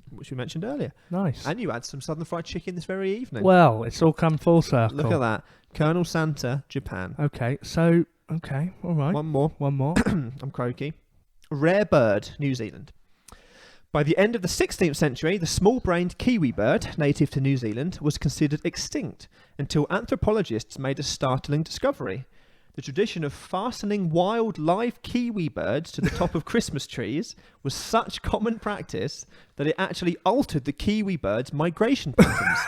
Speaker 2: which we mentioned earlier.
Speaker 3: Nice.
Speaker 2: And you had some Southern Fried Chicken this very evening.
Speaker 3: Well, it's all come full circle.
Speaker 2: Look at that. Colonel Santa, Japan.
Speaker 3: Okay. So, okay. All right.
Speaker 2: One more.
Speaker 3: One more.
Speaker 2: I'm croaky. Rare bird, New Zealand. By the end of the 16th century, the small-brained kiwi bird, native to New Zealand, was considered extinct until anthropologists made a startling discovery. The tradition of fastening wild live kiwi birds to the top of Christmas trees was such common practice that it actually altered the kiwi birds' migration patterns,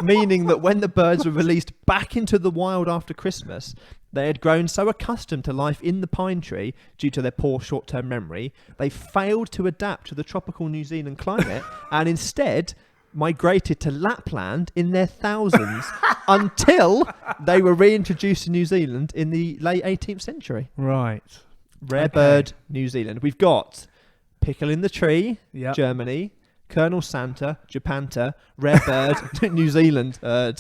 Speaker 2: meaning that when the birds were released back into the wild after Christmas, they had grown so accustomed to life in the pine tree due to their poor short-term memory, they failed to adapt to the tropical New Zealand climate and instead migrated to Lapland in their thousands until they were reintroduced to New Zealand in the late 18th century.
Speaker 3: Right.
Speaker 2: Rare
Speaker 3: Okay.
Speaker 2: bird, New Zealand. We've got pickle in the tree,
Speaker 3: Yep.
Speaker 2: Germany, Colonel Santa, Japanta, rare bird, New Zealand bird.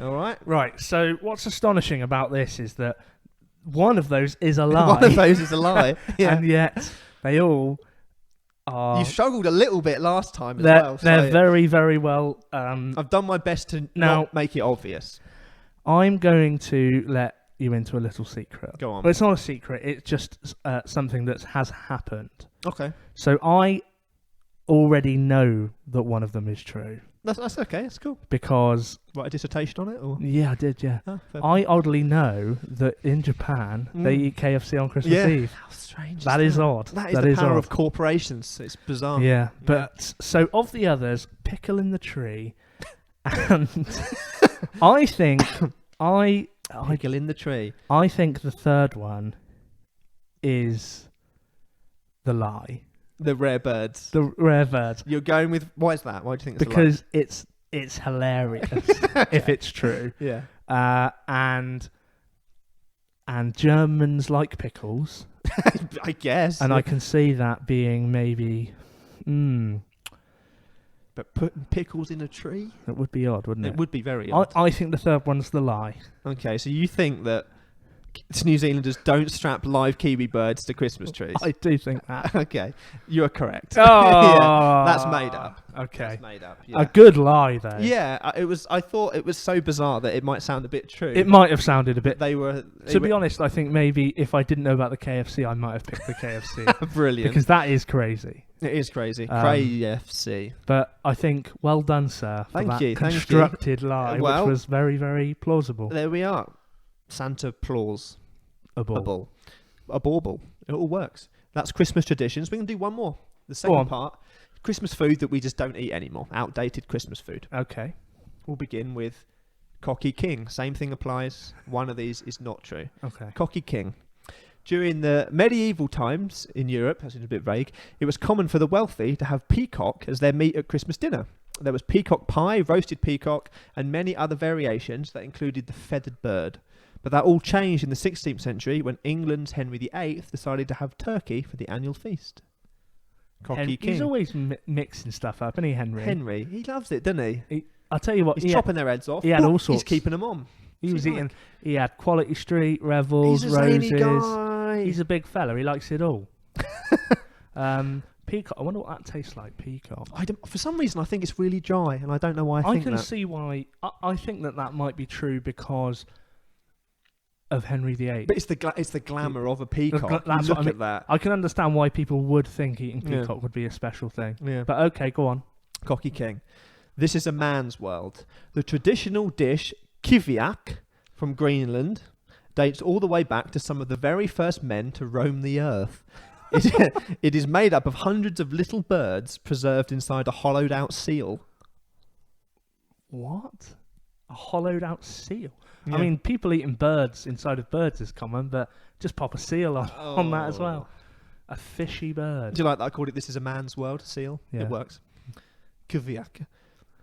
Speaker 2: All right.
Speaker 3: Right. So, what's astonishing about this is that one of those is a lie.
Speaker 2: One of those is a lie. Yeah.
Speaker 3: And yet, they all are.
Speaker 2: You struggled a little bit last time as
Speaker 3: they're
Speaker 2: well.
Speaker 3: they're
Speaker 2: So
Speaker 3: very, very well.
Speaker 2: I've done my best to
Speaker 3: Now-
Speaker 2: not make it obvious.
Speaker 3: I'm going to let you into a little secret.
Speaker 2: Go on.
Speaker 3: Well, it's not a secret. It's just something that has happened.
Speaker 2: Okay.
Speaker 3: So I already know that one of them is true
Speaker 2: That's okay. That's cool.
Speaker 3: because
Speaker 2: Write a dissertation on it? Or?
Speaker 3: yeah, I did. Yeah,
Speaker 2: Oh, fair
Speaker 3: I oddly know that in Japan they eat KFC on Christmas
Speaker 2: Yeah.
Speaker 3: Eve.
Speaker 2: How strange.
Speaker 3: That is odd.
Speaker 2: That is the power
Speaker 3: odd.
Speaker 2: of corporations. It's bizarre.
Speaker 3: Yeah, but so of the others, pickle in the tree, and I think
Speaker 2: Pickle in the tree.
Speaker 3: I think the third one is the lie,
Speaker 2: The rare birds.
Speaker 3: the rare bird,
Speaker 2: You're going with... Why is that? Why do you think it's
Speaker 3: because it's hilarious if it's true,
Speaker 2: a lie?
Speaker 3: and Germans like pickles,
Speaker 2: Yeah. I guess.
Speaker 3: and I can see that being maybe.
Speaker 2: But putting pickles in a tree?
Speaker 3: That would be odd, wouldn't it?
Speaker 2: It would be very odd.
Speaker 3: I think the third one's the lie.
Speaker 2: Okay, so you think that New Zealanders don't strap live kiwi birds to Christmas trees?
Speaker 3: I do think that.
Speaker 2: Okay, you are correct.
Speaker 3: Oh,
Speaker 2: Yeah, that's made up.
Speaker 3: Okay,
Speaker 2: That's made up. Yeah.
Speaker 3: a good lie though.
Speaker 2: Yeah, I thought it was so bizarre that it might sound a bit true.
Speaker 3: It might have sounded a bit.
Speaker 2: They were.
Speaker 3: To be honest, I think maybe if I didn't know about the KFC, I might have picked the KFC
Speaker 2: brilliant.
Speaker 3: because that is crazy.
Speaker 2: It is crazy. KFC.
Speaker 3: But I think well done, sir, for
Speaker 2: Thank
Speaker 3: that
Speaker 2: you, thank you.
Speaker 3: constructed lie,
Speaker 2: Well-
Speaker 3: which was very, very plausible.
Speaker 2: There we are. Santa Claus.
Speaker 3: A ball.
Speaker 2: A bauble. It all works. That's Christmas traditions. We can do one more. The second part, Christmas food that we just don't eat anymore. Outdated Christmas food.
Speaker 3: Okay.
Speaker 2: We'll begin with Cocky King. Same thing applies. One of these is not true.
Speaker 3: Okay.
Speaker 2: Cocky King. During the medieval times in Europe, that's a bit vague, it was common for the wealthy to have peacock as their meat at Christmas dinner. There was peacock pie, roasted peacock, and many other variations that included the feathered bird. But that all changed in the 16th century when England's Henry VIII decided to have turkey for the annual feast. Cocky King.
Speaker 3: He's always mixing stuff up, isn't he, Henry?
Speaker 2: Henry, he loves it, doesn't he?
Speaker 3: I'll tell you what.
Speaker 2: He's chopping their heads off.
Speaker 3: He had all sorts.
Speaker 2: He's keeping them on.
Speaker 3: He was eating. He had Quality Street, Revels,
Speaker 2: He's a
Speaker 3: Roses.
Speaker 2: zany guy.
Speaker 3: He's a big fella. He likes it all. Peacock. I wonder what that tastes like. Peacock.
Speaker 2: For some reason, I think it's really dry, and I don't know why. I think
Speaker 3: can
Speaker 2: that.
Speaker 3: see why. I think that might be true because of Henry VIII.
Speaker 2: But it's the glamour of a peacock.
Speaker 3: That's
Speaker 2: Look
Speaker 3: what I mean.
Speaker 2: at that.
Speaker 3: I can understand why people would think eating peacock would be a special thing.
Speaker 2: Yeah.
Speaker 3: But okay, go on.
Speaker 2: Cocky King. This is a man's world. The traditional dish kiviak from Greenland dates all the way back to some of the very first men to roam the earth. It is made up of hundreds of little birds preserved inside a hollowed out seal.
Speaker 3: What? A hollowed out seal?
Speaker 2: Yeah.
Speaker 3: I mean, people eating birds inside of birds is common, but just pop a seal on that as well. A fishy bird.
Speaker 2: Do you like that? I called it This is a Man's World, seal.
Speaker 3: Yeah.
Speaker 2: It works. Kiviak.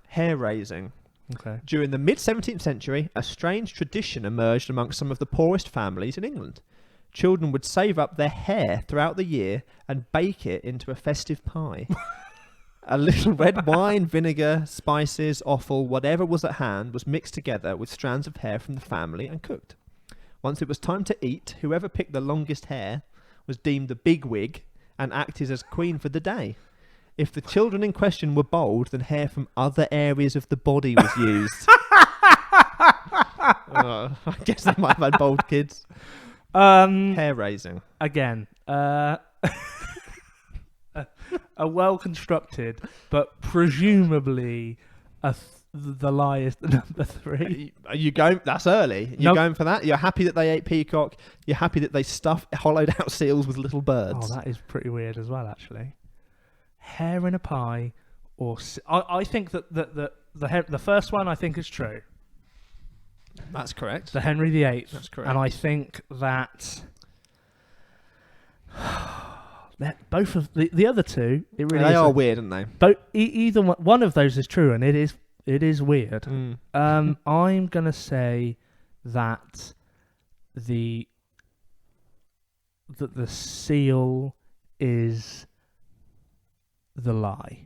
Speaker 2: Hair raising.
Speaker 3: Okay.
Speaker 2: During the mid-17th century, a strange tradition emerged amongst some of the poorest families in England. Children would save up their hair throughout the year and bake it into a festive pie. A little red wine, vinegar, spices, offal, whatever was at hand was mixed together with strands of hair from the family and cooked. Once it was time to eat, whoever picked the longest hair was deemed a bigwig and acted as queen for the day. If the children in question were bold, then hair from other areas of the body was used. I guess they might have had bold kids. Hair raising.
Speaker 3: Again, a well-constructed, but presumably the lie is the number 3.
Speaker 2: Are you going? That's early. You're going for that? You're happy that they ate peacock? You're happy that they stuffed hollowed out seals with little birds?
Speaker 3: Oh, that is pretty weird as well, actually. Hair in a pie, or I think that the first one I think is true.
Speaker 2: That's correct.
Speaker 3: The Henry VIII.
Speaker 2: That's correct.
Speaker 3: And I think that both of the other two, it really
Speaker 2: they are weird, aren't they?
Speaker 3: Both either one of those is true, and it is weird. I'm gonna say that the seal is the lie.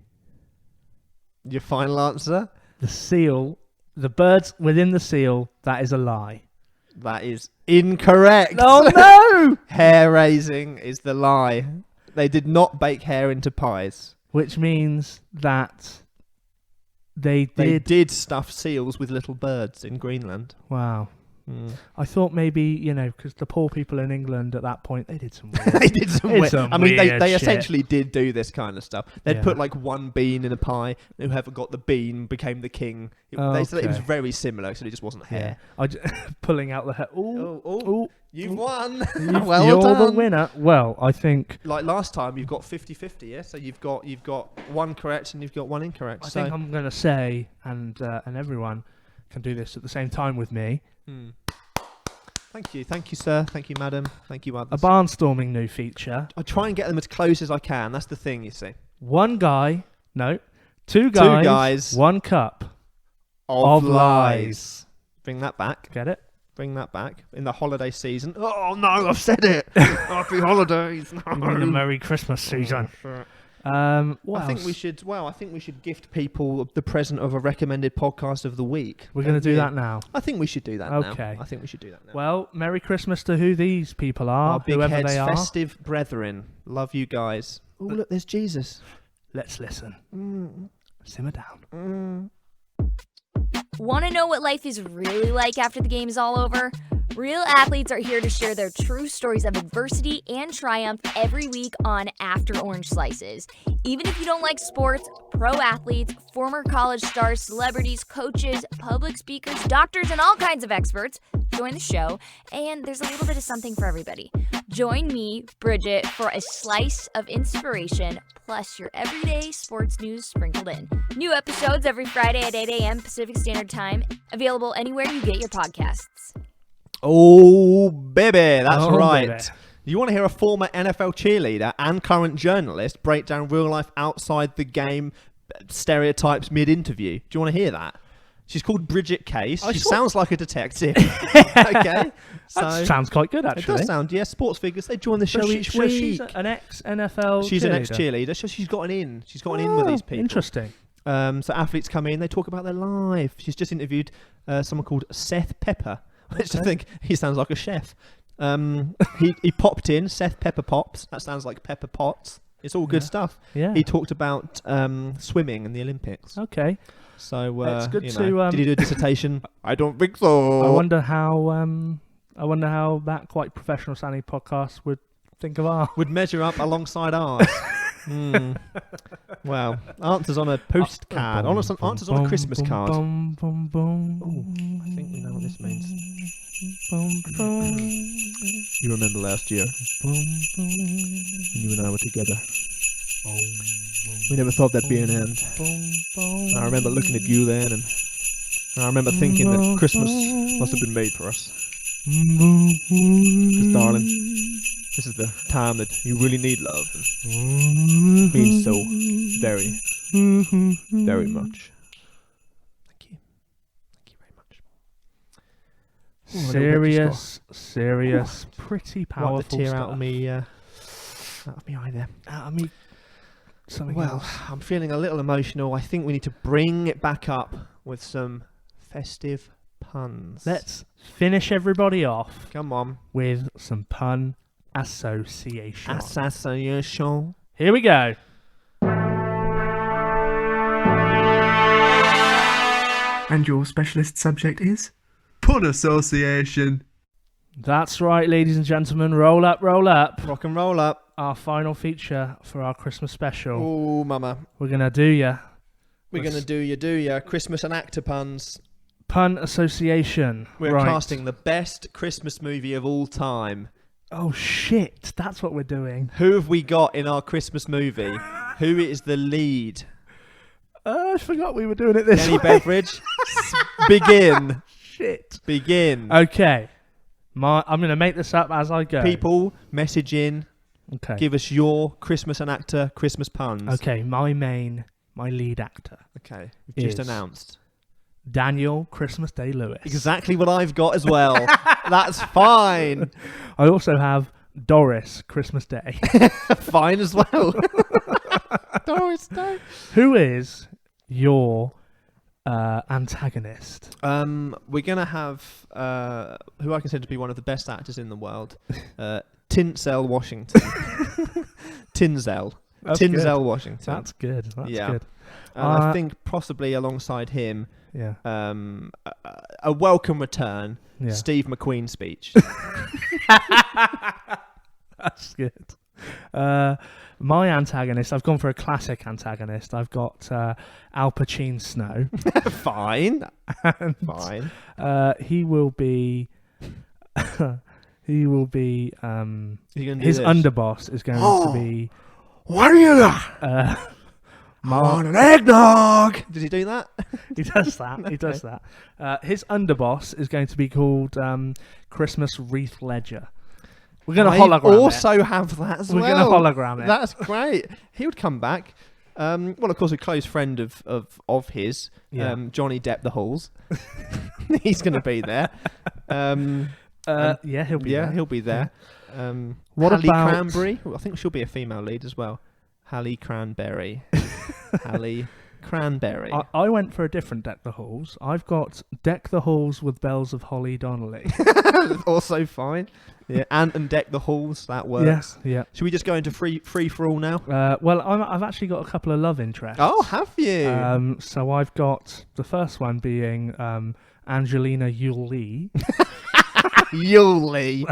Speaker 2: Your final answer?
Speaker 3: The seal, the birds within the seal, that is a lie.
Speaker 2: That is incorrect.
Speaker 3: Oh no!
Speaker 2: Hair raising is the lie. They did not bake hair into pies.
Speaker 3: Which means that they
Speaker 2: did stuff seals with little birds in Greenland.
Speaker 3: Wow. I thought maybe, because the poor people in England at that point, they did some weird
Speaker 2: they did some weird. I mean, they
Speaker 3: shit.
Speaker 2: essentially did do this kind of stuff. They'd put like one bean in a pie. Whoever got the bean became the king. They said it was very similar, so it just wasn't hair.
Speaker 3: Pulling out the hair. Ooh,
Speaker 2: you've won.
Speaker 3: Well you're done. The winner. Well, I think
Speaker 2: like last time you've got 50-50, yeah. So you've got one correct and you've got one incorrect.
Speaker 3: I think I'm going to say, and everyone can do this at the same time with me.
Speaker 2: Thank you, sir. Thank you, madam. Thank you, others.
Speaker 3: A barnstorming new feature.
Speaker 2: I try and get them as close as I can. That's the thing, you see.
Speaker 3: Two guys, one cup of lies.
Speaker 2: Bring that back.
Speaker 3: Get it?
Speaker 2: Bring that back in the holiday season. Oh no, I've said it. Happy holidays. No.
Speaker 3: In the Merry Christmas season.
Speaker 2: I think we should gift people the present of a recommended podcast of the week.
Speaker 3: We're going to do that now.
Speaker 2: I think we should do that now.
Speaker 3: Okay.
Speaker 2: I think we should do that now.
Speaker 3: Well, Merry Christmas to who these people are,
Speaker 2: Our big
Speaker 3: whoever
Speaker 2: heads,
Speaker 3: they are.
Speaker 2: festive brethren. Love you guys. Oh, look, there's Jesus.
Speaker 3: Let's listen. Simmer down.
Speaker 6: Want to know what life is really like after the game is all over? Real athletes are here to share their true stories of adversity and triumph every week on After Orange Slices. Even if you don't like sports, pro athletes, former college stars, celebrities, coaches, public speakers, doctors, and all kinds of experts, join the show, and there's a little bit of something for everybody. Join me, Bridget, for a slice of inspiration, plus your everyday sports news sprinkled in. New episodes every Friday at 8 a.m. Pacific Standard Time, available anywhere you get your podcasts.
Speaker 2: Oh, baby, that's right.
Speaker 3: Baby.
Speaker 2: You want to hear a former NFL cheerleader and current journalist break down real life outside the game stereotypes mid-interview? Do you want to hear that? She's called Bridget Case. She sounds like a detective. Okay.
Speaker 3: That sounds quite good, actually.
Speaker 2: It does sound, yeah. Sports figures, they join the show each week.
Speaker 3: She's an ex-NFL
Speaker 2: She's
Speaker 3: cheerleader.
Speaker 2: an ex-cheerleader, so she's gotten in. She's gotten in with these people.
Speaker 3: Interesting.
Speaker 2: So athletes come in, they talk about their life. She's just interviewed someone called Seth Pepper, which I think he sounds like a chef. He popped in, Seth Pepper Pops. That sounds like Pepper Potts. It's all good stuff.
Speaker 3: Yeah.
Speaker 2: He talked about swimming in the Olympics.
Speaker 3: Okay.
Speaker 2: So
Speaker 3: it's good
Speaker 2: you know,
Speaker 3: to.
Speaker 2: did he do a dissertation? I don't think so.
Speaker 3: I wonder how that quite professional sounding podcast would think of ours.
Speaker 2: Would measure up alongside ours. Well, answers on a postcard. Answers on a Christmas card. Ooh, I think we know what this means. You remember last year when you and I were together? We never thought there'd be an end. I remember looking at you then, and I remember thinking that Christmas must have been made for us. Because, darling, this is the time that you really need love, and means so very, very much. Thank you. Thank you very much.
Speaker 3: Serious, pretty powerful
Speaker 2: Wipe the tear
Speaker 3: stuff.
Speaker 2: out of me eye there.
Speaker 3: Out of me. Something
Speaker 2: Well,
Speaker 3: else.
Speaker 2: I'm feeling a little emotional. I think we need to bring it back up with some festive puns.
Speaker 3: Let's finish everybody off
Speaker 2: Come on.
Speaker 3: with some pun association.
Speaker 2: Assassination.
Speaker 3: Here we go.
Speaker 4: And your specialist subject is Pun Association.
Speaker 3: That's right, ladies and gentlemen. Roll up, roll up.
Speaker 2: Rock and roll up.
Speaker 3: Our final feature for our Christmas special.
Speaker 2: Oh, mama.
Speaker 3: We're going to do ya.
Speaker 2: We're going to do ya. Christmas and actor puns.
Speaker 3: Pun Association.
Speaker 2: We're
Speaker 3: right.
Speaker 2: casting the best Christmas movie of all time.
Speaker 3: Oh, shit. That's what we're doing.
Speaker 2: Who have we got in our Christmas movie? Who is the lead?
Speaker 3: I forgot we were doing it this
Speaker 2: Any
Speaker 3: way.
Speaker 2: beverage? Begin.
Speaker 3: Shit.
Speaker 2: Begin.
Speaker 3: Okay. I'm going to make this up as I go.
Speaker 2: People, message in.
Speaker 3: Okay.
Speaker 2: Give us your Christmas and actor Christmas puns.
Speaker 3: Okay, my lead actor.
Speaker 2: Okay. We've just
Speaker 3: Is-
Speaker 2: announced.
Speaker 3: Daniel Christmas Day Lewis.
Speaker 2: Exactly what I've got as well. That's fine.
Speaker 3: I also have Doris Christmas Day.
Speaker 2: Fine as well. Doris Day.
Speaker 3: Who is your antagonist?
Speaker 2: We're going to have who I consider to be one of the best actors in the world. Tinsel Washington. Tinsel.
Speaker 3: That's
Speaker 2: Tinsel
Speaker 3: good.
Speaker 2: Washington.
Speaker 3: That's good. That's
Speaker 2: Yeah.
Speaker 3: good.
Speaker 2: I think possibly alongside him,
Speaker 3: Yeah.
Speaker 2: a welcome return,
Speaker 3: Yeah.
Speaker 2: Steve McQueen speech.
Speaker 3: That's good. My antagonist, I've gone for a classic antagonist. I've got Al Pacino Snow.
Speaker 2: Fine.
Speaker 3: And,
Speaker 2: Fine.
Speaker 3: he will be. He will be.
Speaker 2: You're gonna do
Speaker 3: His
Speaker 2: this?
Speaker 3: underboss is going to be.
Speaker 2: What are you got?
Speaker 3: Mark.
Speaker 2: an eggnog. Did he do that?
Speaker 3: He does that. He does that. His underboss is going to be called Christmas Wreath Ledger. We're going to hologram
Speaker 2: also have that as
Speaker 3: We're
Speaker 2: well.
Speaker 3: going to hologram it.
Speaker 2: That's great. He would come back. Well, of course, a close friend of his,
Speaker 3: Yeah.
Speaker 2: Johnny Depp the Halls. He's going to be there.
Speaker 3: Yeah, he'll be there.
Speaker 2: He'll be there.
Speaker 3: What
Speaker 2: Hallie
Speaker 3: about-
Speaker 2: Cranberry? Well, I think she'll be a female lead as well. Hallie Cranberry. Hallie Cranberry.
Speaker 3: I went for a different Deck the Halls. I've got Deck the Halls with Bells of Holly Donnelly.
Speaker 2: Also fine. Yeah, and Deck the Halls. That works.
Speaker 3: Yes, yeah.
Speaker 2: Should we just go into free for all now?
Speaker 3: Well, I've actually got a couple of love interests.
Speaker 2: Oh, have you?
Speaker 3: So I've got the first one being Angelina Jolie,
Speaker 2: Yuli.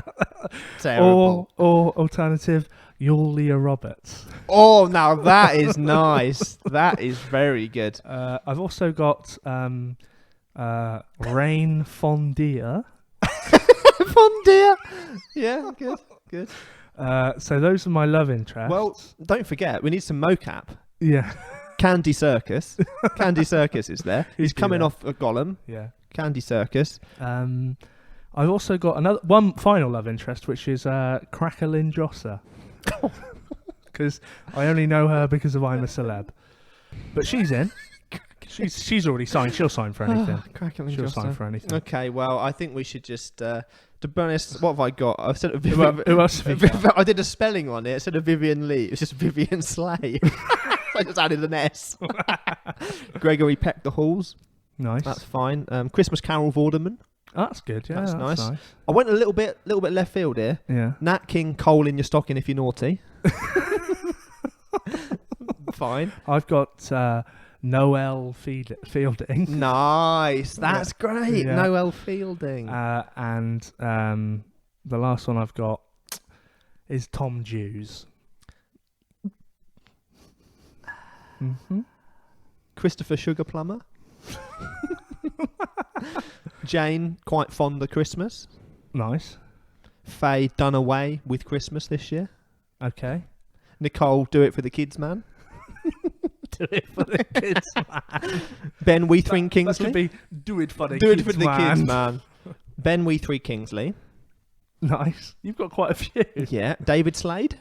Speaker 2: Terrible.
Speaker 3: or alternative Julia Roberts.
Speaker 2: Oh, now that is nice. That is very good.
Speaker 3: I've also got Rain Fondia.
Speaker 2: Fondue. Yeah, good.
Speaker 3: So those are my love interests.
Speaker 2: Well, don't forget, we need some mocap.
Speaker 3: yeah.
Speaker 2: Candy Circus. Candy Circus is there. He's
Speaker 3: do
Speaker 2: coming
Speaker 3: that.
Speaker 2: off a Gollum.
Speaker 3: Yeah.
Speaker 2: Candy Circus.
Speaker 3: I've also got one final love interest, which is Crackalyn Josser. Because I only know her because of I'm a Celeb. But she's in. She's already signed. She'll sign for anything.
Speaker 2: Crackling
Speaker 3: She'll sign for anything.
Speaker 2: Okay, well, I think we should just... to be honest, what have I got? I've said
Speaker 3: Who else have you got?
Speaker 2: I did a spelling on it. Instead of Vivian Lee, it was just Vivian Slay. I just added an S. Gregory Peck the Halls.
Speaker 3: Nice.
Speaker 2: That's fine. Christmas Carol Vorderman.
Speaker 3: Oh, that's good. Yeah,
Speaker 2: That's
Speaker 3: that's
Speaker 2: nice. I went a little bit left field here.
Speaker 3: Yeah.
Speaker 2: Nat King Cole in your stocking if you're naughty. Fine.
Speaker 3: I've got Noel Fielding.
Speaker 2: Nice. That's great.
Speaker 3: Yeah.
Speaker 2: Noel Fielding.
Speaker 3: And the last one I've got is Tom Jews.
Speaker 2: Christopher Sugar Plumber. Jane, quite fond of Christmas.
Speaker 3: Nice.
Speaker 2: Faye, done away with Christmas this year.
Speaker 3: Okay.
Speaker 2: Nicole, do it for the kids, man.
Speaker 3: Do it for the kids, man.
Speaker 2: Ben Weathering
Speaker 3: That
Speaker 2: Kingsley.
Speaker 3: should be do it for the
Speaker 2: Do
Speaker 3: kids,
Speaker 2: it for the kids, man. Ben Weathering Kingsley.
Speaker 3: Nice. You've got quite a few.
Speaker 2: Yeah. David Slade.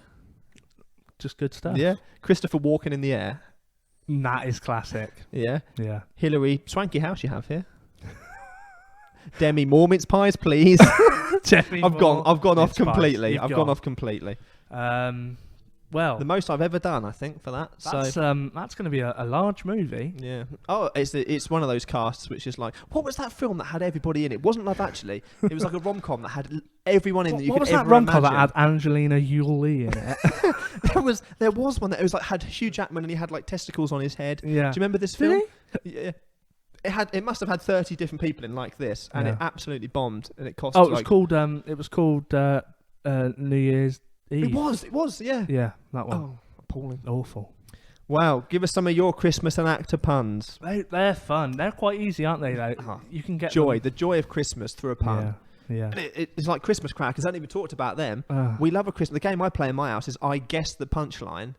Speaker 3: Just good stuff.
Speaker 2: Yeah. Christopher Walken in the Air.
Speaker 3: That is classic.
Speaker 2: Yeah.
Speaker 3: Yeah.
Speaker 2: Hillary, swanky house you have here. Demi Moore mince pies, please. I've gone off completely. I've gone off completely.
Speaker 3: Well,
Speaker 2: The most I've ever done, I think, for that.
Speaker 3: that's
Speaker 2: So
Speaker 3: going to be a large movie.
Speaker 2: yeah. Oh, it's one of those casts which is like, what was that film that had everybody in it? It wasn't Love Actually. It was like a rom-com that had everyone in that you
Speaker 3: What
Speaker 2: could
Speaker 3: was that
Speaker 2: ever
Speaker 3: rom-com that
Speaker 2: imagine.
Speaker 3: had Angelina Jolie in it?
Speaker 2: There was one that was like had Hugh Jackman and he had like testicles on his head.
Speaker 3: Yeah.
Speaker 2: Do you remember this
Speaker 3: Did
Speaker 2: film? Yeah. It must have had 30 different people in like this, and
Speaker 3: Yeah.
Speaker 2: it absolutely bombed, and it cost.
Speaker 3: Oh, it was
Speaker 2: like,
Speaker 3: called New Year's Eve.
Speaker 2: It was, yeah.
Speaker 3: Yeah, that one.
Speaker 2: Oh, appalling.
Speaker 3: Awful.
Speaker 2: Wow, give us some of your Christmas and actor puns.
Speaker 3: They're fun. They're quite easy, aren't they? Like, you can get
Speaker 2: Joy,
Speaker 3: them.
Speaker 2: the joy of Christmas through a pun.
Speaker 3: Yeah.
Speaker 2: And it's like Christmas crackers. I haven't even talked about them.
Speaker 3: Ah.
Speaker 2: We love a Christmas. The game I play in my house is I guess the punchline.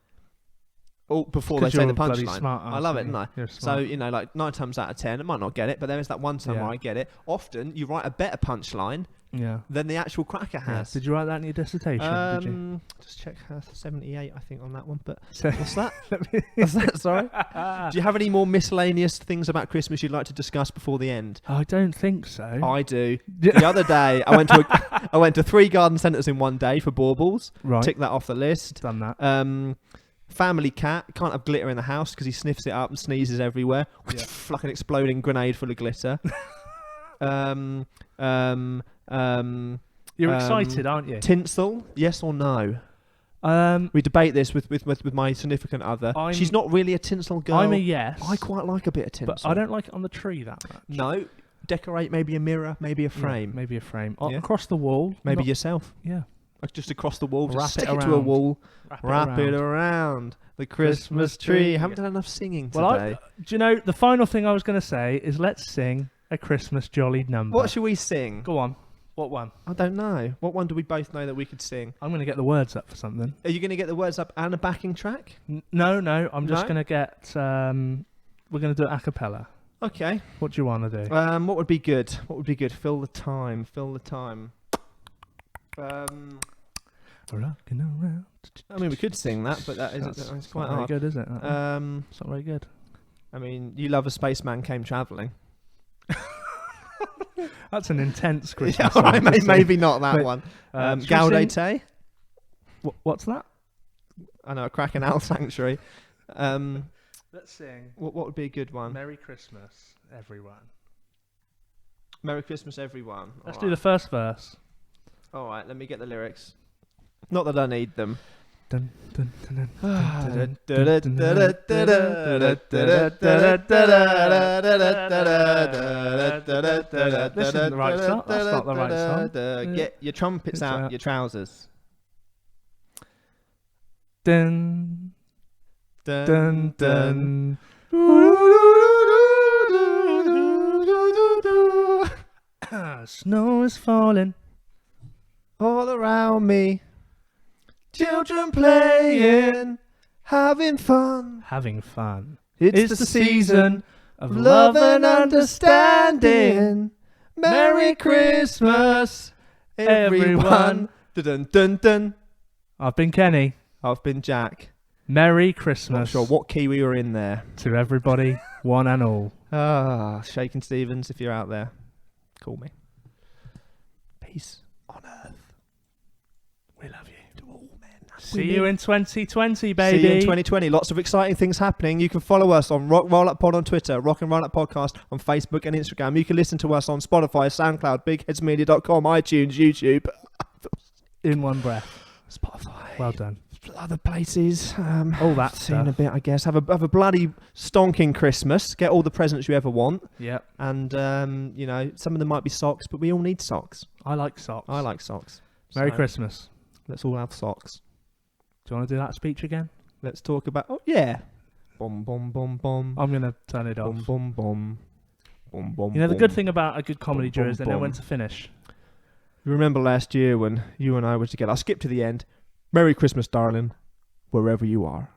Speaker 2: Before they
Speaker 3: 'Cause
Speaker 2: say
Speaker 3: you're
Speaker 2: the
Speaker 3: a bloody
Speaker 2: punchline.
Speaker 3: smart
Speaker 2: I
Speaker 3: ass,
Speaker 2: love it,
Speaker 3: aren't
Speaker 2: don't I?
Speaker 3: you? You're
Speaker 2: So,
Speaker 3: smart.
Speaker 2: like 9 times out of 10, I might not get it, but there is that one time
Speaker 3: Yeah.
Speaker 2: where I get it. Often, you write a better punchline
Speaker 3: Yeah.
Speaker 2: than the actual cracker
Speaker 3: Yeah.
Speaker 2: has.
Speaker 3: Did you write that in your dissertation? Did you?
Speaker 2: Just check 78, I think, on that one. But
Speaker 3: So-
Speaker 2: what's that? What's that? Sorry. Do you have any more miscellaneous things about Christmas you'd like to discuss before the end?
Speaker 3: I don't think so.
Speaker 2: I do. The other day, I went to 3 garden centres in one day for baubles.
Speaker 3: Right.
Speaker 2: Tick that off the list.
Speaker 3: Done that.
Speaker 2: Family cat can't have glitter in the house because he sniffs it up and sneezes everywhere.
Speaker 3: Yeah.
Speaker 2: Like an exploding grenade full of glitter.
Speaker 3: You're excited, aren't you?
Speaker 2: Tinsel, yes or no? We debate this with my significant other. She's not really a tinsel girl.
Speaker 3: I'm a yes.
Speaker 2: I quite like a bit of tinsel.
Speaker 3: But I don't like it on the tree that much.
Speaker 2: No. Decorate maybe a mirror, maybe a frame.
Speaker 3: Yeah, maybe a frame.
Speaker 2: Yeah.
Speaker 3: Across the wall.
Speaker 2: Maybe
Speaker 3: not-
Speaker 2: yourself.
Speaker 3: Yeah.
Speaker 2: Like just across the wall.
Speaker 3: Wrap
Speaker 2: Just
Speaker 3: it
Speaker 2: stick it to a
Speaker 3: around.
Speaker 2: wall.
Speaker 3: Wrap
Speaker 2: it around the Christmas tree. Haven't done enough singing today.
Speaker 3: Well, do you know, the final thing I was going to say is let's sing a Christmas jolly number.
Speaker 2: What should we sing?
Speaker 3: Go on. What one?
Speaker 2: I don't know. What one do we both know that we could sing?
Speaker 3: I'm going to get the words up for something.
Speaker 2: Are you going to get the words up and a backing track?
Speaker 3: No. I'm just
Speaker 2: No?
Speaker 3: going to get... we're going to do it a cappella.
Speaker 2: Okay.
Speaker 3: What do you want to do?
Speaker 2: What would be good? Fill the time.
Speaker 3: Rocking around.
Speaker 2: I mean, we could sing that, but it's quite
Speaker 3: not very
Speaker 2: hard.
Speaker 3: good, is it? It's not very good.
Speaker 2: I mean, you love a spaceman came travelling.
Speaker 3: That's an intense
Speaker 2: Yeah,
Speaker 3: Christmas
Speaker 2: all right,
Speaker 3: song to sing.
Speaker 2: maybe not that
Speaker 3: Wait,
Speaker 2: one.
Speaker 3: should we sing-
Speaker 2: Gaudete.
Speaker 3: What's that?
Speaker 2: I know, a Kraken Owl Sanctuary.
Speaker 3: Let's sing
Speaker 2: What would be a good one?
Speaker 3: Merry Christmas, everyone.
Speaker 2: Merry Christmas, everyone.
Speaker 3: Let's do the first verse.
Speaker 2: All right, let me get the lyrics. Not that I need them.
Speaker 3: Dun, dun, dun, This isn't the right song. That's not the right song.
Speaker 2: Get your trumpets
Speaker 3: It's
Speaker 2: out,
Speaker 3: out.
Speaker 2: your trousers.
Speaker 3: Dun, dun, dun. Snow is falling.
Speaker 2: All around me, children playing, having fun.
Speaker 3: Having fun.
Speaker 2: It's the season of love and understanding. Merry Christmas, everyone. Dun dun dun.
Speaker 3: I've been Kenny.
Speaker 2: I've been Jack.
Speaker 3: Merry Christmas.
Speaker 2: Not sure what key we were in there.
Speaker 3: To everybody, one and all.
Speaker 2: Shakin' Stevens, if you're out there, call me. Peace on earth. We love you. To all men.
Speaker 3: See you in 2020, baby.
Speaker 2: See you in 2020. Lots of exciting things happening. You can follow us on Rock Roll Up Pod on Twitter, Rock and Roll Up Podcast on Facebook and Instagram. You can listen to us on Spotify, SoundCloud, BigHeadsMedia.com, iTunes, YouTube.
Speaker 3: In one breath.
Speaker 2: Spotify.
Speaker 3: Well done.
Speaker 2: Other places.
Speaker 3: All that
Speaker 2: See in a
Speaker 3: stuff.
Speaker 2: bit, I guess. Have a bloody stonking Christmas. Get all the presents you ever want.
Speaker 3: Yep.
Speaker 2: And, some of them might be socks, but we all need socks.
Speaker 3: I like socks.
Speaker 2: I like socks.
Speaker 3: Merry
Speaker 2: So,
Speaker 3: Christmas.
Speaker 2: Let's all have socks.
Speaker 3: Do you want to do that speech again?
Speaker 2: Let's talk about... Oh, yeah. Bom, bom, bom, bom.
Speaker 3: I'm going to turn it off.
Speaker 2: Bom, bom, bom. Bom, bom,
Speaker 3: You know, the
Speaker 2: bom.
Speaker 3: good thing about a good comedy
Speaker 2: Bom,
Speaker 3: duo is they know
Speaker 2: bom.
Speaker 3: when to finish.
Speaker 2: You remember last year when you and I were together? I'll skip to the end. Merry Christmas, darling, wherever you are.